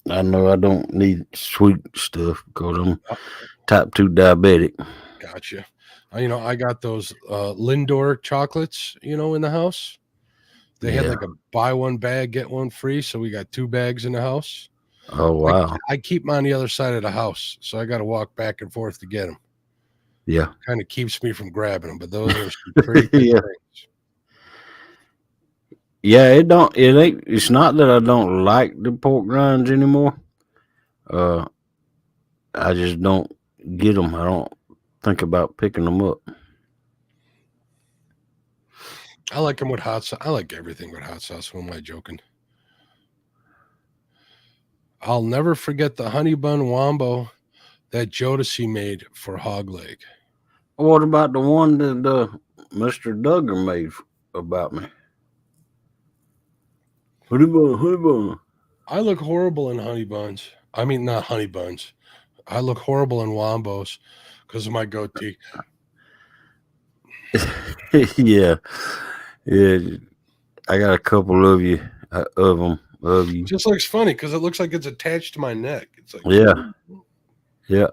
I know I don't need sweet stuff because I'm type 2 diabetic. Gotcha. I got those Lindor chocolates, in the house. They had like a buy one bag, get one free. So we got 2 bags in the house. Oh, wow. I keep them on the other side of the house. So I got to walk back and forth to get them. Yeah. Kind of keeps me from grabbing them, but those are some pretty good Yeah. things. Yeah, it's not that I don't like the pork rinds anymore. I just don't get them. I don't think about picking them up. I like them with hot sauce. I like everything with hot sauce. Who am I joking? I'll never forget the honey bun wombo that Jodeci made for hog leg. What about the one that Mr. Duggar made about me? Honey bun, honey bun. I look horrible in honey buns. I mean, not honey buns. I look horrible in wombos because of my goatee. Yeah. I got a couple of you of them. Of you. It just looks funny because it looks like it's attached to my neck. It's like Yeah.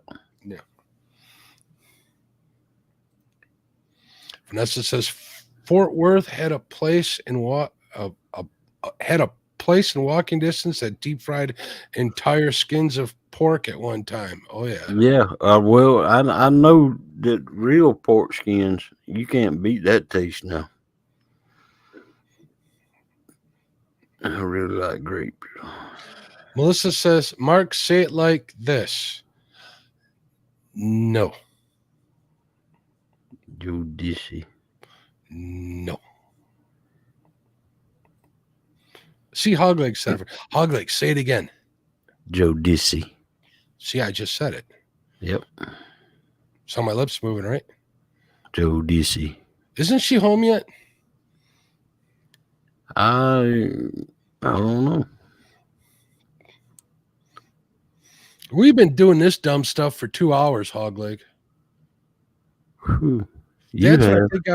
Vanessa says Fort Worth had a place in walking distance that deep fried entire skins of pork at one time. Oh yeah. Yeah. Well, I know that real pork skins, you can't beat that taste now. I really like grape. Melissa says, Mark, say it like this. No. Judici. No. See, Hogleg said it. Hogleg, say it again. Judici. See, I just said it. Yep. So my lips moving, right? Judici. Isn't she home yet? I don't know. We've been doing this dumb stuff for 2 hours, Hogleg. Whew. That's what I think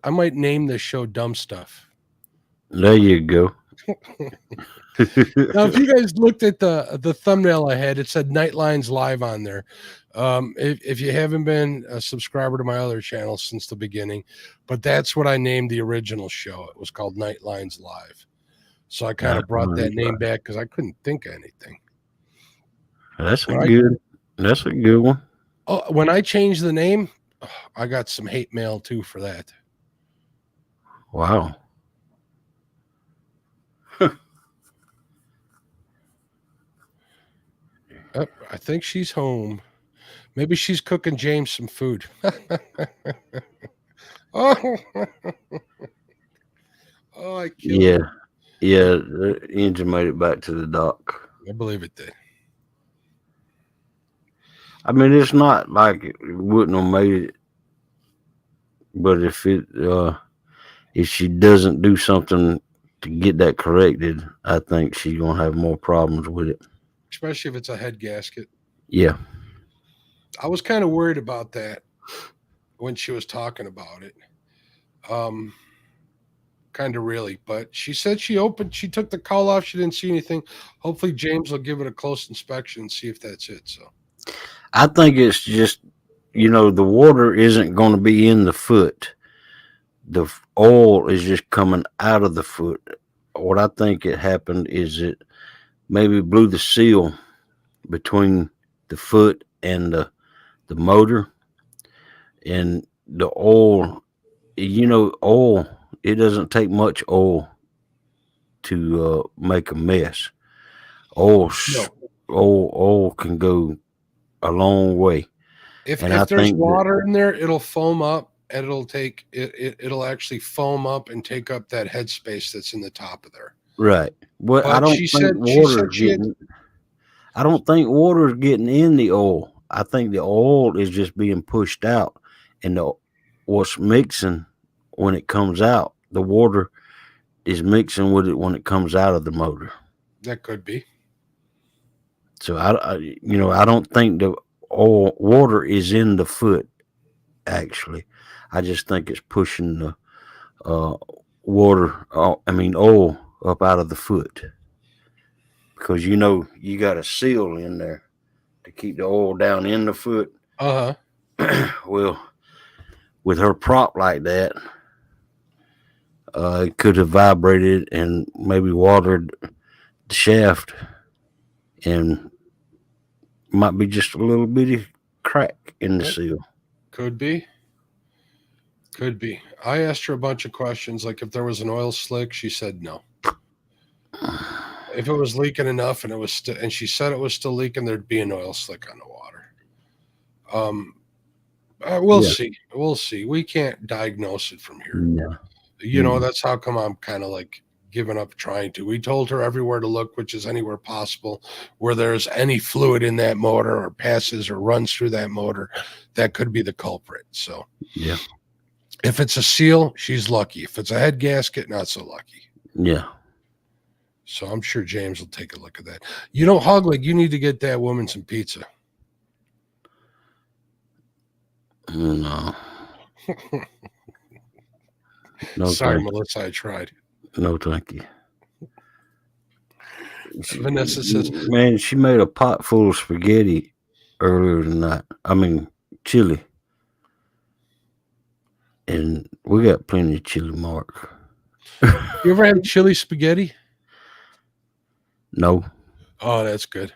I might name this show Dumb Stuff. There you go. Now, if you guys looked at the thumbnail I had, it said Nightlines Live on there. If you haven't been a subscriber to my other channel since the beginning, but that's what I named the original show. It was called Nightlines Live. So I kind of brought that name back because I couldn't think of anything. That's a good one. Oh, when I changed the name, I got some hate mail too for that. Wow. I think she's home. Maybe she's cooking James some food. Oh, I killed Yeah. him. Yeah, the engine made it back to the dock. I believe it did. I mean, it's not like it wouldn't have made it, but if she doesn't do something to get that corrected, I think she's gonna have more problems with it. Especially if it's a head gasket. Yeah. I was kind of worried about that when she was talking about it. Kind of really, but she said she took the call off. She didn't see anything. Hopefully James will give it a close inspection and see if that's it. So I think it's just, the water isn't going to be in the foot. The oil is just coming out of the foot. What I think it happened is it maybe blew the seal between the foot and the motor, and the oil, oil, it doesn't take much oil to make a mess. Oil can go a long way. If there's water in there, it'll foam up and it'll actually foam up and take up that headspace that's in the top of there. Right. Well, I don't think water's getting in the oil. I think the oil is just being pushed out, and what's mixing when it comes out, the water is mixing with it when it comes out of the motor. That could be. So I don't think the water is in the foot. Actually, I just think it's pushing the oil up out of the foot, because you got a seal in there to keep the oil down in the foot. Well, with her prop like that, it could have vibrated and maybe watered the shaft, and might be just a little bitty crack in the seal. Could be. I asked her a bunch of questions, like if there was an oil slick. She said no. If it was leaking enough and and she said it was still leaking, there'd be an oil slick on the water. We'll see. We can't diagnose it from here. No. You know, that's how come I'm kind of like giving up trying to. We told her everywhere to look, which is anywhere possible where there's any fluid in that motor or passes or runs through that motor. That could be the culprit. So Yeah. if it's a seal, she's lucky. If it's a head gasket, not so lucky. Yeah. So I'm sure James will take a look at that. You know, Hogleg, you need to get that woman some pizza. No. No, Sorry, thank Melissa, I tried. you. No, thank you. Vanessa says, man, she made a pot full of spaghetti earlier tonight. I mean, chili. And we got plenty of chili, Mark. you ever have chili spaghetti? No, Oh, that's good.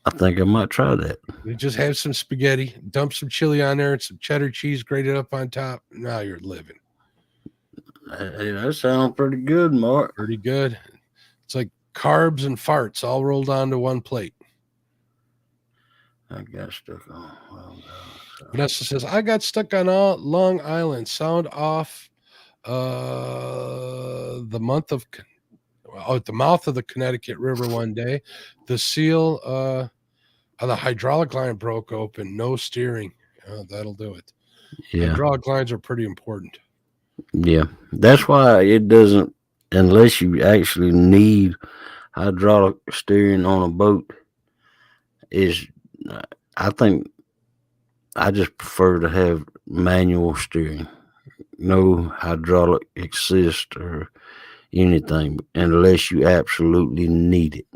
I think I might try that. You just have some spaghetti, dump some chili on there and some cheddar cheese grated up on top. Now you're living. Hey, that sounds pretty good, Mark. Pretty good. It's like carbs and farts all rolled onto one plate. I got stuck on. Oh, no. Vanessa says, I got stuck on Long Island. Sound off the month of at the mouth of the Connecticut River one day. The seal on the hydraulic line broke open. No steering. That'll do it. Yeah. Hydraulic lines are pretty important. Yeah. That's why it doesn't, unless you actually need hydraulic steering on a boat, is I think I just prefer to have manual steering, no hydraulic assist or anything, unless you absolutely need it.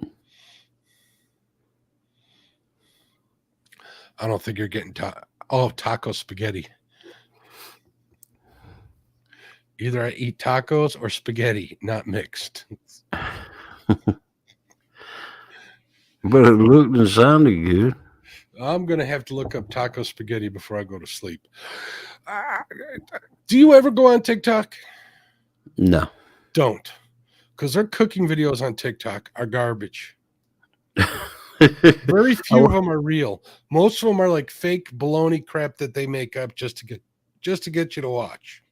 I don't think you're getting taco spaghetti. Either I eat tacos or spaghetti, not mixed. But it looked and sounded good. I'm going to have to look up taco spaghetti before I go to sleep. Do you ever go on TikTok? No. Don't. Because their cooking videos on TikTok are garbage. Very few of them are real. Most of them are like fake baloney crap that they make up just to get you to watch.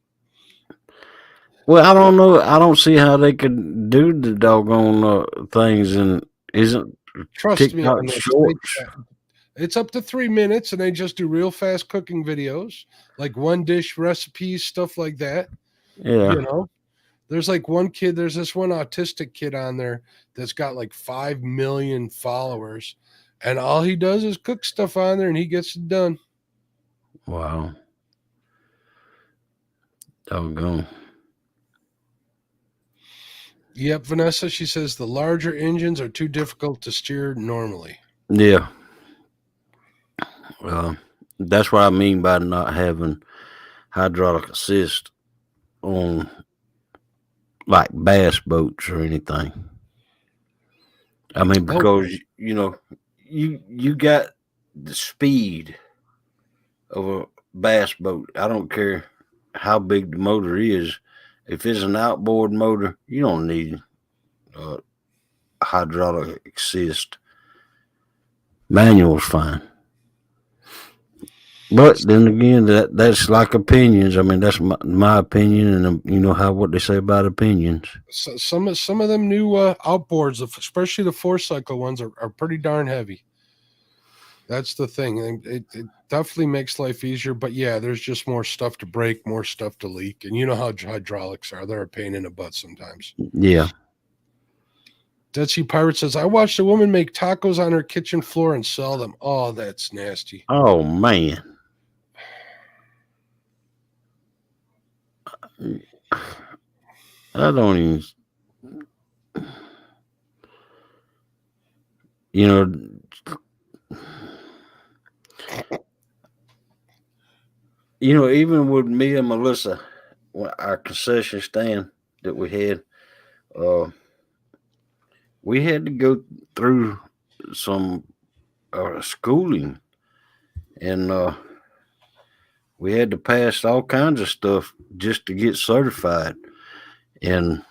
Well, I don't know. I don't see how they could do the doggone things, and isn't Trust me TikTok on this. shorts? It's up to 3 minutes, and they just do real fast cooking videos, like one dish recipes, stuff like that. Yeah. You know, there's like one kid. There's this one autistic kid on there that's got like 5 million followers, and all he does is cook stuff on there, and he gets it done. Wow. Doggone. Yep, Vanessa, she says the larger engines are too difficult to steer normally. Yeah. That's what I mean by not having hydraulic assist on like bass boats or anything. I mean, because you know, you got the speed of a bass boat. I don't care how big the motor is. If it's an outboard motor, you don't need hydraulic assist. Manual's fine. But then again, that's like opinions. I mean, that's my opinion, and you know what they say about opinions. So some of them new outboards, especially the 4-cycle ones, are pretty darn heavy. That's the thing. It definitely makes life easier. But yeah, there's just more stuff to break, more stuff to leak, and you know how hydraulics are. They're a pain in the butt sometimes. Yeah. Dead Sea Pirate says, I watched a woman make tacos on her kitchen floor and sell them. Oh, that's nasty. Oh man. I don't even, you know, even with me and Melissa, our concession stand that we had to go through some schooling, and we had to pass all kinds of stuff just to get certified. And,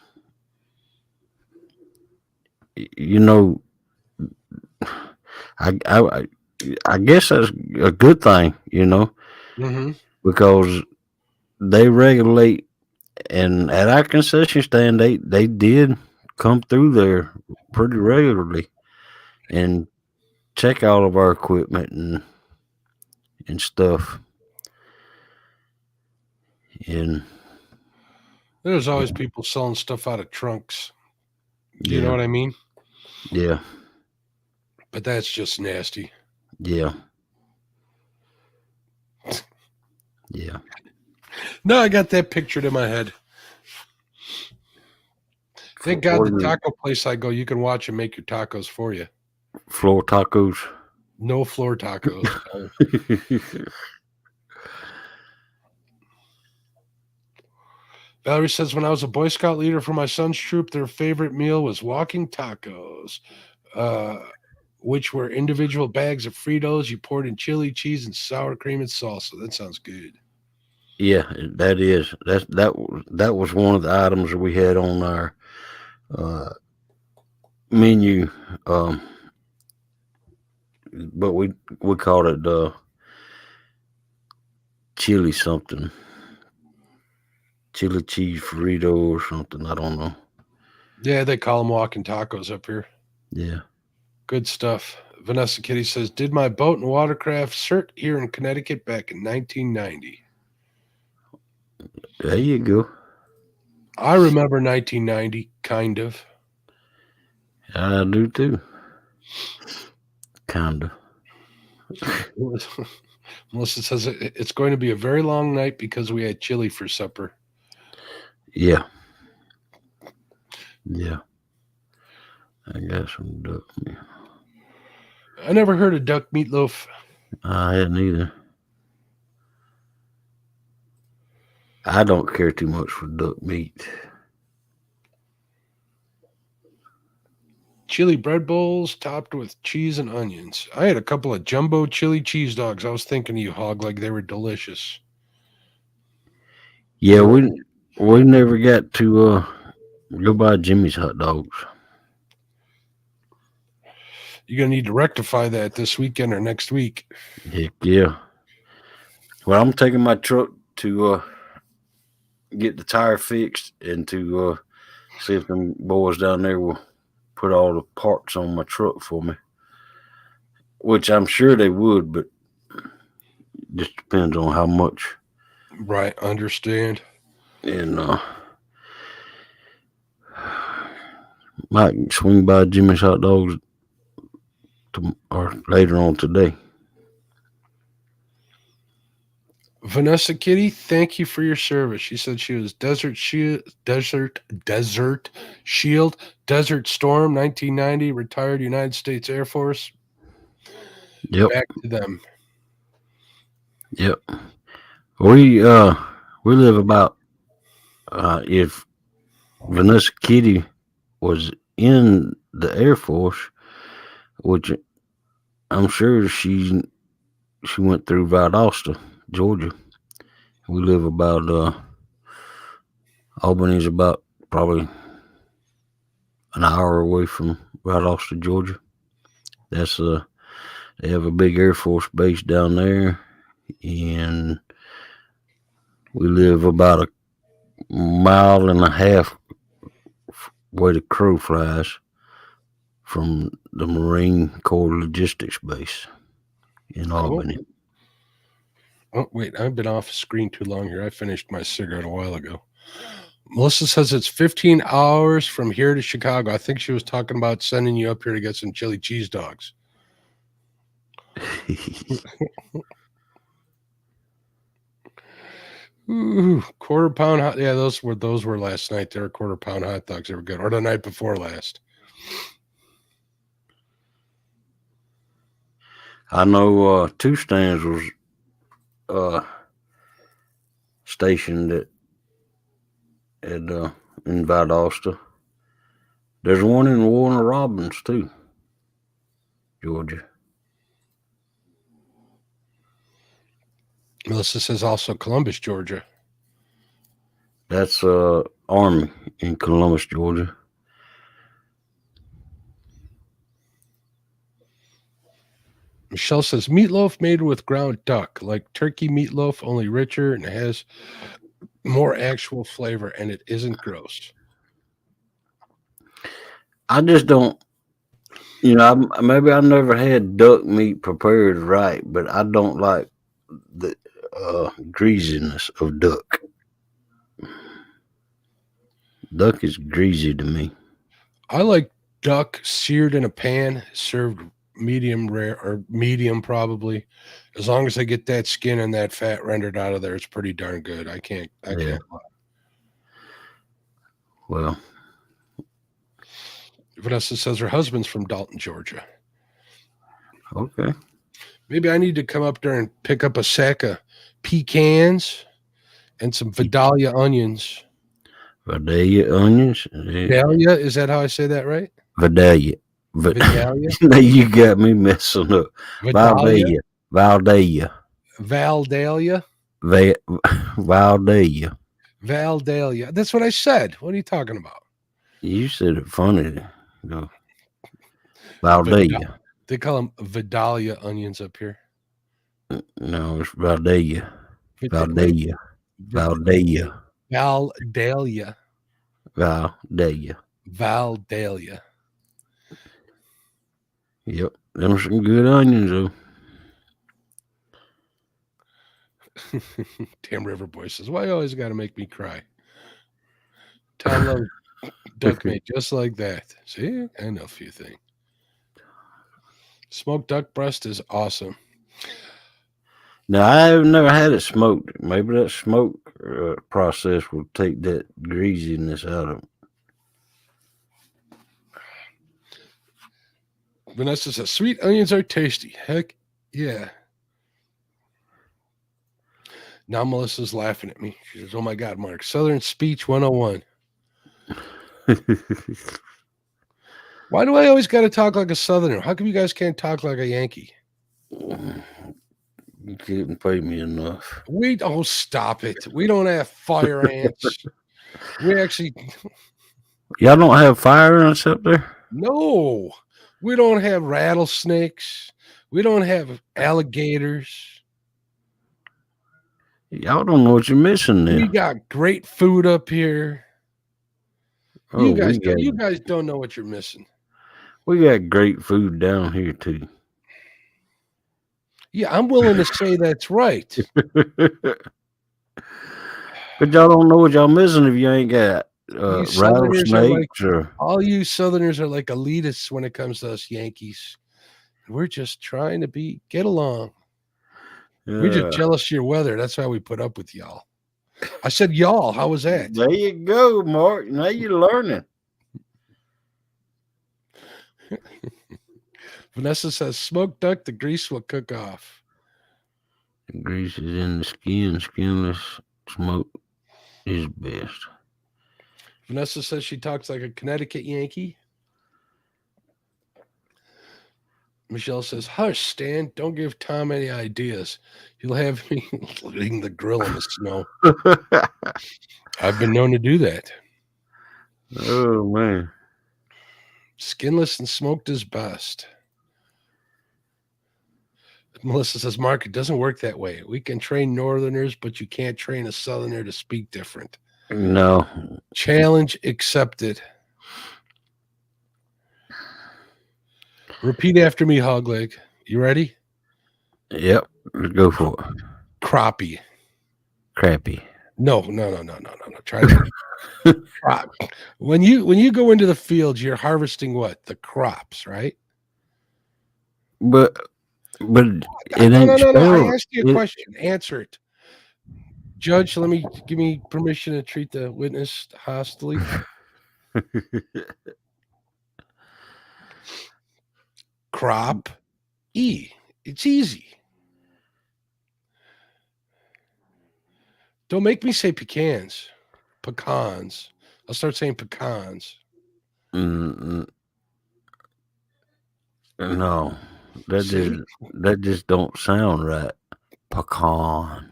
you know, I guess that's a good thing, you know, Mm-hmm. because they regulate, and at our concession stand, they did come through there pretty regularly and check all of our equipment and stuff. And There's always people selling stuff out of trunks. You yeah, know what I mean? yeah, But that's just nasty. yeah, yeah. No, I got that pictured in my head. Thank God the taco place I go, you can watch and make your tacos for you. Floor tacos. No floor tacos. Valerie says, when I was a Boy Scout leader for my son's troop, their favorite meal was walking tacos, which were individual bags of Fritos. You poured in chili, cheese, and sour cream and salsa. That sounds good. Yeah, that was one of the items that we had on our menu. But we called it chili something. Chili cheese Frito or something. I don't know. Yeah, they call them walking tacos up here. Yeah. Good stuff. Vanessa Kitty says, did my boat and watercraft cert here in Connecticut back in 1990. There you go. I remember 1990, kind of. I do too. Kinda. Melissa says it's going to be a very long night because we had chili for supper. Yeah. Yeah. I got some duck meat. I never heard of duck meatloaf. I hadn't either. I don't care too much for duck meat. Chili bread bowls topped with cheese and onions. I had a couple of jumbo chili cheese dogs. I was thinking of you, Hog, like they were delicious. Yeah, we never got to go buy Jimmy's hot dogs. You're going to need to rectify that this weekend or next week. Heck yeah. Well, I'm taking my truck to get the tire fixed and to see if them boys down there will put all the parts on my truck for me, which I'm sure they would, but just depends on how much. Right, understand. And might swing by Jimmy's hot dogs or later on today. Vanessa Kitty, thank you for your service. She said she was Desert Shield, Desert Storm, 1990, retired United States Air Force. Yep. Back to them. Yep. We live about if Vanessa Kitty was in the Air Force, which I'm sure she went through Valdosta, Georgia. We live about Albany's about probably an hour away from Valdosta, Georgia. That's they have a big Air Force base down there, and we live about a mile and a half where the crow flies from the Marine Corps Logistics Base in Albany. Oh, wait, I've been off screen too long here. I finished my cigarette a while ago. Melissa says it's 15 hours from here to Chicago. I think she was talking about sending you up here to get some chili cheese dogs. Ooh, quarter pound hot. Yeah, those were last night. They were quarter pound hot dogs. They were good. Or the night before last. I know Two Stands was stationed at in Valdosta. There's one in Warner Robins too, Georgia. Melissa says also Columbus, Georgia. That's Army in Columbus, Georgia. Michelle says meatloaf made with ground duck, like turkey meatloaf, only richer and has more actual flavor, and it isn't gross. I just don't. Maybe I never had duck meat prepared right, but I don't like the greasiness of duck. Duck is greasy to me. I like duck seared in a pan, served medium rare or medium probably. As long as I get that skin and that fat rendered out of there, it's pretty darn good. I can't lie. Well, Vanessa says her husband's from Dalton, Georgia. okay. Maybe I need to come up there and pick up a sack of pecans and some Vidalia onions. Vidalia onions. Vidalia, is that how I say that right? Vidalia. Vidalia? Now you got me messing up. Vidalia? Valdalia. Valdalia? Valdalia. Valdalia. That's what I said. What are you talking about? You said it funny. No. Valdalia. They call them Vidalia onions up here. No, it's Valdalia. Valdalia. Valdalia. Valdalia. Valdalia. Valdalia. Yep. Them some good onions, though. Damn River Boy says, why you always got to make me cry? Tom loves duck meat just like that. See, I know a few things. Smoked duck breast is awesome. Now, I've never had it smoked. Maybe that smoke process will take that greasiness out of it. Vanessa says, sweet onions are tasty. Heck yeah. Now Melissa's laughing at me. She says, oh my God, Mark, Southern Speech 101. Why do I always got to talk like a Southerner? How come you guys can't talk like a Yankee? You couldn't pay me enough. Stop it. We don't have fire ants. We actually, Y'all don't have fire ants up there? no, we don't have rattlesnakes. We don't have alligators. Y'all don't know what you're missing We there. got great food up here. Oh, You guys don't know what you're missing. we got great food down here too. Yeah, I'm willing to say that's right. But y'all don't know what y'all missing if you ain't got You Southerners are rattlesnakes or All you Southerners are like elitists when it comes to us Yankees. We're just trying to get along. We're just jealous of your weather. That's why we put up with y'all. I said y'all. How was that? There you go, Mark. Now you're learning. Vanessa says, smoked duck, the grease will cook off. The grease is in the skin. Skinless smoke is best. Vanessa says she talks like a Connecticut Yankee. Michelle says, hush, Stan. Don't give Tom any ideas. He'll have me letting the grill in the snow. I've been known to do that. Oh, man. Skinless and smoked is best. Melissa says, Mark, it doesn't work that way. We can train Northerners, but you can't train a Southerner to speak different. No. Challenge accepted. Repeat after me, Hogleg. You ready? Yep. Let's go for it. Crappie. Crappy. No. Try that. Crop. When you go into the field, you're harvesting what? The crops, right? But it ain't No. I spelled. asked you a question. Answer it. Judge, give me permission to treat the witness hostilely. Crop E. It's easy. Don't make me say pecans. Pecans. I'll start saying pecans. No. That See? just don't sound right. Pecan.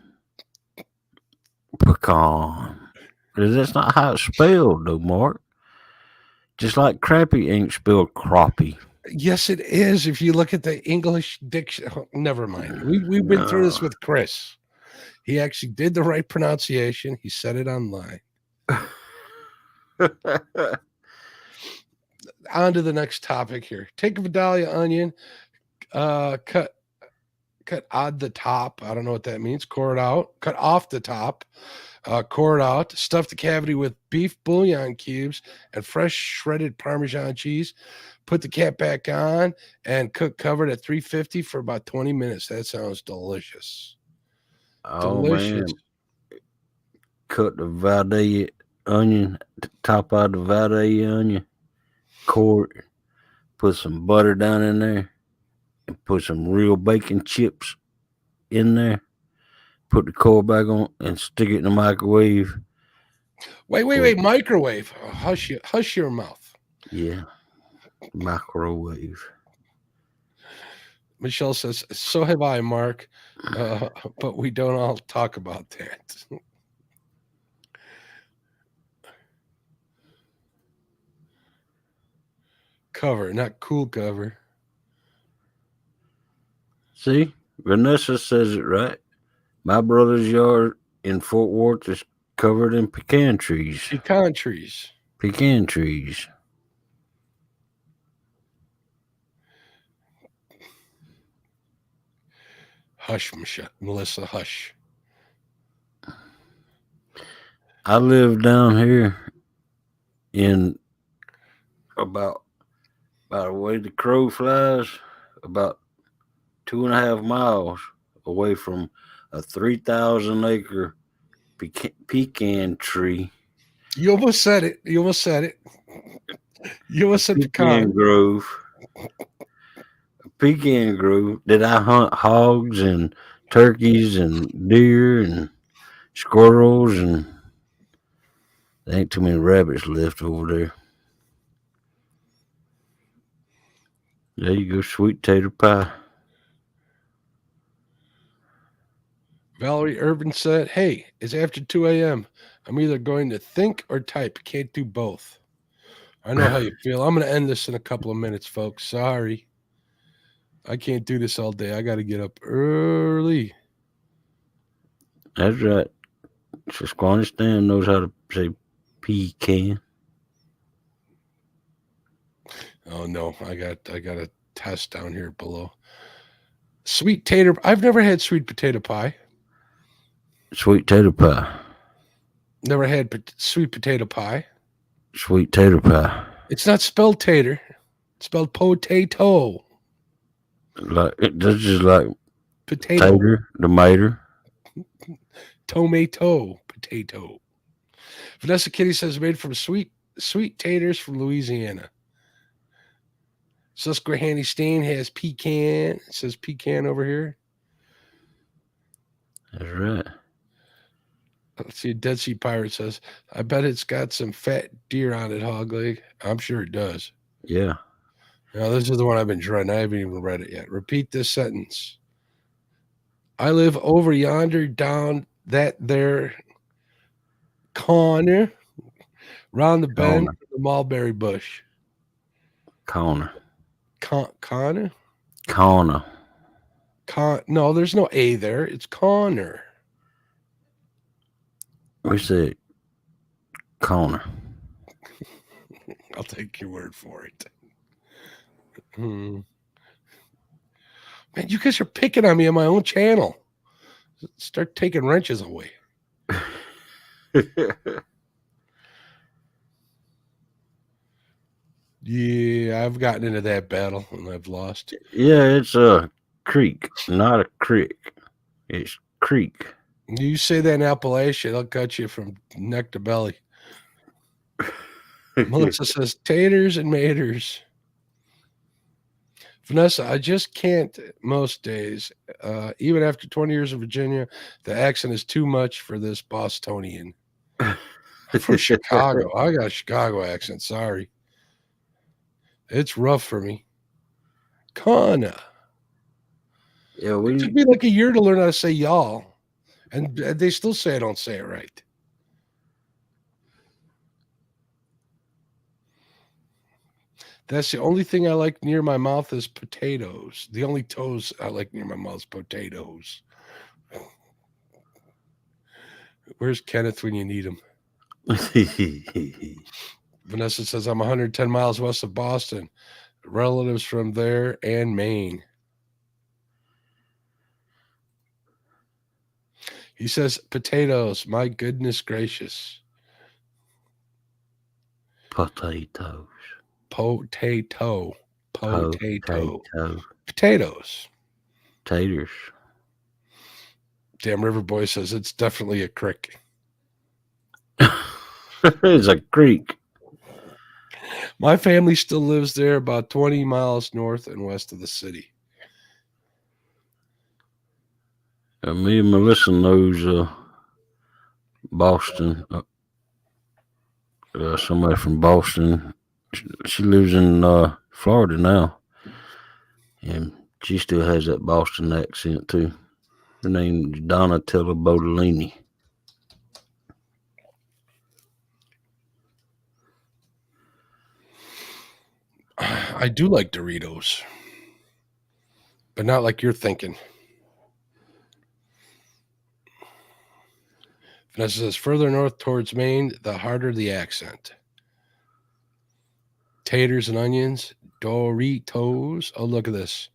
That's not how it's spelled, though, Mark. Just like crappy ain't spelled crappie. Yes, it is. If you look at the English dictionary, never mind. We've been through this with Chris. He actually did the right pronunciation. He said it online. On to the next topic here. Take a Vidalia onion, cut on the top. I don't know what that means. Core it out. Cut off the top. Core it out. Stuff the cavity with beef bouillon cubes and fresh shredded Parmesan cheese. Put the cap back on and cook covered at 350 for about 20 minutes. That sounds delicious. Oh Delicious. man, cut the Vidalia onion, top out the Vidalia onion, core it, put some butter down in there, and put some real bacon chips in there. Put the core back on and stick it in the microwave. Wait. Microwave. Oh, hush your mouth. Yeah, microwave. Michelle says, so have I, Mark. But we don't all talk about that. Cover, not cool cover. See, Vanessa says it right. My brother's yard in Fort Worth is covered in pecan trees. Pecan trees. Pecan trees. Hush, Melissa, hush. I live down here in about the way the crow flies, about 2.5 miles away from a 3,000 acre pecan tree. You almost said it. You almost said pecan. Grove. A pecan grove that I hunt hogs and turkeys and deer and squirrels, and there ain't too many rabbits left over there. There you go, sweet tater pie. Valerie Urban said, hey, it's after 2 a.m. I'm either going to think or type. Can't do both. I know how you feel. I'm going to end this in a couple of minutes, folks. Sorry. I can't do this all day. I got to get up early. That's right. Squanistan knows how to say pecan. Oh no, I got a test down here below. Sweet tater. I've never had sweet potato pie. Sweet tater pie. Never had sweet potato pie. Sweet tater pie. It's not spelled tater. It's spelled potato. Like this is like Potato. tater, the mater. Tomato. Potato. Vanessa Kitty says made from sweet taters from Louisiana. Susquehanna Stain has pecan. It says pecan over here. That's right. Let's see. Dead Sea Pirate says, I bet it's got some fat deer on it, Hog Leg. I'm sure it does. Yeah. Now, this is the one I've been dreading. I haven't even read it yet. Repeat this sentence. I live over yonder down that there corner, round the bend of the mulberry bush. Corner. Connor? Corner. No, there's no A there. It's Connor. We said corner. I'll take your word for it. Man, you guys are picking on me on my own channel. Start taking wrenches away. Yeah, I've gotten into that battle and I've lost. Yeah, it's a creek, not a creek. It's creek. You say that in Appalachia, they'll cut you from neck to belly. Melissa says taters and maters. Vanessa, I just can't most days. Even after 20 years in Virginia, the accent is too much for this Bostonian. I'm from Chicago. I got a Chicago accent. Sorry. It's rough for me. Kinda. Yeah, It took me like a year to learn how to say y'all. And they still say I don't say it right. That's the only thing I like near my mouth is potatoes. The only toes I like near my mouth is potatoes. Where's Kenneth when you need him? Vanessa says, I'm 110 miles west of Boston. Relatives from there and Maine. He says, potatoes. My goodness gracious. Potatoes. Potato. Potato. Potatoes. Taters. Damn River Boy says it's definitely a crick. It's a creek. My family still lives there about 20 miles north and west of the city. Me and Melissa knows Boston. Somebody from Boston. She lives in Florida now. And she still has that Boston accent too. Her name is Donatella Bodolini. I do like Doritos, but not like you're thinking. Vanessa says, further north towards Maine, the harder the accent. Taters and onions, Doritos. Oh, look at this.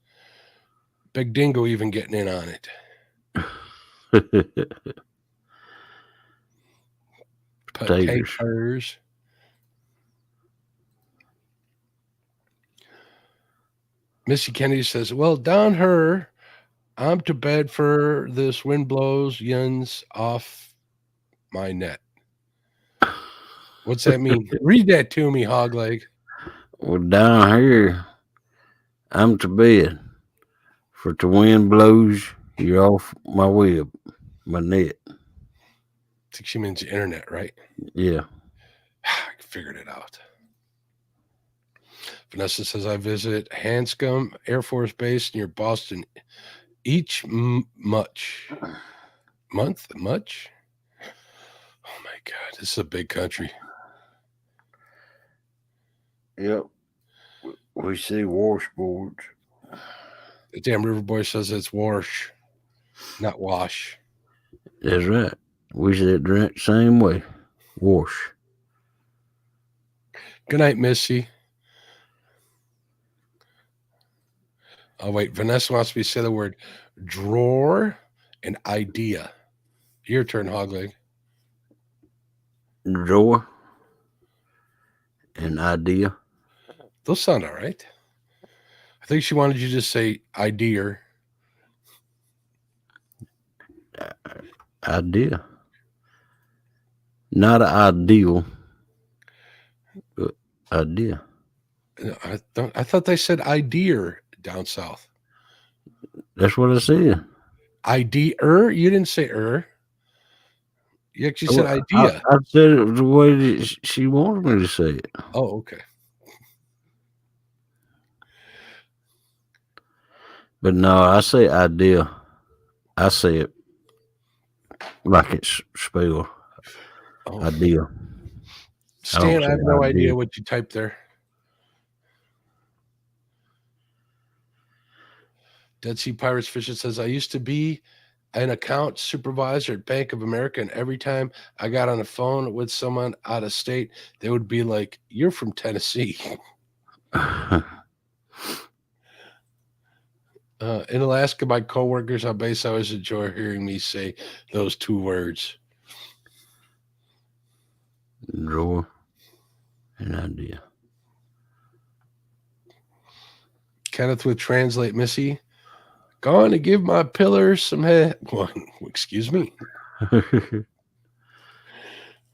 Big Dingo even getting in on it. Potatoes. Potatoes. Missy Kennedy says, well, down her, I'm to bed for this wind blows yuns off my net. What's that mean? Read that to me, Hogleg. Well, down here, I'm to bed. For the wind blows, you're off my web, my net. I think she means the internet, right? Yeah. I figured it out. Vanessa says, I visit Hanscom Air Force Base near Boston each month? Much? Oh, my God. This is a big country. Yep. We see washboards. The damn River Boy says it's wash, not wash. That's right. We see it drink same way. Wash. Good night, Missy. Oh, wait. Vanessa wants me to say the word drawer and idea. Your turn, Hogleg. Drawer. An idea. Those sound all right. I think she wanted you to just say idea. Idea. Not an ideal, but idea. I thought they said idea down south. That's what I said. Idea? You didn't say You actually said idea. I said it the way that she wanted me to say it. Oh, okay. But no, I say idea. I say it like it's spelled. Oh. Idea. Stan, I have no idea. idea what you typed there. Dead Sea Pirates Fishing says, I used to be an account supervisor at Bank of America, and every time I got on the phone with someone out of state, they would be like, you're from Tennessee. In Alaska, my coworkers on base always enjoy hearing me say those two words. Drawer. An idea. Kenneth would translate, Missy. Going to give my pillars some head. Well, excuse me.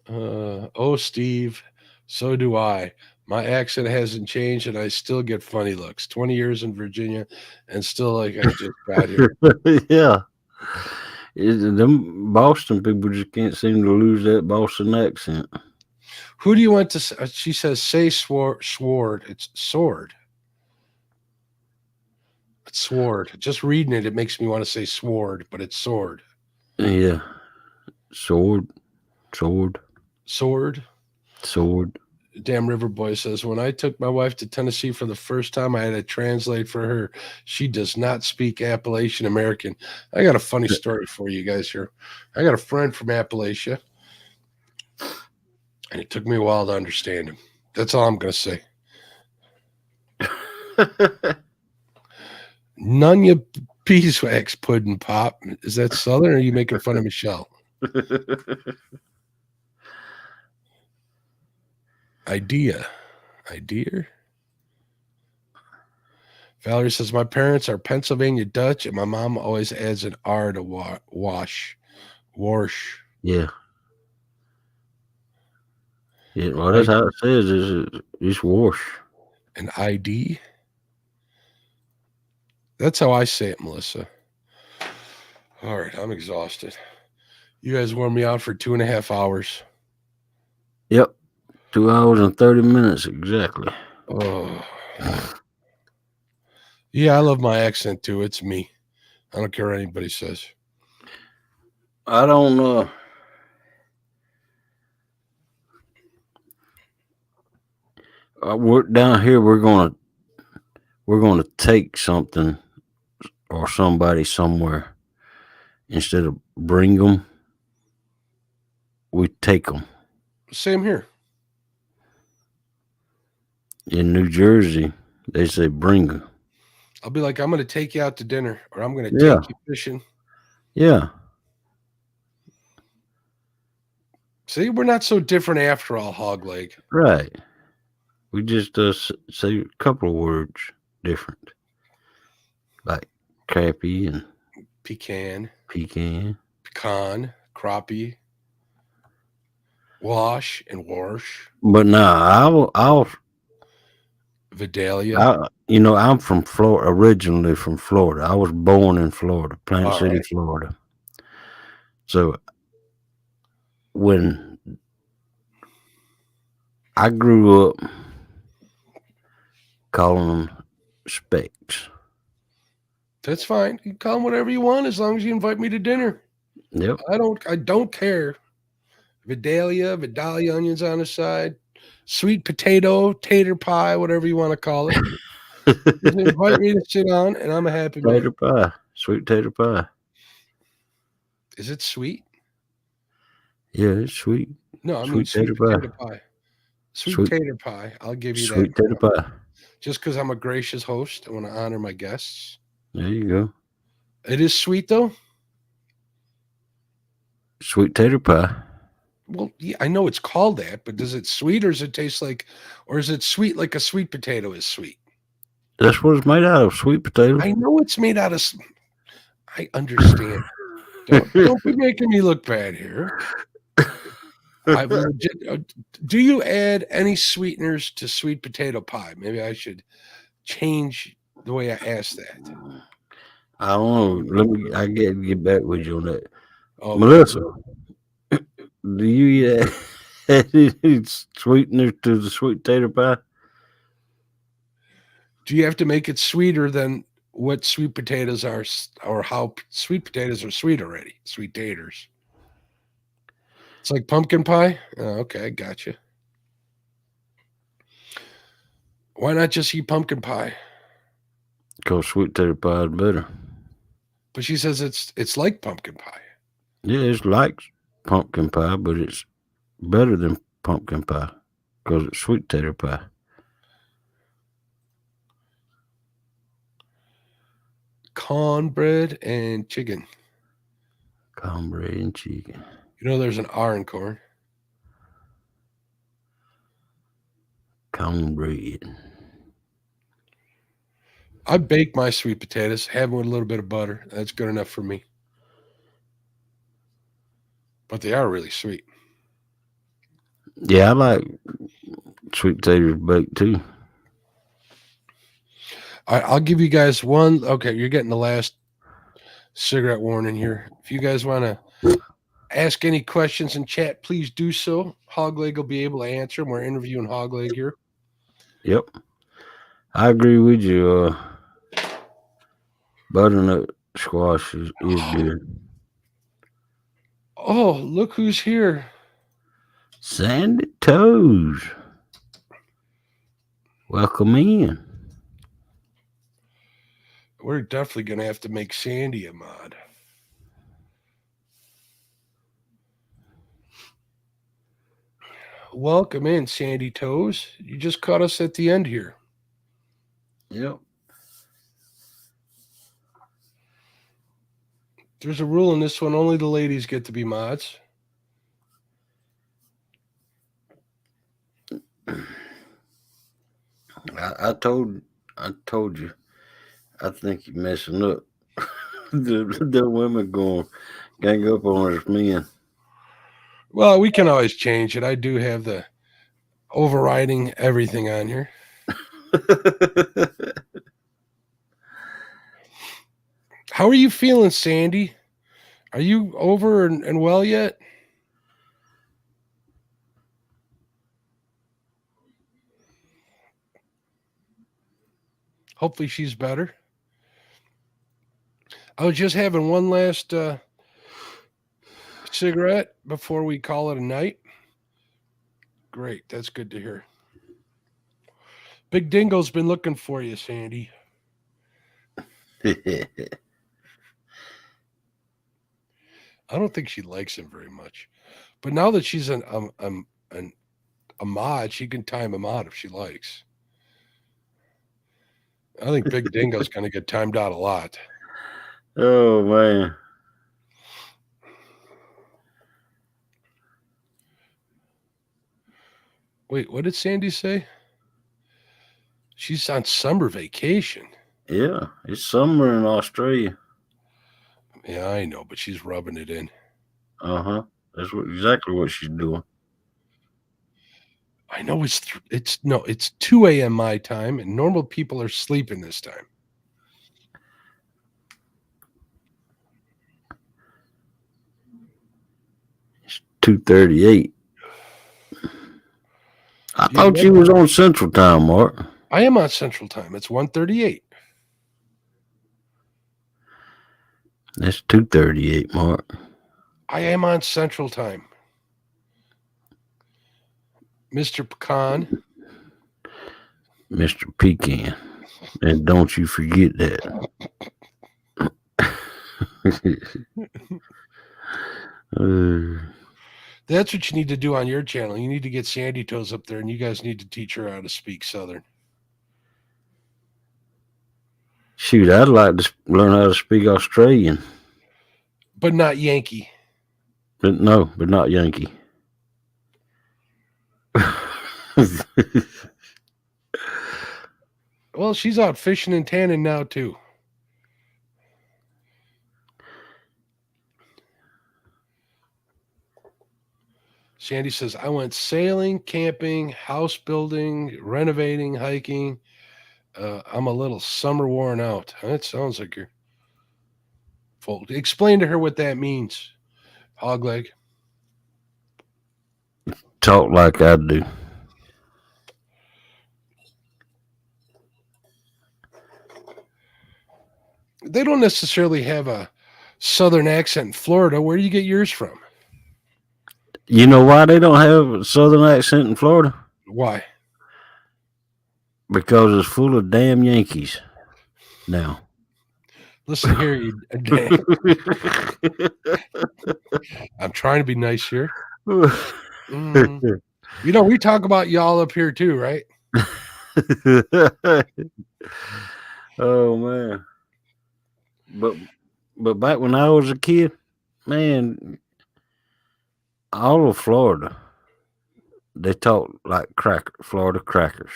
Oh, Steve, so do I. My accent hasn't changed, and I still get funny looks. 20 years in Virginia, and still like I just got here. Yeah. Them Boston people just can't seem to lose that Boston accent. Who do you want to say? She says, say sword. It's sword. It's sword. Just reading it, it makes me want to say sword, but it's sword. Yeah. Sword. Sword. Sword. Damn River Boy says, when I took my wife to Tennessee for the first time, I had to translate for her. She does not speak Appalachian American. I got a funny story for you guys here. I got a friend from Appalachia, and it took me a while to understand him. That's all I'm going to say. Nunya beeswax pudding pop. Is that Southern, or are you making fun of Michelle? Idea. Valerie says, my parents are Pennsylvania Dutch, and my mom always adds an R to wash. Yeah. Yeah, well, that's how it says. It's wash. An ID. That's how I say it, Melissa. All right, I'm exhausted. You guys wore me out for 2.5 hours. Yep. 2 hours and 30 minutes exactly. Oh. Yeah, I love my accent too. It's me. I don't care what anybody says. I don't know. We're down here. We're gonna take something or somebody somewhere instead of bring them. We take them. Same here. In New Jersey, they say bring them. I'll be like, I'm going to take you out to dinner, or I'm going to Yeah. take you fishing. Yeah. See, we're not so different after all, Hog Leg. Right. We just say a couple of words different, like crappie and Pecan, crappie, wash and wash, But nah, I'll Vidalia. I'm from Florida, originally from Florida. I was born in Florida, Plant City, right. Florida. So when I grew up calling them Specs. That's fine. You can call them whatever you want as long as you invite me to dinner. Yep. I don't care. Vidalia onions on the side, sweet potato, tater pie, whatever you want to call it. Just invite me to sit on, and I'm a happy man. Tater pie. Sweet tater pie. Is it sweet? Yeah, it's sweet. No, I mean sweet potato pie. Sweet tater pie. I'll give you that. Sweet tater pie. Just because I'm a gracious host, I want to honor my guests. There you go. It is sweet, though? Sweet tater pie. Well, yeah, I know it's called that, but does it sweet, or does it taste like, or is it sweet like a sweet potato is sweet? That's what it's made out of, sweet potato. I know it's made out of. I understand. Don't be making me look bad here. Do you add any sweeteners to sweet potato pie? Maybe I should change the way I ask that. I don't know. I get back with you on that. Oh, Melissa, do you add any sweeteners to the sweet tater pie? Do you have to make it sweeter than what sweet potatoes are, or how sweet potatoes are sweet already? Sweet taters. It's like pumpkin pie? Oh, okay, gotcha. Why not just eat pumpkin pie? Because sweet tater pie is better. But she says it's like pumpkin pie. Yeah, it's like pumpkin pie, but it's better than pumpkin pie because it's sweet tater pie. Cornbread and chicken. Cornbread and chicken. You know there's an R in corn. Cornbread. I bake my sweet potatoes, have them with a little bit of butter. That's good enough for me. But they are really sweet. Yeah, I like sweet potatoes baked too. I'll give you guys one. Okay, you're getting the last cigarette warning here. If you guys want to ask any questions in chat, please do so. Hogleg will be able to answer them. We're interviewing Hogleg here. Yep. I agree with you. Butternut squash is good. Oh, look who's here. Sandy Toes. Welcome in. We're definitely going to have to make Sandy a mod. Welcome in, Sandy Toes. You just caught us at the end here. Yep. There's a rule in this one. Only the ladies get to be mods. I told you. I think you're messing up. the women going gang up on us men. Well, we can always change it. I do have the overriding everything on here. How are you feeling, Sandy? Are you over and well yet? Hopefully she's better. I was just having one last cigarette before we call it a night. Great. That's good to hear. Big Dingo's been looking for you, Sandy. I don't think she likes him very much. But now that she's a mod, she can time him out if she likes. I think Big Dingo's going to get timed out a lot. Oh, man. Wait, what did Sandy say? She's on summer vacation. Yeah, it's summer in Australia. Yeah, I know, but she's rubbing it in. Uh-huh. That's exactly what she's doing. I know it's 2 a.m. my time, and normal people are sleeping this time. It's 2:38. I thought you was on Central Time, Mark. I am on Central Time. It's 1:38. That's 2:38, Mark. I am on Central Time. Mr. Pecan. Mr. Pecan. And don't you forget that. That's what you need to do on your channel. You need to get Sandy Toes up there, and you guys need to teach her how to speak Southern. Shoot, I'd like to learn how to speak Australian. But not Yankee. But not Yankee. Well, she's out fishing and tanning now, too. Sandy says, I went sailing, camping, house building, renovating, hiking. I'm a little summer worn out. That sounds like you're full. Explain to her what that means, Hogleg. Talk like I do. They don't necessarily have a Southern accent in Florida. Where do you get yours from? You know why they don't have a Southern accent in Florida? Why? Because it's full of damn Yankees now. Listen here, you Dan. I'm trying to be nice here. You know, we talk about y'all up here too, right? Oh man. But back when I was a kid, man, all of Florida, they talk like Florida crackers.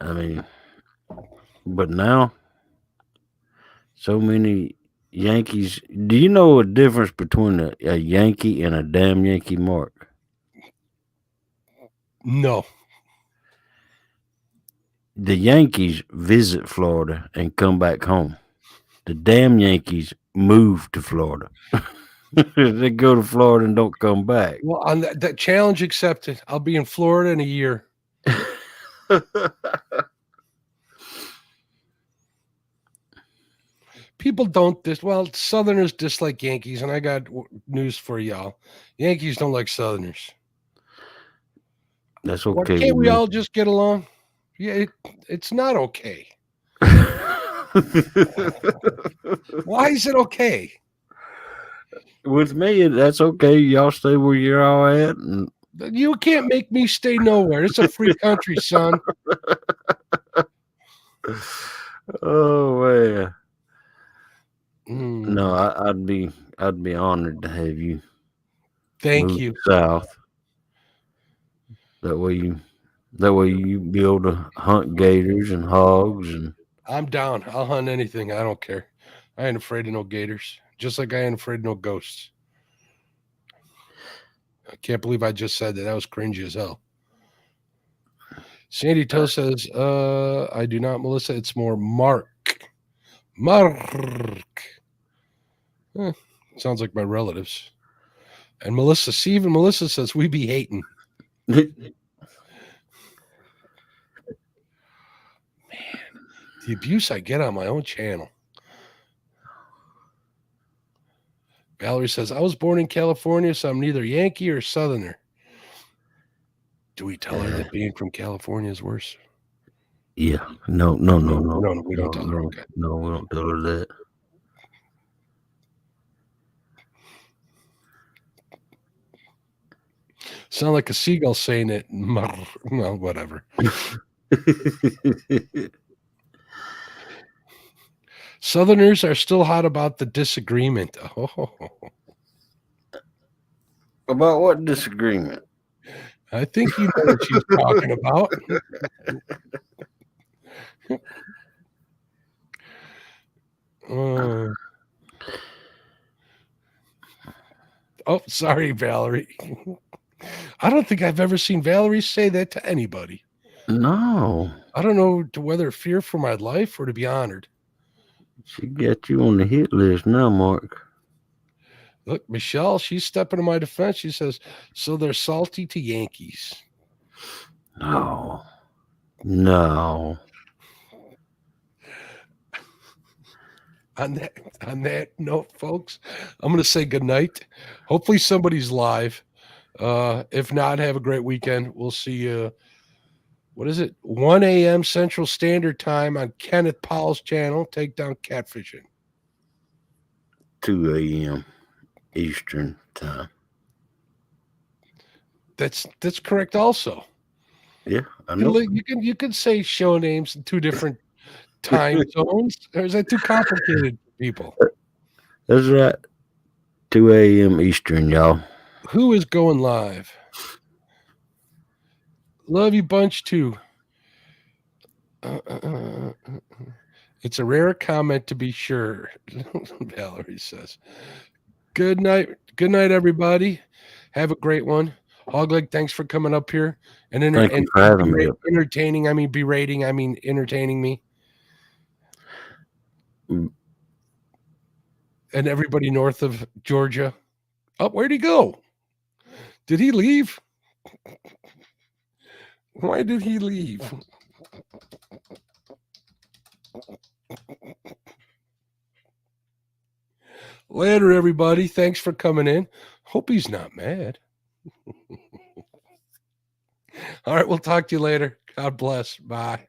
I mean, but now, so many Yankees. Do you know a difference between a Yankee and a damn Yankee, Mark? No. The Yankees visit Florida and come back home. The damn Yankees move to Florida. They go to Florida and don't come back. Well, on that challenge accepted. I'll be in Florida in a year. People don't Southerners dislike Yankees, and I got news for y'all. Yankees don't like Southerners. That's Why okay. can't we with all just get along? Yeah, it's not okay. me. Why is it okay? With me, that's okay. Y'all stay where you're all at. And You can't make me stay nowhere. It's a free country, son. oh man, Mm, no, I'd be honored to have you thank move you. south. That way you be able to hunt gators and hogs and I'm down. I'll hunt anything. I don't care. I ain't afraid of no gators. Just like I ain't afraid of no ghosts. I can't believe I just said that. That was cringy as hell. Sandy Toe says, I do not, Melissa. It's more Mark. Mark. Sounds like my relatives. And Melissa, Steve and Melissa says, we be hating. The abuse I get on my own channel. Valerie says, I was born in California, so I'm neither Yankee or Southerner. Do we tell her that being from California is worse? Yeah. No, we don't tell her. Okay. No, we don't tell her that. Sound like a seagull saying it. Well, whatever. Southerners are still hot about the disagreement. Oh, About what disagreement? I think you know what she's talking about. Oh, sorry, Valerie. I don't think I've ever seen Valerie say that to anybody. No. I don't know to whether fear for my life or to be honored. She got you on the hit list now, Mark. Look, Michelle, she's stepping to my defense. She says, so they're salty to Yankees. No. On that note, folks, I'm going to say good night. Hopefully somebody's live. If not, have a great weekend. We'll see you. What is it? 1 a.m. Central Standard Time on Kenneth Powell's channel. Take down catfishing. 2 a.m. Eastern time. That's correct. Also, Yeah, I know. You can say show names in two different time zones. Or is that too complicated, people? That's right. 2 a.m. Eastern, y'all. Who is going live? Love you bunch too. It's a rare comment to be sure. Valerie says, good night. Good night, everybody. Have a great one. Hogleg, thanks for coming up here and Thank you for having me. Entertaining. I mean, berating. I mean, entertaining me. And everybody north of Georgia. Oh, where'd he go? Did he leave? Why did he leave? Later, everybody. Thanks for coming in. Hope he's not mad. All right, we'll talk to you later. God bless. Bye.